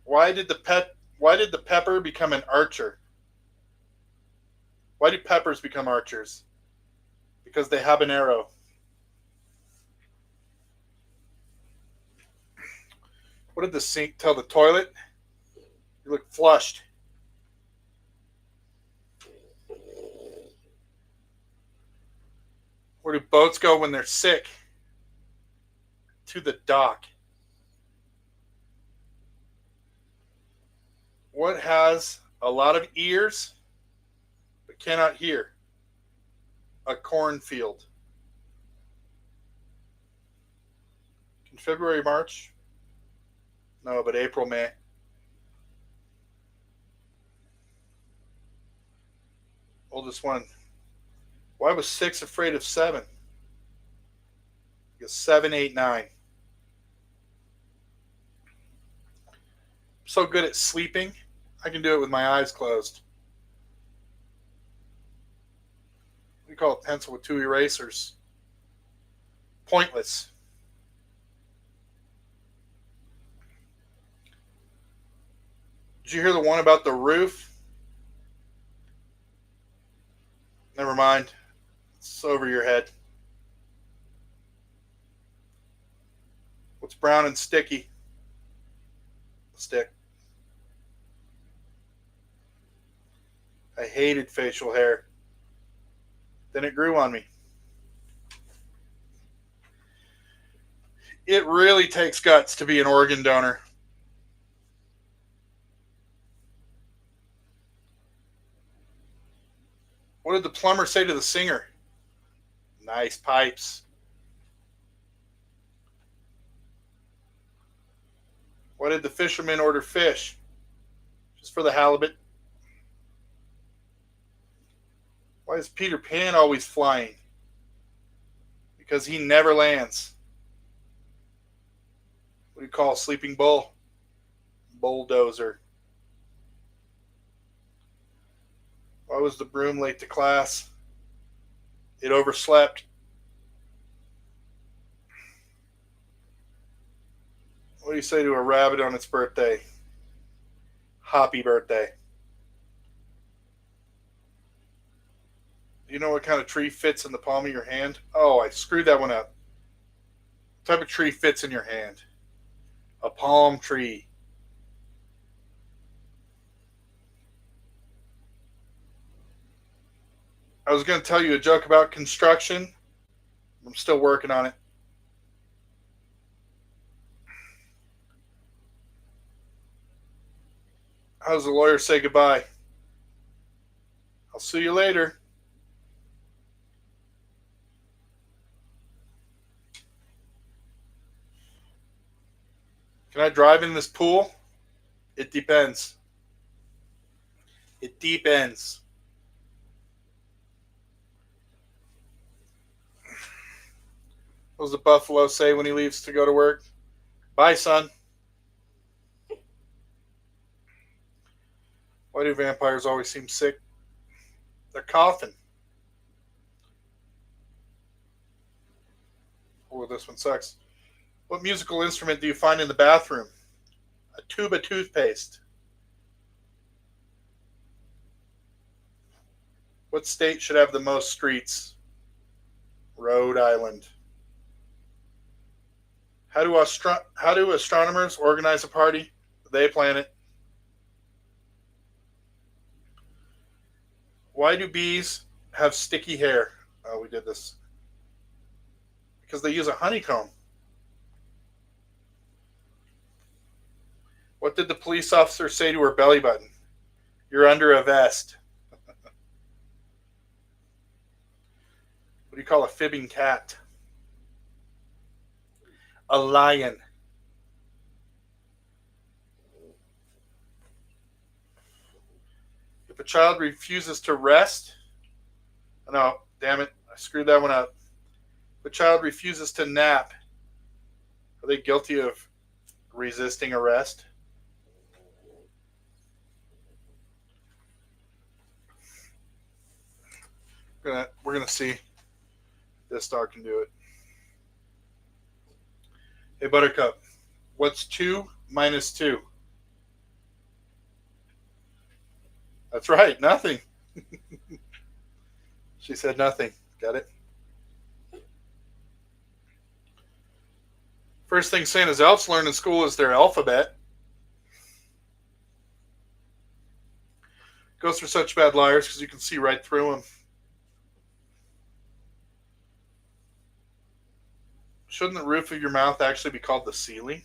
Why did the pepper become an archer? Why do peppers become archers? Because they have an arrow. What did the sink tell the toilet? You look flushed. Where do boats go when they're sick? To the dock. What has a lot of ears but cannot hear? A cornfield. In February, March? No, but April, May. Oldest one. Why was 6 afraid of 7? Because 7, 8, 9. I'm so good at sleeping, I can do it with my eyes closed. What do you call a pencil with 2 erasers? Pointless. Did you hear the one about the roof? Never mind. It's over your head. What's brown and sticky? Stick. I hated facial hair. Then it grew on me. It really takes guts to be an organ donor. What did the plumber say to the singer? Nice pipes. Why did the fisherman order fish? Just for the halibut. Why is Peter Pan always flying? Because he never lands. What do you call a sleeping bull? Bulldozer. Why was the broom late to class? It overslept. What do you say to a rabbit on its birthday? Happy birthday. Do you know what kind of tree fits in the palm of your hand? Oh, I screwed that one up. What type of tree fits in your hand? A palm tree. I was going to tell you a joke about construction. I'm still working on it. How does the lawyer say goodbye? I'll see you later. Can I drive in this pool? It depends. It depends. What does the buffalo say when he leaves to go to work? Bye, son. Why do vampires always seem sick? They're coughing. Oh, this one sucks. What musical instrument do you find in the bathroom? A tube of toothpaste. What state should have the most streets? Rhode Island. How do astronomers organize a party? They plan it. Why do bees have sticky hair? Oh, we did this. Because they use a honeycomb. What did the police officer say to her belly button? You're under a vest. What do you call a fibbing cat? A lion. If a child refuses to rest, no, damn it, I screwed that one up. If a child refuses to nap, are they guilty of resisting arrest? We're gonna see if this dog can do it. Hey Buttercup, what's 2 minus 2? That's right, nothing. She said nothing. Got it? First thing Santa's elves learn in school is their alphabet. Ghosts are such bad liars because you can see right through them. Shouldn't the roof of your mouth actually be called the ceiling?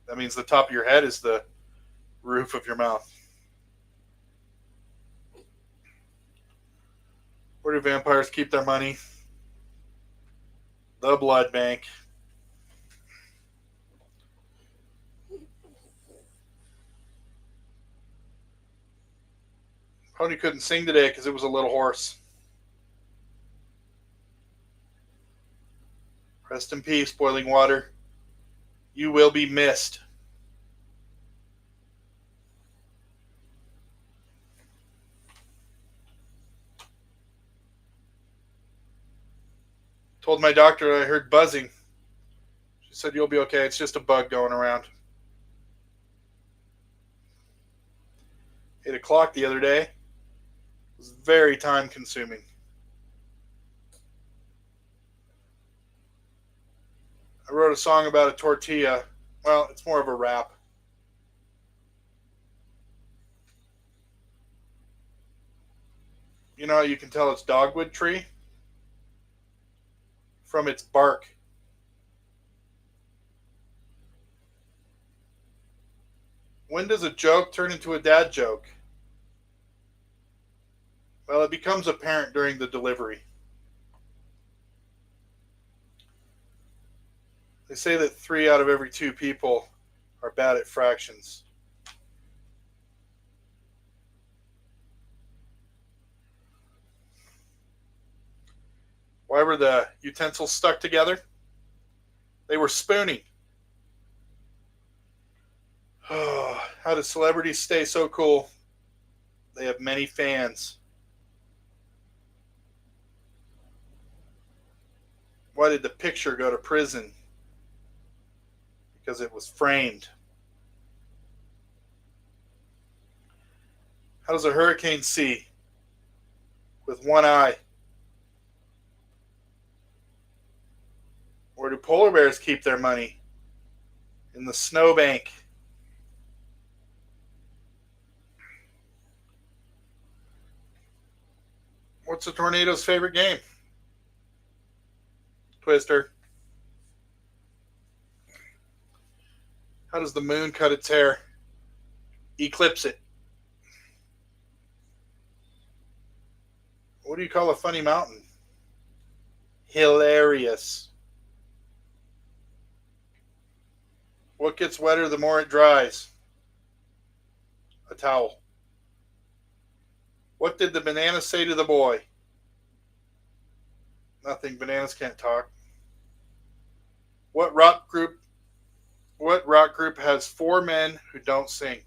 That means the top of your head is the roof of your mouth. Where do vampires keep their money? The blood bank. Pony couldn't sing today because it was a little hoarse. Rest in peace, boiling water. You will be missed. Told my doctor I heard buzzing. She said, you'll be okay. It's just a bug going around. 8 o'clock the other day. It was very time consuming. I wrote a song about a tortilla. Well, it's more of a rap. You know how you can tell it's dogwood tree? From its bark. When does a joke turn into a dad joke? Well, it becomes apparent during the delivery. They say that 3 out of every 2 people are bad at fractions. Why were the utensils stuck together? They were spooning. Oh, how do celebrities stay so cool? They have many fans. Why did the picture go to prison? Because it was framed. How does a hurricane see? With one eye. Where do polar bears keep their money? In the snowbank. What's a tornado's favorite game? Twister. How does the moon cut its hair? Eclipse it. What do you call a funny mountain? Hilarious. What gets wetter the more it dries? A towel. What did the banana say to the boy? Nothing. Bananas can't talk. What rock group has 4 men who don't sing?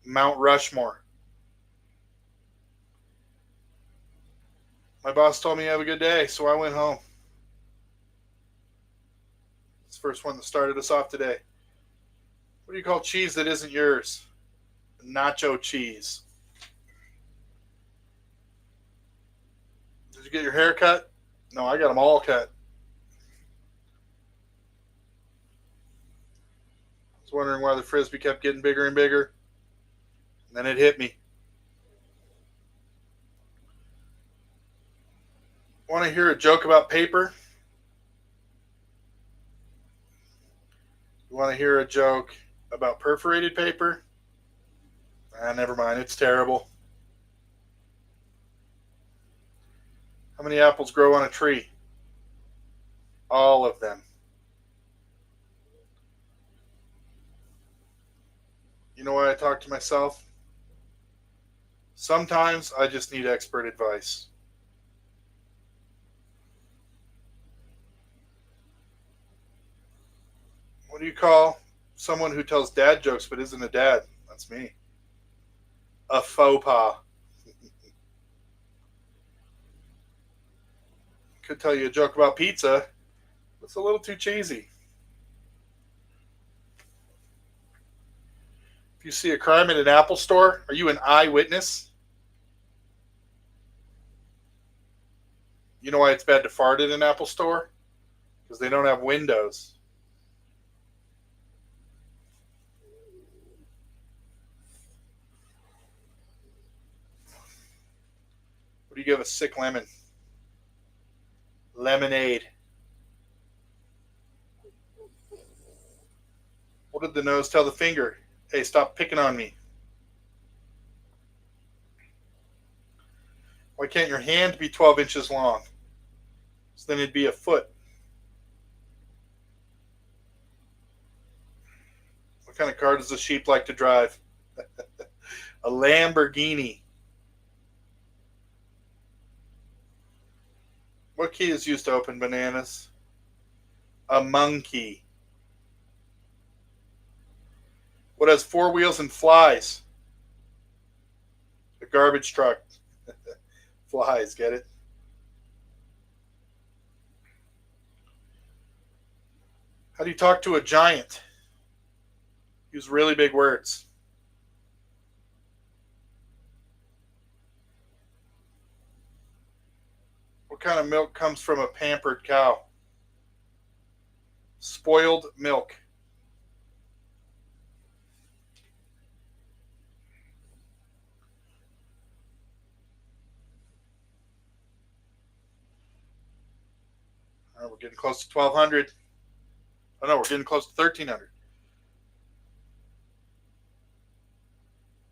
Mount Rushmore. My boss told me have a good day, so I went home. It's the first one that started us off today. What do you call cheese that isn't yours? Nacho cheese. Did you get your hair cut? No, I got them all cut. I was wondering why the frisbee kept getting bigger and bigger. And then it hit me. Want to hear a joke about paper? You want to hear a joke about perforated paper? Never mind. It's terrible. How many apples grow on a tree? All of them. You know why I talk to myself? Sometimes I just need expert advice. What do you call someone who tells dad jokes but isn't a dad? That's me. A faux pas. Could tell you a joke about pizza. It's a little too cheesy. If you see a crime at an Apple store, are you an eyewitness? You know why it's bad to fart at an Apple store? Because they don't have windows. What do you give a sick lemon? Lemonade. What did the nose tell the finger? Hey, stop picking on me. Why can't your hand be 12 inches long? So then it'd be a foot. What kind of car does a sheep like to drive? A Lamborghini. What key is used to open bananas? A monkey. What has 4 wheels and flies? A garbage truck. Flies, get it? How do you talk to a giant? Use really big words. What kind of milk comes from a pampered cow? Spoiled milk. All right, we're getting close to 1200. Oh no, we're getting close to 1300.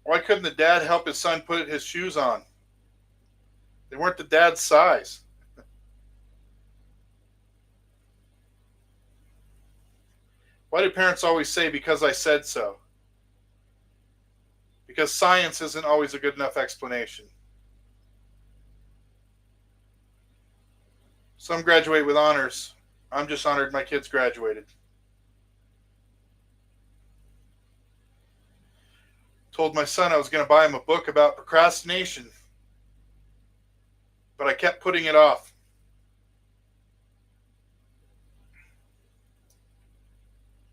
Why couldn't the dad help his son put his shoes on? They weren't the dad's size. Why do parents always say, because I said so? Because science isn't always a good enough explanation. Some graduate with honors. I'm just honored my kids graduated. Told my son I was going to buy him a book about procrastination, but I kept putting it off.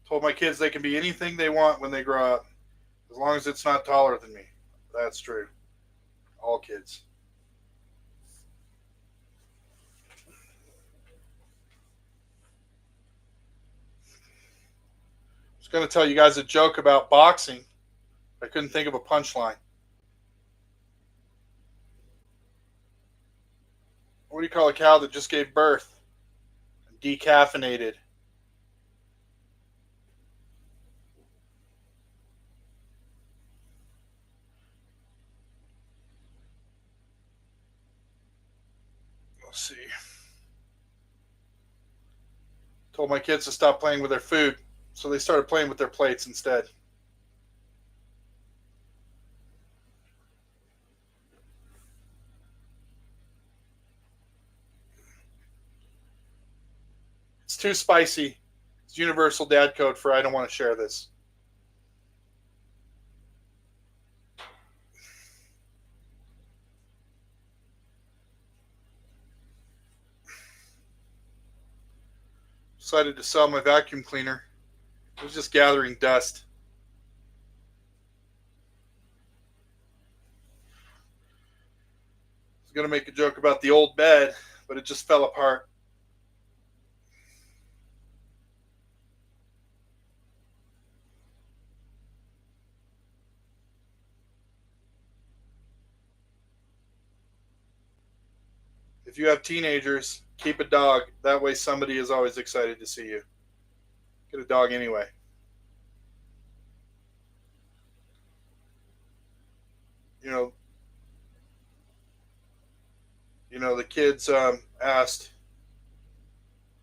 Told my kids they can be anything they want when they grow up, as long as it's not taller than me. That's true. All kids. I was going to tell you guys a joke about boxing. I couldn't think of a punchline. What do you call a cow that just gave birth? Decaffeinated. Let's see. Told my kids to stop playing with their food, so they started playing with their plates instead. It's too spicy. It's universal dad code for I don't want to share this. Decided to sell my vacuum cleaner. It was just gathering dust. I was going to make a joke about the old bed, but it just fell apart. If you have teenagers, keep a dog. That way somebody is always excited to see you. Get a dog anyway. You know, the kids asked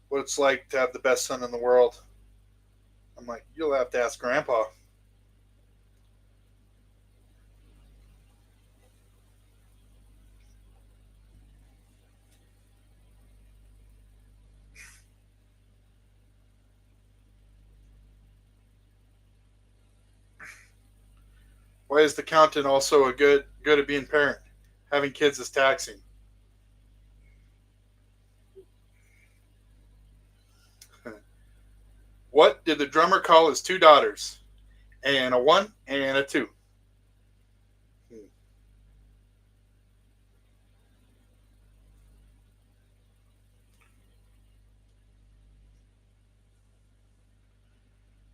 what it's like to have the best son in the world. I'm like, you'll have to ask Grandpa. Why is the accountant also a good at being parent? Having kids is taxing. What did the drummer call his two daughters? And a 1 and a 2. You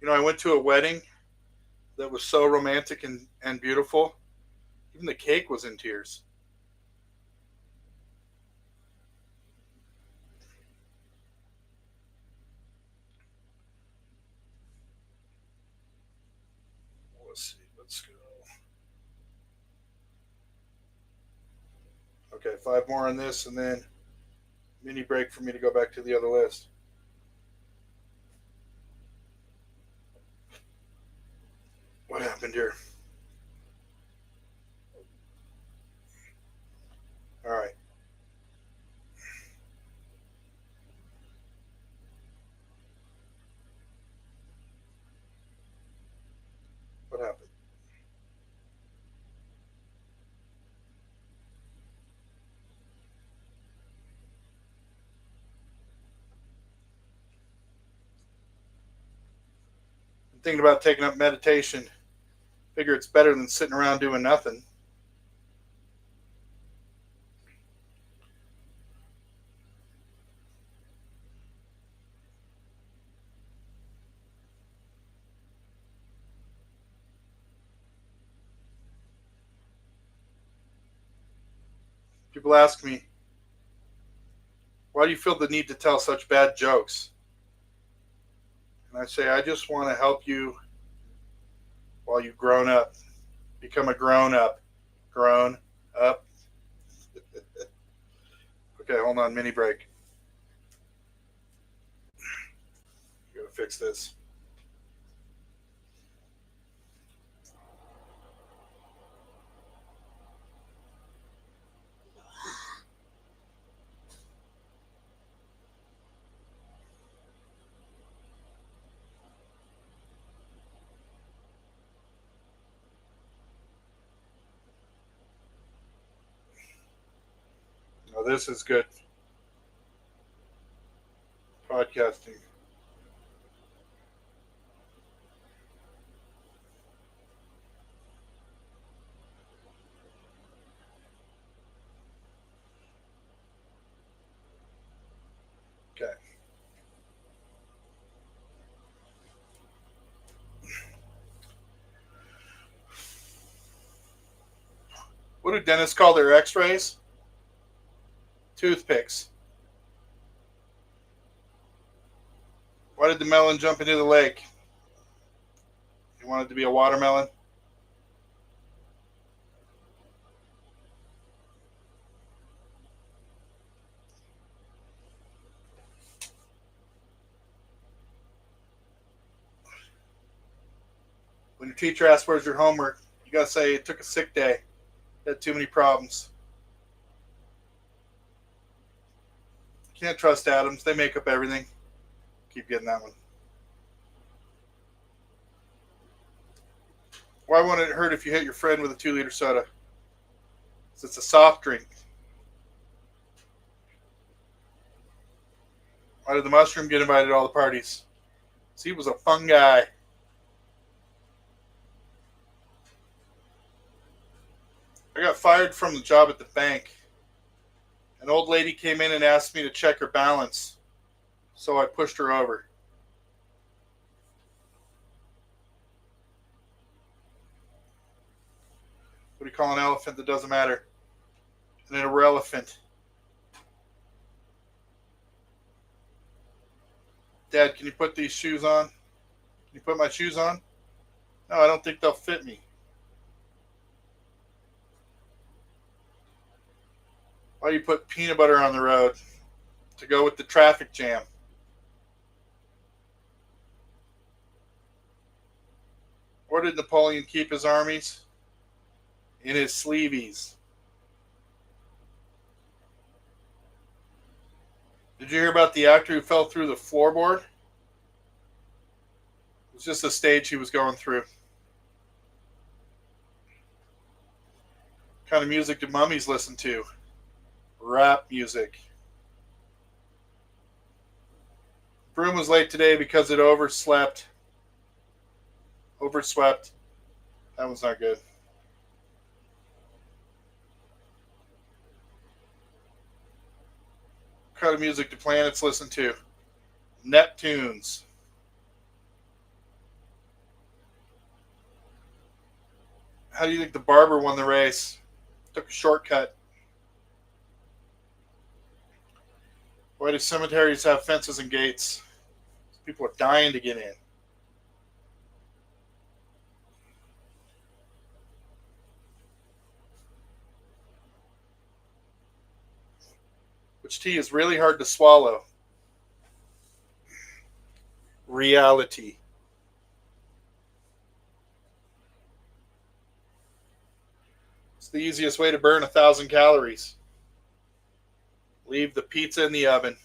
know, I went to a wedding that was so romantic and beautiful. Even the cake was in tears. Let's see. Let's go. Okay, 5 more on this, and then mini break for me to go back to the other list. What happened here? All right. What happened? I'm thinking about taking up meditation. Figure it's better than sitting around doing nothing. People ask me, why do you feel the need to tell such bad jokes? And I say, I just want to help you while you've grown up. Become a grown up. Grown up. Okay, hold on, mini break. Gotta fix this. Now this is good podcasting. Okay. What do dentists call their x-rays? Toothpicks. Why did the melon jump into the lake? You wanted to be a watermelon? When your teacher asks where's your homework, you gotta say it took a sick day. Had too many problems. Can't trust atoms. They make up everything. Keep getting that one. Why won't it hurt if you hit your friend with a 2-liter soda? Because it's a soft drink. Why did the mushroom get invited to all the parties? Because he was a fun guy. I got fired from the job at the bank. An old lady came in and asked me to check her balance, so I pushed her over. What do you call an elephant that doesn't matter? An irrelevant. Dad, can you put these shoes on? Can you put my shoes on? No, I don't think they'll fit me. Why do you put peanut butter on the road? To go with the traffic jam. Where did Napoleon keep his armies? In his sleeveys. Did you hear about the actor who fell through the floorboard? It was just a stage he was going through. What kind of music do mummies listen to? Rap music. Broom was late today because it overswept. That was not good. What kind of music do planets listen to? Neptunes. How do you think the barber won the race? Took a shortcut. Why do cemeteries have fences and gates? People are dying to get in. Which tea is really hard to swallow? Reality. It's the easiest way to burn 1,000 calories. Leave the pizza in the oven.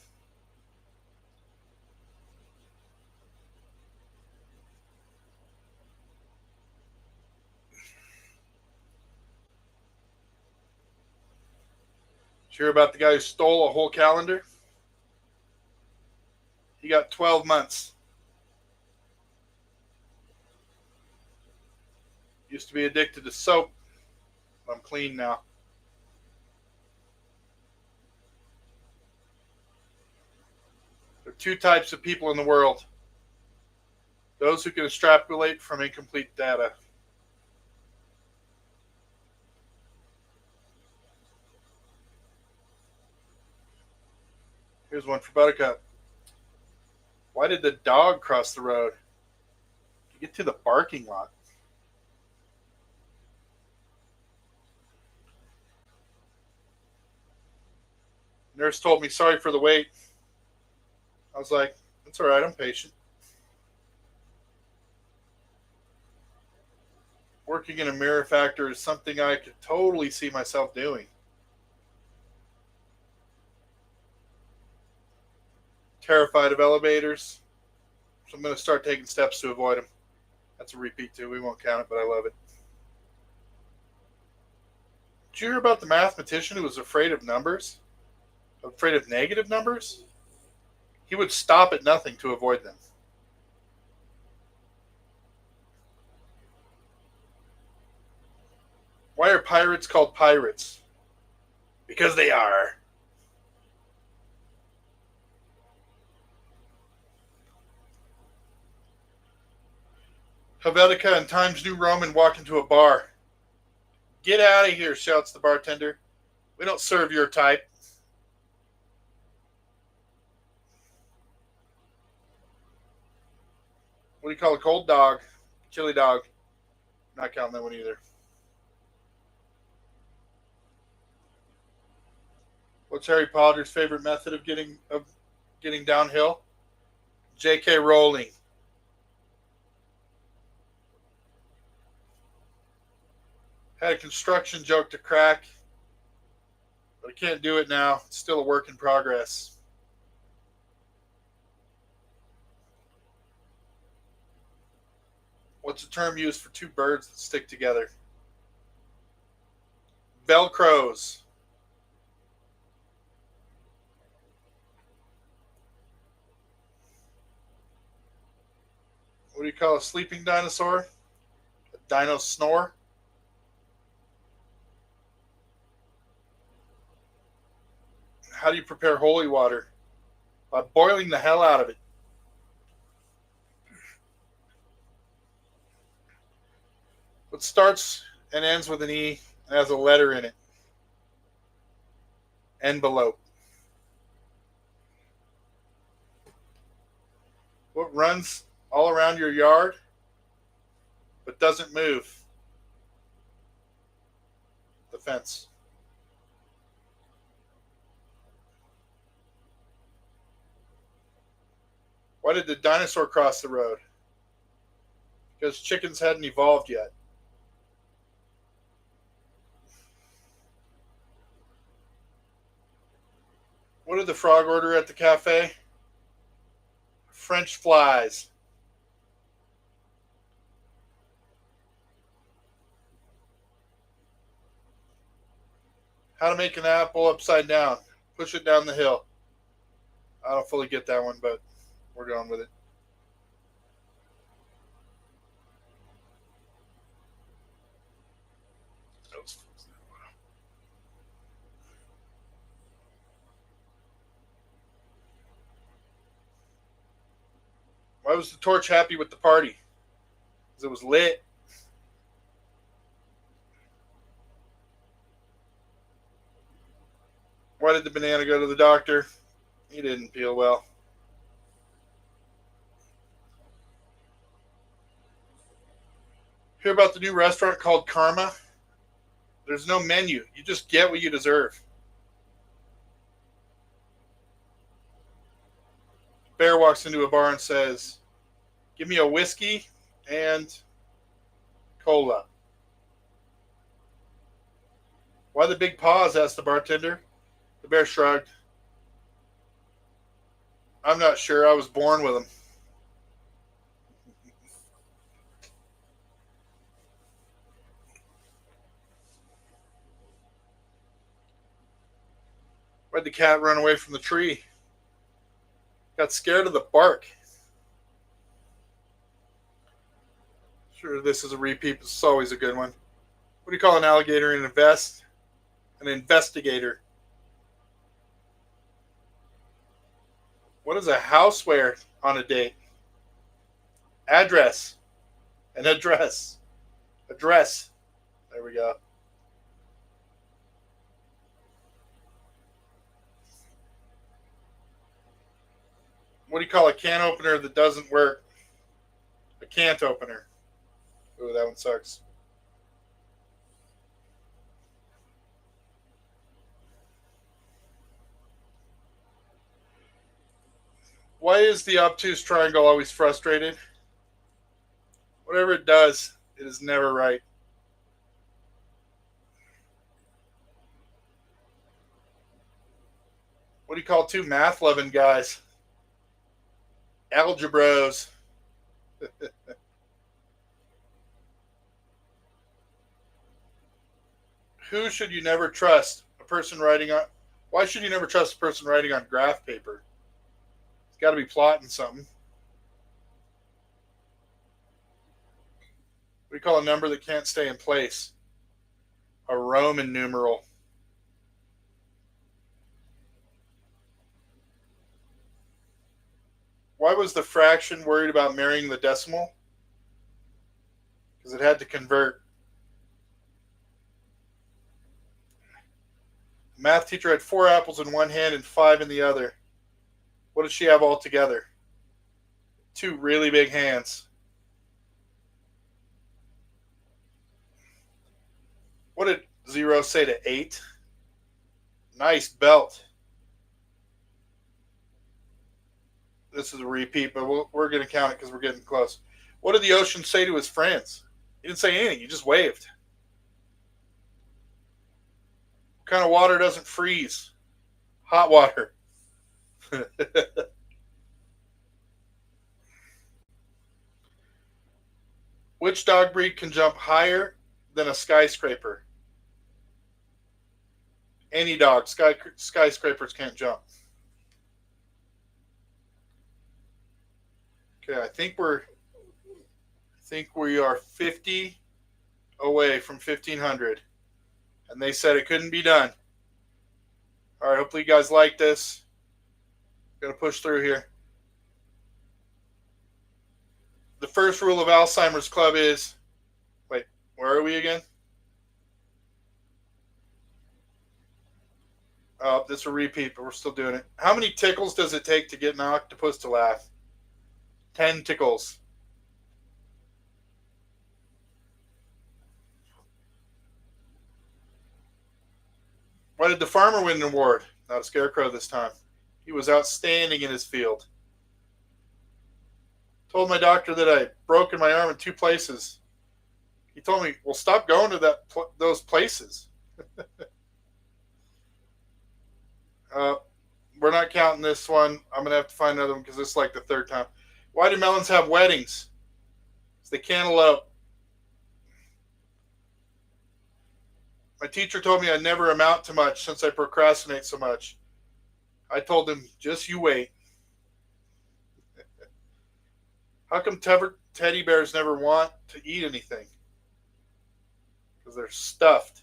Did you hear about the guy who stole a whole calendar? He got 12 months. Used to be addicted to soap. I'm clean now. There are two types of people in the world. Those who can extrapolate from incomplete data. Here's one for Buttercup. Why did the dog cross the road? To get to the parking lot. Nurse told me, sorry for the wait. I was like, that's all right, I'm patient. Working in a mirror factor is something I could totally see myself doing. Terrified of elevators, so I'm going to start taking steps to avoid them. That's a repeat too. We won't count it, but I love it. Did you hear about the mathematician who was afraid of numbers? Afraid of negative numbers? He would stop at nothing to avoid them. Why are pirates called pirates? Because they are. Helvetica and Times New Roman walk into a bar. Get out of here, shouts the bartender. We don't serve your type. What do you call a cold dog? Chili dog. Not counting that one either. What's Harry Potter's favorite method of getting downhill? J.K. Rowling. Had a construction joke to crack, but I can't do it now. It's still a work in progress. What's a term used for two birds that stick together? Velcros. What do you call a sleeping dinosaur? A dino snore? How do you prepare holy water? By boiling the hell out of it. What starts and ends with an E and has a letter in it? Envelope. What runs all around your yard but doesn't move? The fence. Why did the dinosaur cross the road? Because chickens hadn't evolved yet. What did the frog order at the cafe? French flies. How to make an apple upside down. Push it down the hill. I don't fully get that one, but we're going with it. Why was the torch happy with the party? Because it was lit. Why did the banana go to the doctor? He didn't feel well. Hear about the new restaurant called Karma? There's no menu. You just get what you deserve. Bear walks into a bar and says, "Give me a whiskey and cola." "Why the big pause?" asked the bartender. The bear shrugged. "I'm not sure. I was born with them." Why'd the cat run away from the tree? Got scared of the bark. Sure, this is a repeat. This is always a good one. What do you call an alligator in a vest? An investigator. What does a house wear on a date? Address. An address. Address. There we go. What do you call a can opener that doesn't work? A can't opener. Ooh, that one sucks. Why is the obtuse triangle always frustrated? Whatever it does, it is never right. What do you call two math loving guys? Algebros. Who should you never trust? A person writing on. Why should you never trust a person writing on graph paper? It's got to be plotting something. What do you call a number that can't stay in place? A Roman numeral. Why was the fraction worried about marrying the decimal? Because it had to convert. The math teacher had 4 apples in one hand and 5 in the other. What did she have altogether? 2 really big hands. What did 0 say to 8? Nice belt. This is a repeat, but we're going to count it because we're getting close. What did the ocean say to his friends? He didn't say anything. He just waved. What kind of water doesn't freeze? Hot water. Which dog breed can jump higher than a skyscraper? Any dog. Skyscrapers can't jump. Okay, I think we are 50 away from 1500, and they said it couldn't be done. All right, hopefully you guys like this. Gonna push through here. The first rule of Alzheimer's Club is, wait, where are we again? Oh, this is a repeat, but we're still doing it. How many tickles does it take to get an octopus to laugh? 10 tickles. Why did the farmer win an award? Not a scarecrow this time. He was outstanding in his field. Told my doctor that I broken my arm in 2 places. He told me, "Well, stop going to those places." We're not counting this one. I'm gonna have to find another one because this is like the 3rd time. Why do melons have weddings? It's the cantaloupe. My teacher told me I never amount to much since I procrastinate so much. I told him, just you wait. How come teddy bears never want to eat anything? Because they're stuffed.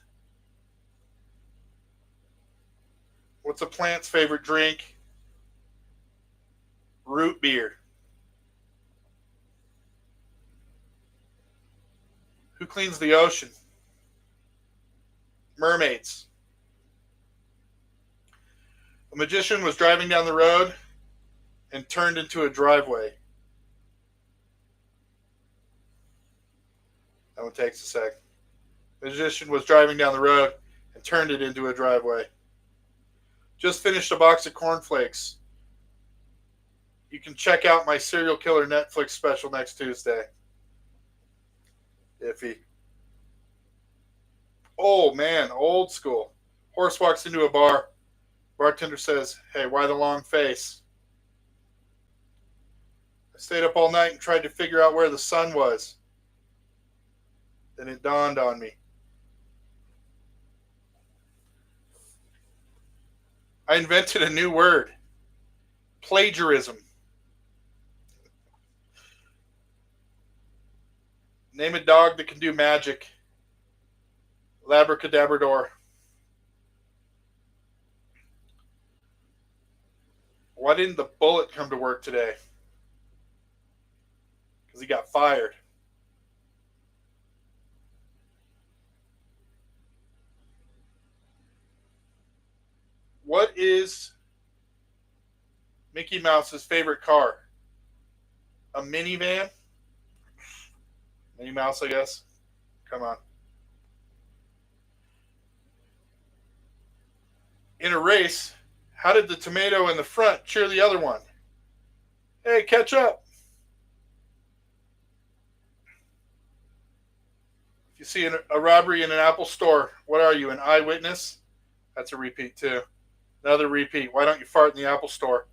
What's a plant's favorite drink? Root beer. Who cleans the ocean? Mermaids. A magician was driving down the road and turned into a driveway. That one takes a sec. The magician was driving down the road and turned it into a driveway. Just finished a box of cornflakes. You can check out my serial killer Netflix special next Tuesday. Iffy. Oh man, old school. Horse walks into a bar. Bartender says, "Hey, why the long face?" I stayed up all night and tried to figure out where the sun was. Then it dawned on me. I invented a new word. Plagiarism. Name a dog that can do magic. Labracadabrador. Why didn't the bullet come to work today? Because he got fired. What is Mickey Mouse's favorite car? A minivan? Minnie Mouse, I guess. Come on. In a race, how did the tomato in the front cheer the other one? Hey, catch up. If you see a robbery in an Apple store, what are you, an eyewitness? That's a repeat too. Another repeat. Why don't you fart in the Apple store?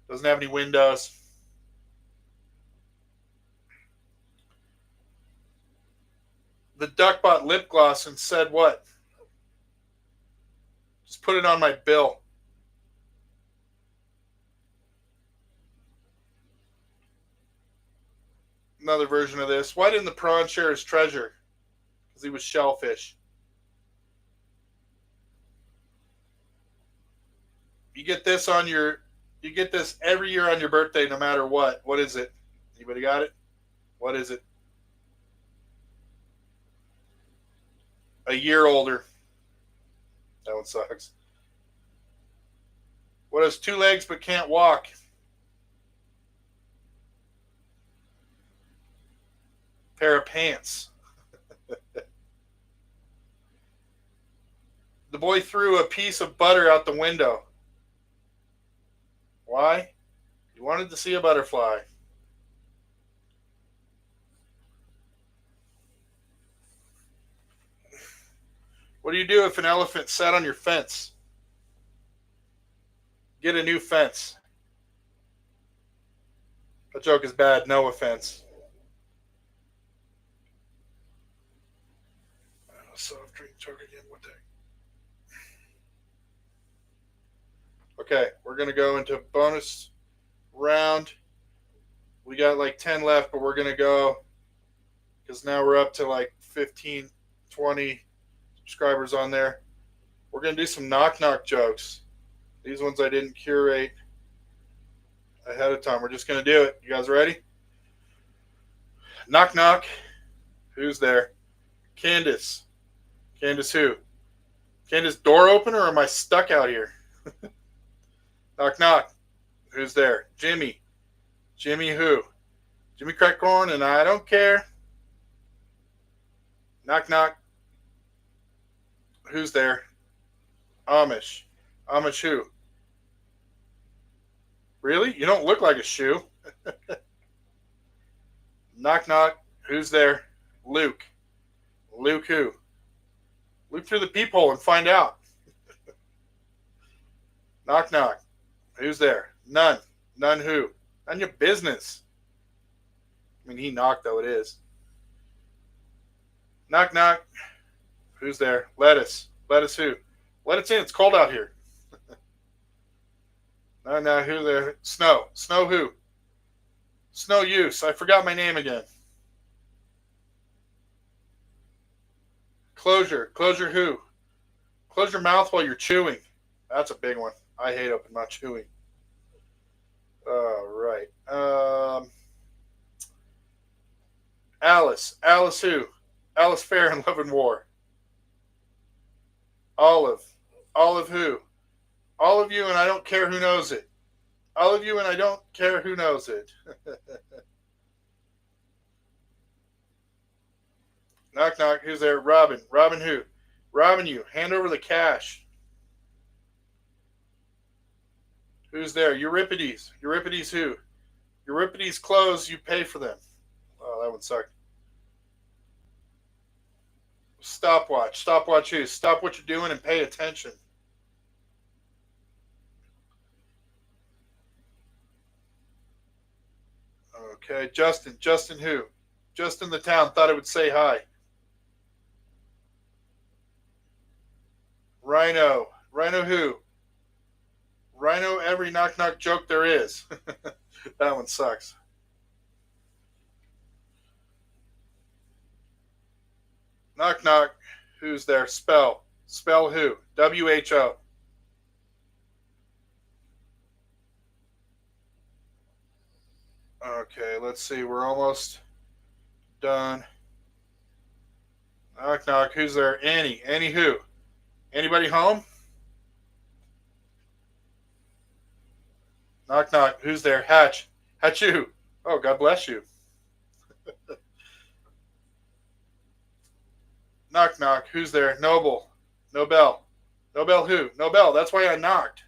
Doesn't have any windows. The duck bought lip gloss and said what? Just put it on my bill. Another version of this. Why didn't the prawn share his treasure? Because he was shellfish. You get this every year on your birthday, no matter what. What is it? Anybody got it? What is it? A year older. That one sucks. What has two legs but can't walk? Pair of pants. The boy threw a piece of butter out the window. Why? He wanted to see a butterfly. What do you do if an elephant sat on your fence? Get a new fence. That joke is bad, no offense. Soft drink joke again, what the heck? Okay, we're going to go into bonus round. We got like 10 left, but we're going to go because now we're up to like 15, 20 subscribers on there. We're going to do some knock-knock jokes. These ones I didn't curate ahead of time. We're just going to do it. You guys ready? Knock, knock. Who's there? Candace. Candace who? Candace, door opener, or am I stuck out here? Knock, knock. Who's there? Jimmy. Jimmy who? Jimmy crack corn, and I don't care. Knock, knock. Who's there? Amish. Amish who? Really? You don't look like a shoe. Knock, knock. Who's there? Luke. Luke who? Look through the peephole and find out. Knock, knock. Who's there? None. None who? None your business. I mean, he knocked, though it is. Knock, knock. Who's there? Lettuce. Lettuce who? Let it in. It's cold out here. No, who there? Snow. Snow who? Snow use. I forgot my name again. Closure. Closure who? Close your mouth while you're chewing. That's a big one. I hate open mouth chewing. All right. Alice. Alice who? Alice Fair in Love and War. Olive. Olive who? All of you and I don't care who knows it. All of you and I don't care who knows it. Knock, knock. Who's there? Robin. Robin who? Robin you. Hand over the cash. Who's there? Euripides. Euripides who? Euripides clothes, you pay for them. Oh, that one sucked. Stopwatch. Stopwatch who? Stop what you're doing and pay attention. Okay, Justin. Justin who? Justin the town thought I would say hi. Rhino. Rhino who? Rhino every knock knock joke there is. That one sucks. Knock knock. Who's there? Spell. Spell who? WHO. Okay, let's see. We're almost done. Knock knock. Who's there? Annie. Annie who? Anybody home? Knock knock. Who's there? Hatch. Hatch you. Oh, God bless you. Knock knock. Who's there? Noble. Nobel. Nobel who? Nobel. That's why I knocked.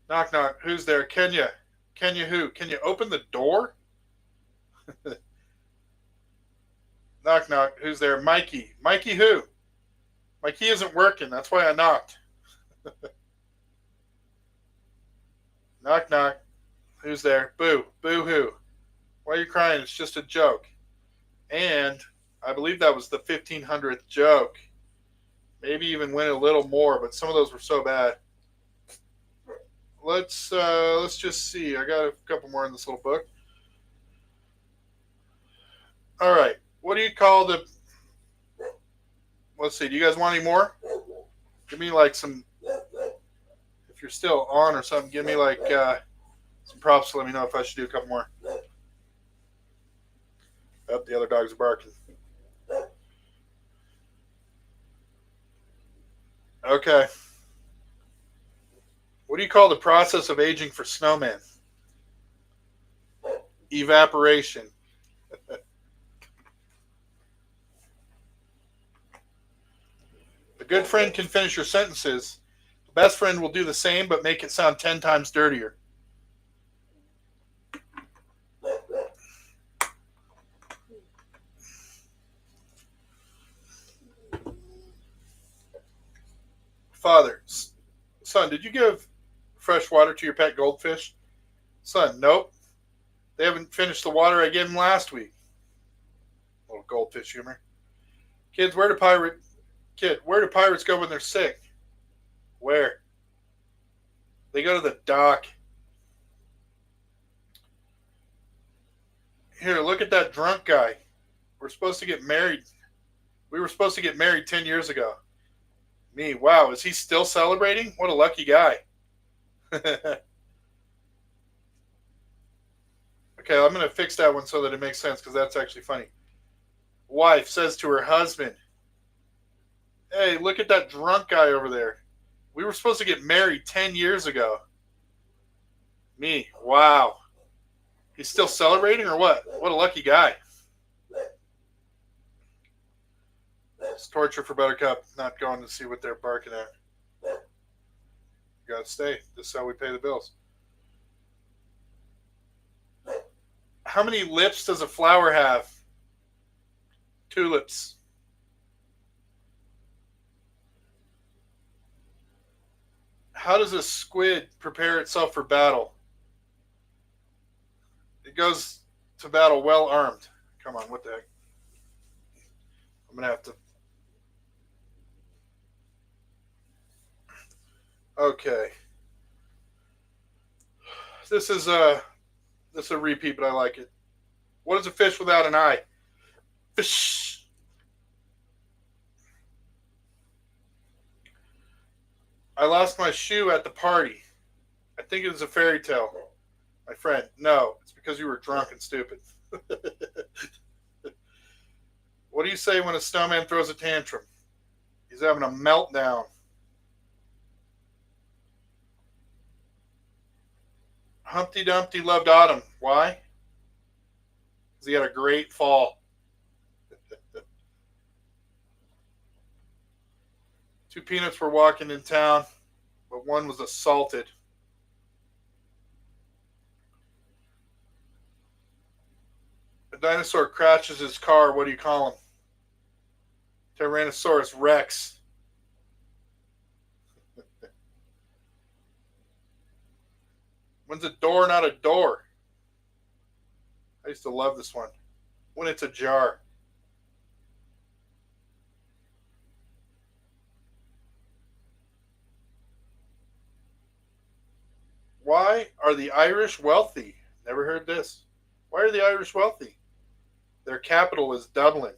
Knock knock. Who's there? Kenya. Kenya who? Can you open the door? Knock knock. Who's there? Mikey. Mikey who? Mikey isn't working. That's why I knocked. Knock knock. Who's there? Boo. Boo hoo. Why are you crying? It's just a joke. And I believe that was the 1500th joke. Maybe even win a little more, but some of those were so bad. Let's just see. I got a couple more in this little book. All right. What do you call the? Let's see. Do you guys want any more? Give me like some. If you're still on or something, give me like some props to let me know if I should do a couple more. Oh, the other dogs are barking. Okay. What do you call the process of aging for snowmen? Evaporation. A good friend can finish your sentences. The best friend will do the same, but make it sound 10 times dirtier. Father, son, did you give fresh water to your pet goldfish? Son, nope. They haven't finished the water I gave them last week. Little goldfish humor. Kid, where do pirates go when they're sick? Where? They go to the dock. Here, look at that drunk guy. We're supposed to get married. We were supposed to get married 10 years ago. Me, wow, is he still celebrating? What a lucky guy. Okay, I'm going to fix that one so that it makes sense because that's actually funny. Wife says to her husband, hey, look at that drunk guy over there. We were supposed to get married 10 years ago. Me, wow. He's still celebrating or what? What a lucky guy. It's torture for Buttercup not going to see what they're barking at. You gotta stay. This is how we pay the bills. How many lips does a flower have? Tulips. How does a squid prepare itself for battle? It goes to battle well armed. Come on, what the heck? I'm gonna have to. Okay. This is a repeat, but I like it. What is a fish without an eye? Fish. I lost my shoe at the party. I think it was a fairy tale. My friend, no, it's because you were drunk and stupid. What do you say when a snowman throws a tantrum? He's having a meltdown. Humpty Dumpty loved autumn. Why? Because he had a great fall. Two peanuts were walking in town, but one was assaulted. A dinosaur crashes his car. What do you call him? Tyrannosaurus Rex. When's a door not a door? I used to love this one. When it's ajar. Why are the Irish wealthy? Never heard this. Why are the Irish wealthy? Their capital is Dublin.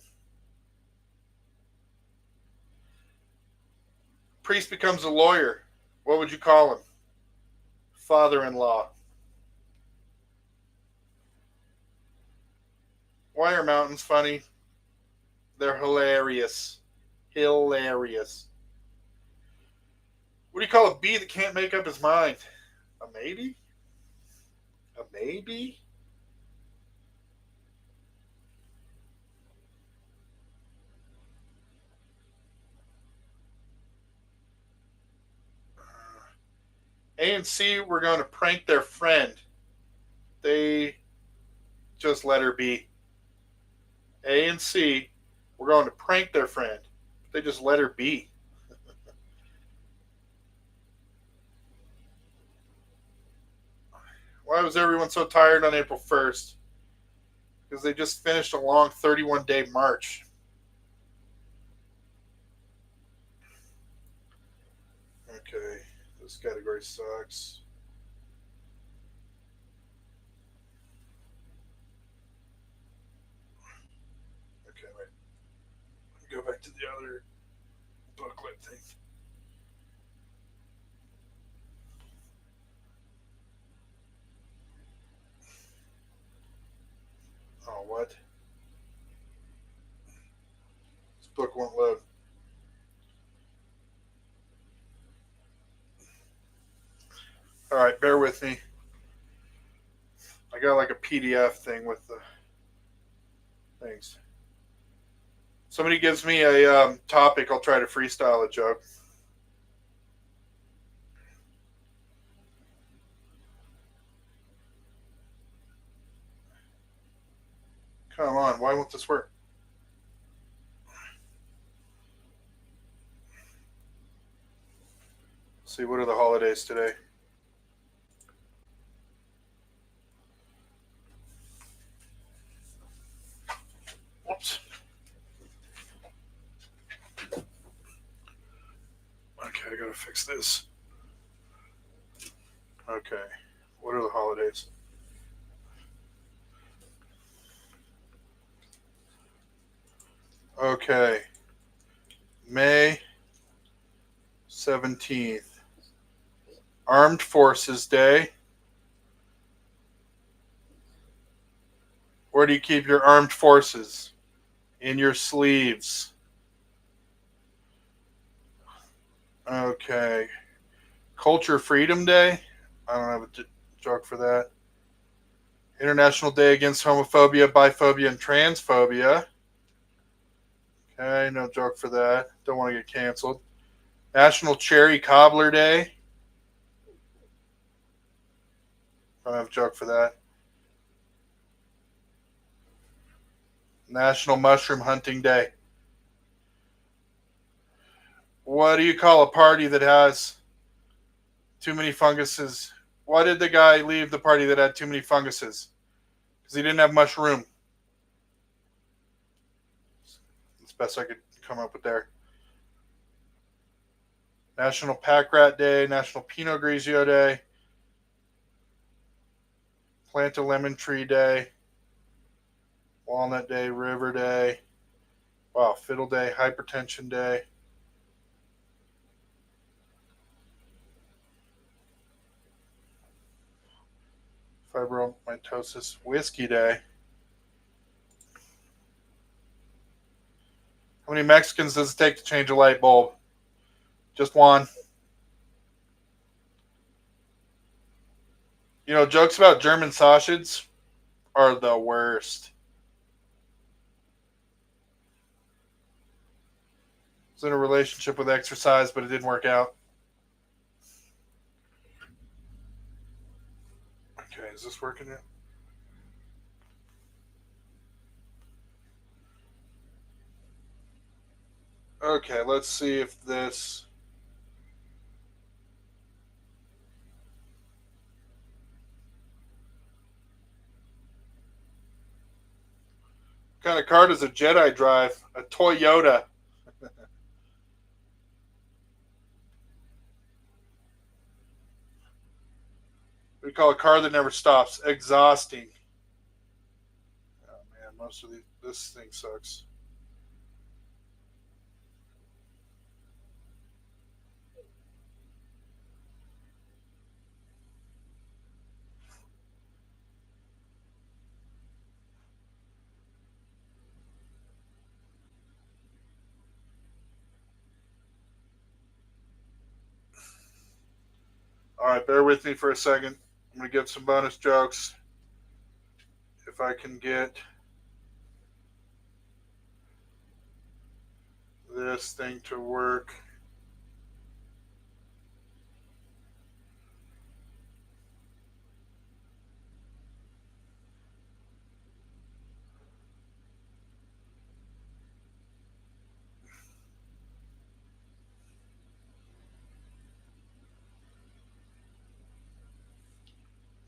Priest becomes a lawyer. What would you call him? Father-in-law. Why are mountains funny? They're hilarious. Hilarious. What do you call a bee that can't make up his mind? A maybe? A maybe? A and C were going to prank their friend. They just let her be. A and C were going to prank their friend. They just let her be. Why was everyone so tired on April 1st? Because they just finished a long 31-day march. Okay, this category sucks. Okay, wait. Go back to the other booklet thing. Oh, what? This book won't load. All right, bear with me. I got like a PDF thing with the things. Somebody gives me a topic, I'll try to freestyle a joke. Come on, why won't this work? Let's see, what are the holidays today? Whoops. Okay, I gotta fix this. Okay, what are the holidays? Okay, May 17th, Armed Forces Day. Where do you keep your armed forces? In your sleeves. Okay. Culture Freedom Day. I don't have a joke for that. International Day Against Homophobia, Biphobia, and Transphobia. Okay, no joke for that. Don't want to get canceled. National Cherry Cobbler Day. Don't have a joke for that. National Mushroom Hunting Day. What do you call a party that has too many funguses? Why did the guy leave the party that had too many funguses? Because he didn't have much room. It's best I could come up with there. National Pack Rat Day, National Pinot Grigio Day, Plant a Lemon Tree Day, Walnut Day, River Day, wow, Fiddle Day, Hypertension Day. Fibromatosis Whiskey Day. How many Mexicans does it take to change a light bulb? Just one. You know, jokes about German sausage are the worst. I was in a relationship with exercise, but it didn't work out. Okay, is this working yet? Okay, let's see if this. What kind of car does a Jedi drive? A Toyota. We call a car that never stops. Exhausting. Oh man, most of this thing sucks. All right, bear with me for a second. I'm gonna get some bonus jokes. If I can get this thing to work.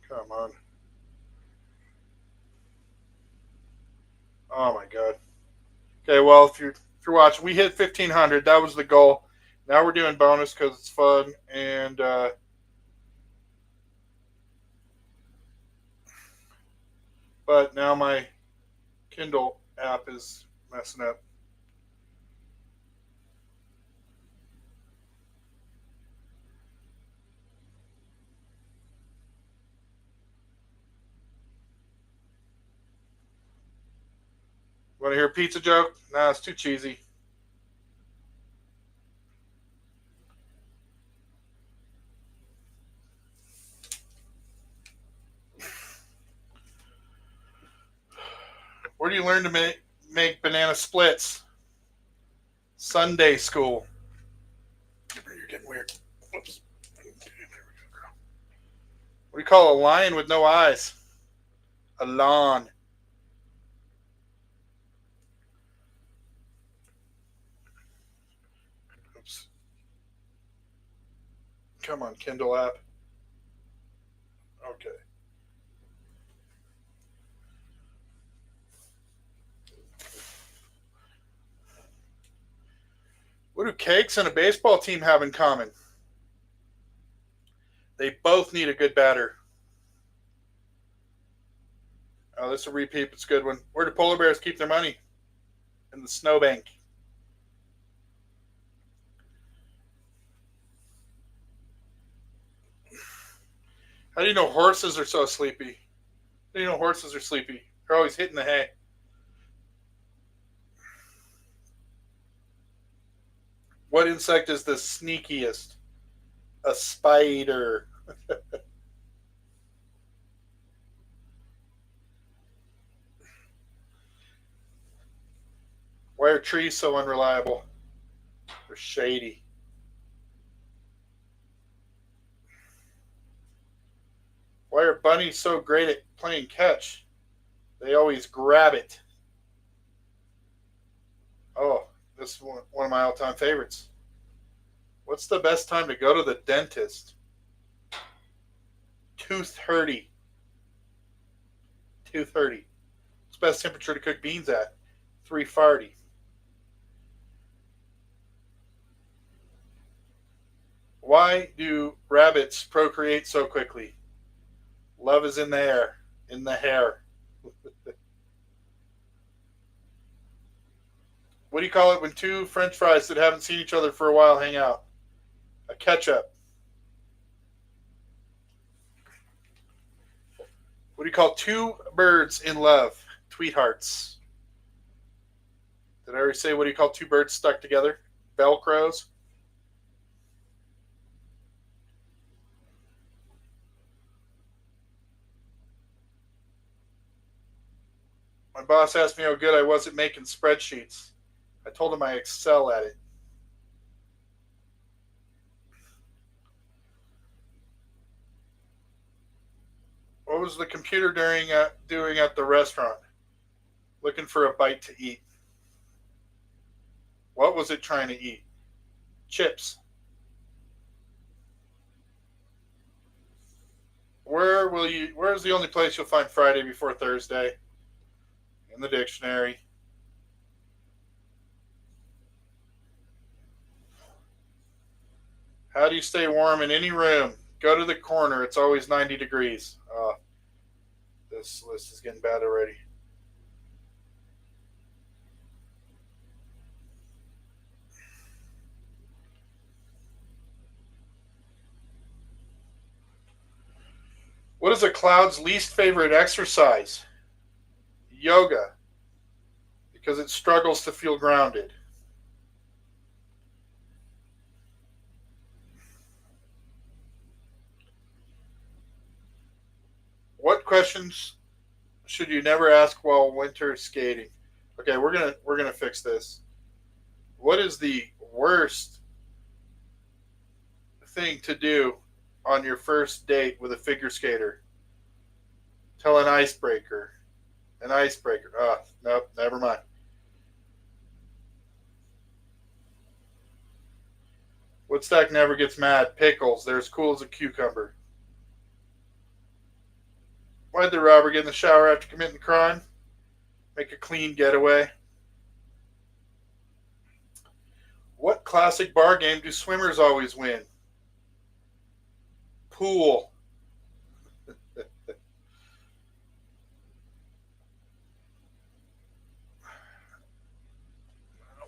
Come on. Oh my god. Okay, well if you're watching, we hit 1,500. That was the goal. Now we're doing bonus because it's fun, and but now my Kindle app is messing up. Want to hear a pizza joke? Nah, it's too cheesy. Where do you learn to make banana splits? Sunday school. You're getting weird. Whoops. What do you call a lion with no eyes? A lawn. Oops. Come on, Kindle app. Okay. What do cakes and a baseball team have in common? They both need a good batter. Oh, this is a repeat. It's a good one. Where do polar bears keep their money? In the snowbank. How do you know horses are so sleepy? How do you know horses are sleepy? They're always hitting the hay. What insect is the sneakiest? A spider. Why are trees so unreliable? They're shady. Why are bunnies so great at playing catch? They always grab it. Oh, this is one of my all-time favorites. What's the best time to go to the dentist? 2:30. 2:30. What's the best temperature to cook beans at? 3:40. Why do rabbits procreate so quickly? Love is in the air, in the hair. What do you call it when two French fries that haven't seen each other for a while hang out? A ketchup. What do you call two birds in love? Tweethearts. Did I already say what do you call two birds stuck together? Velcros. My boss asked me how good I was at making spreadsheets. I told him I excel at it. What was the computer doing at the restaurant? Looking for a bite to eat. What was it trying to eat? Chips. Where's the only place you'll find Friday before Thursday? In the dictionary. How do you stay warm in any room? Go to the corner. It's always 90 degrees. This list is getting bad already. What is a cloud's least favorite exercise? Yoga, because it struggles to feel grounded. What questions should you never ask while winter skating? Okay, we're gonna fix this. What is the worst thing to do on your first date with a figure skater? Tell an icebreaker. An icebreaker. Nope, never mind. Woodstock never gets mad. Pickles. They're as cool as a cucumber. Why'd the robber get in the shower after committing the crime? Make a clean getaway. What classic bar game do swimmers always win? Pool.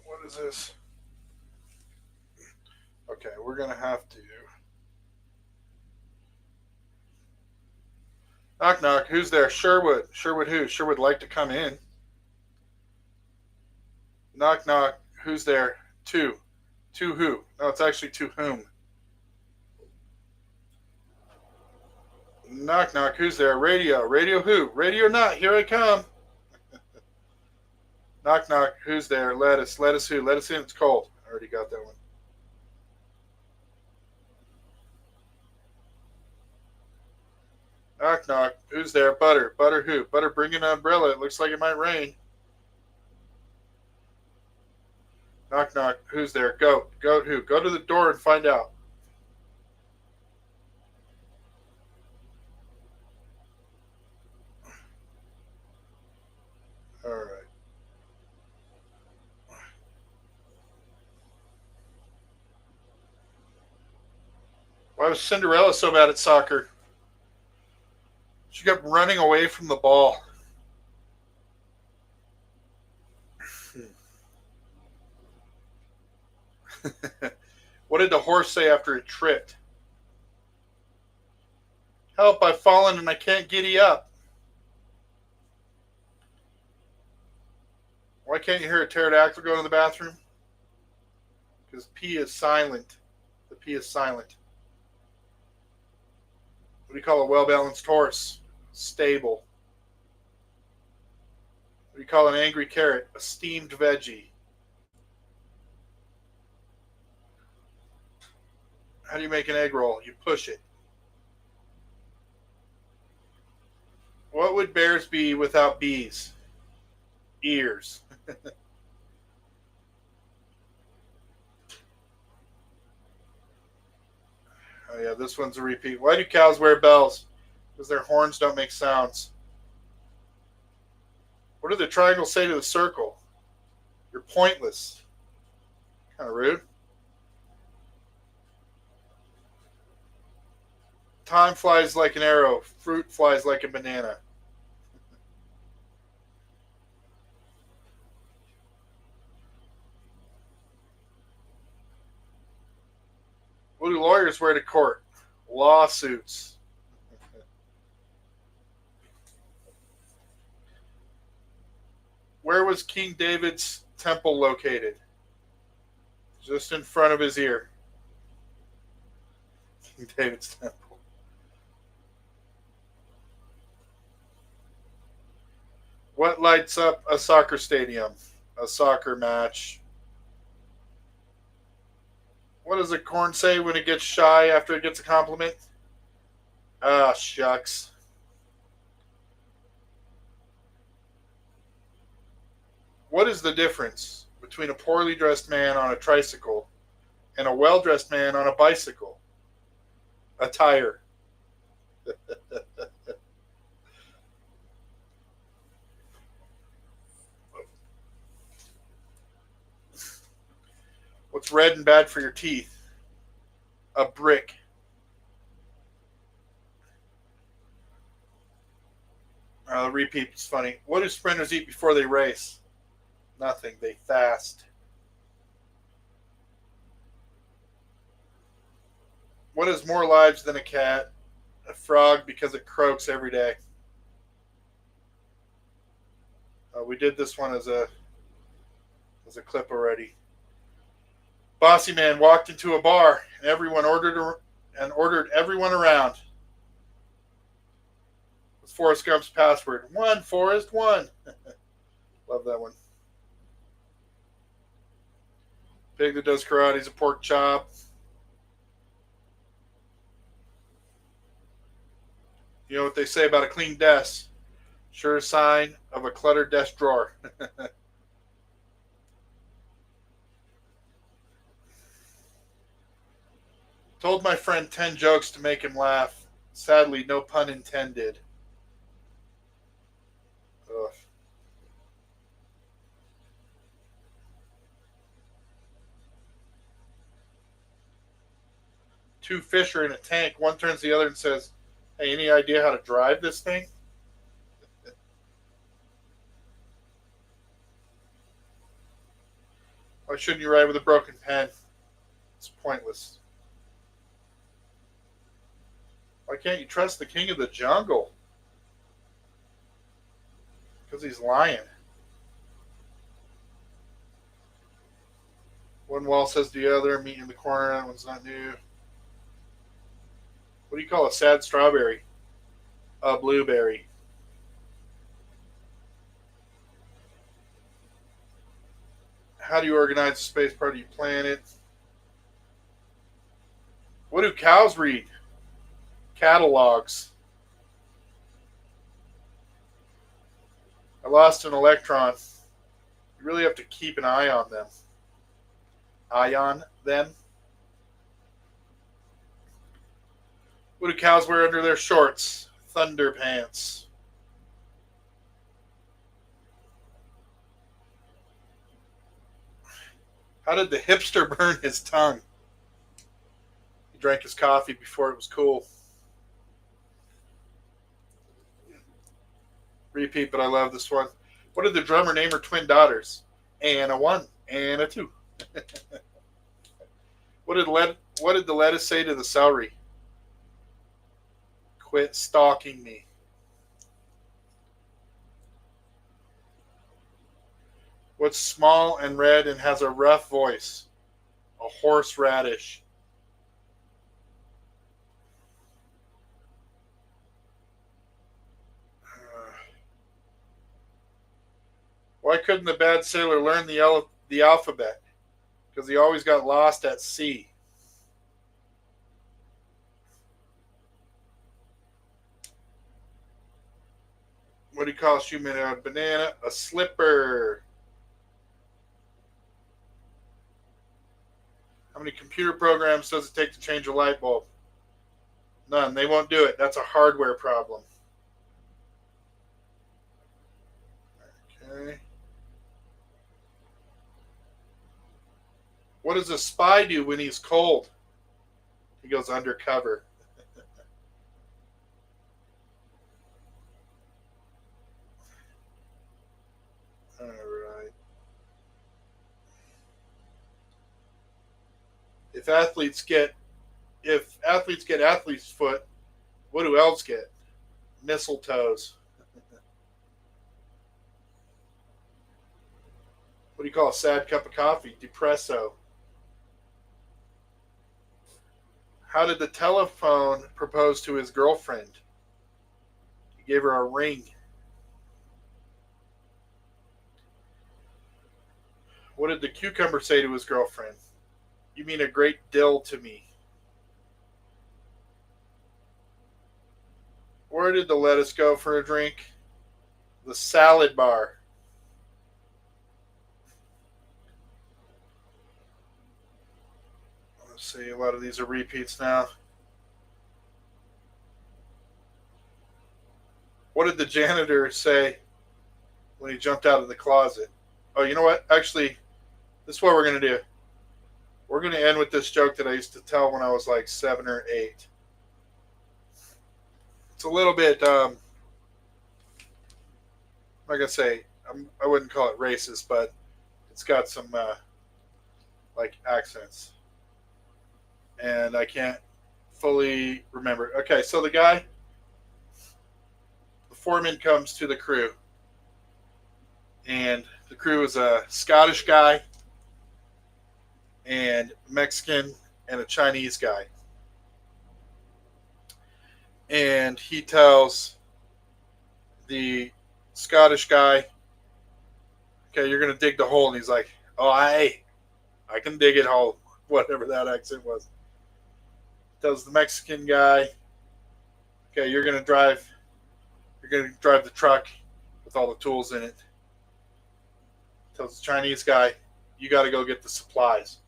What is this? Okay, we're going to have to. Knock, knock. Who's there? Sherwood. Sherwood who? Sherwood like to come in. Knock, knock. Who's there? To. To who? No, it's actually to whom. Knock, knock. Who's there? Radio. Radio who? Radio not. Here I come. Knock, knock. Who's there? Lettuce. Lettuce who? Lettuce in. It's cold. I already got that one. Knock, knock. Who's there? Butter. Butter who? Butter bring an umbrella. It looks like it might rain. Knock, knock. Who's there? Goat. Goat who? Go to the door and find out. All right. Why was Cinderella so bad at soccer? She kept running away from the ball. What did the horse say after it tripped? Help, I've fallen and I can't giddy up. Why can't you hear a pterodactyl go to the bathroom? Because P is silent. The P is silent. What do you call a well-balanced horse? Stable. What do you call an angry carrot? A steamed veggie. How do you make an egg roll? You push it. What would bears be without bees? Ears. Oh yeah, this one's a repeat. Why do cows wear bells? Because their horns don't make sounds. What did the triangle say to the circle? You're pointless. Kind of rude. Time flies like an arrow. Fruit flies like a banana. What do lawyers wear to court? Lawsuits. Where was King David's temple located? Just in front of his ear. King David's temple. What lights up a soccer stadium? A soccer match. What does a corn say when it gets shy after it gets a compliment? Ah, shucks. What is the difference between a poorly dressed man on a tricycle and a well dressed man on a bicycle? A tire. What's red and bad for your teeth? A brick. The repeat is funny. What do sprinters eat before they race? Nothing. They fast. What has more lives than a cat? A frog, because it croaks every day. We did this one as a clip already. Bossy man walked into a bar and ordered everyone around. What's Forrest Gump's password? One, Forrest, one. Love that one. Pig that does karate is a pork chop. You know what they say about a clean desk? Sure sign of a cluttered desk drawer. Told my friend 10 jokes to make him laugh. Sadly, no pun intended. Ugh. Two fish are in a tank. One turns to the other and says, "Hey, any idea how to drive this thing?" Why shouldn't you write with a broken pen? It's pointless. Why can't you trust the king of the jungle? Because he's lying. One wall says to the other, meet in the corner, that one's not new. What do you call a sad strawberry? A blueberry. How do you organize a space party planet? What do cows read? Catalogs. I lost an electron. You really have to keep an eye on them. Eye on them? What do cows wear under their shorts? Thunder pants. How did the hipster burn his tongue? He drank his coffee before it was cool. Repeat, but I love this one. What did the drummer name her twin daughters? Anna 1, Anna 2. What did the lettuce say to the celery? Quit stalking me. What's small and red and has a rough voice? A horseradish. Why couldn't the bad sailor learn the alphabet? Because he always got lost at sea. What do you call a shoe made out of banana? A slipper. How many computer programs does it take to change a light bulb? None. They won't do it. That's a hardware problem. Okay. What does a spy do when he's cold? He goes undercover. All right. If athletes get athlete's foot, what do elves get? Mistletoes. What do you call a sad cup of coffee? Depresso. How did the telephone propose to his girlfriend? He gave her a ring. What did the cucumber say to his girlfriend? You mean a great deal to me. Where did the lettuce go for a drink? The salad bar. Let's see, a lot of these are repeats now. What did the janitor say when he jumped out of the closet? Oh, you know what? Actually, this is what we're going to do. We're going to end with this joke that I used to tell when I was like 7 or 8. It's a little bit, like I say, I wouldn't call it racist, but it's got some like accents. And I can't fully remember. Okay, so the foreman comes to the crew. And the crew is a Scottish guy and Mexican and a Chinese guy. And he tells the Scottish guy, okay, you're going to dig the hole. And he's like, oh, I can dig it hole. Whatever that accent was. Tells the Mexican guy, okay, you're going to drive the truck with all the tools in it. Tells the Chinese guy, you got to go get the supplies.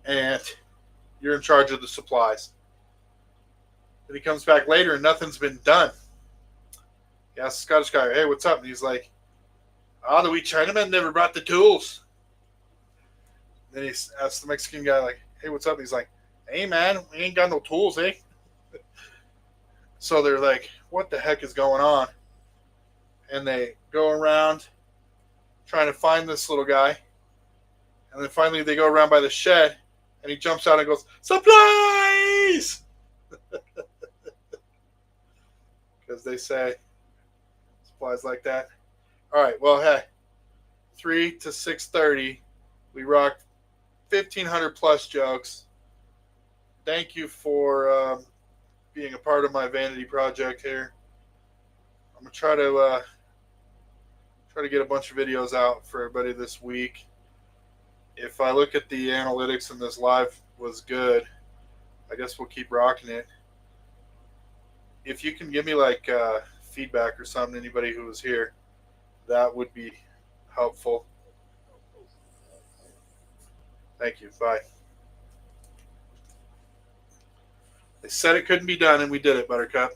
And you're in charge of the supplies. Then he comes back later and nothing's been done. He asks the Scottish guy, hey, what's up? And he's like, the wee Chinaman never brought the tools. Then he asks the Mexican guy, like, hey, what's up? And he's like, hey, man, we ain't got no tools, eh? So they're like, what the heck is going on? And they go around trying to find this little guy. And then finally they go around by the shed and he jumps out and goes, supplies! Because they say supplies like that. All right, well, hey, 3 to 6:30, we rocked 1,500 plus jokes. Thank you for being a part of my vanity project here. I'm gonna try to get a bunch of videos out for everybody this week. If I look at the analytics and this live was good, I guess we'll keep rocking it. If you can give me like feedback or something, anybody who was here, that would be helpful. Thank you. Bye. They said it couldn't be done, and we did it, Buttercup.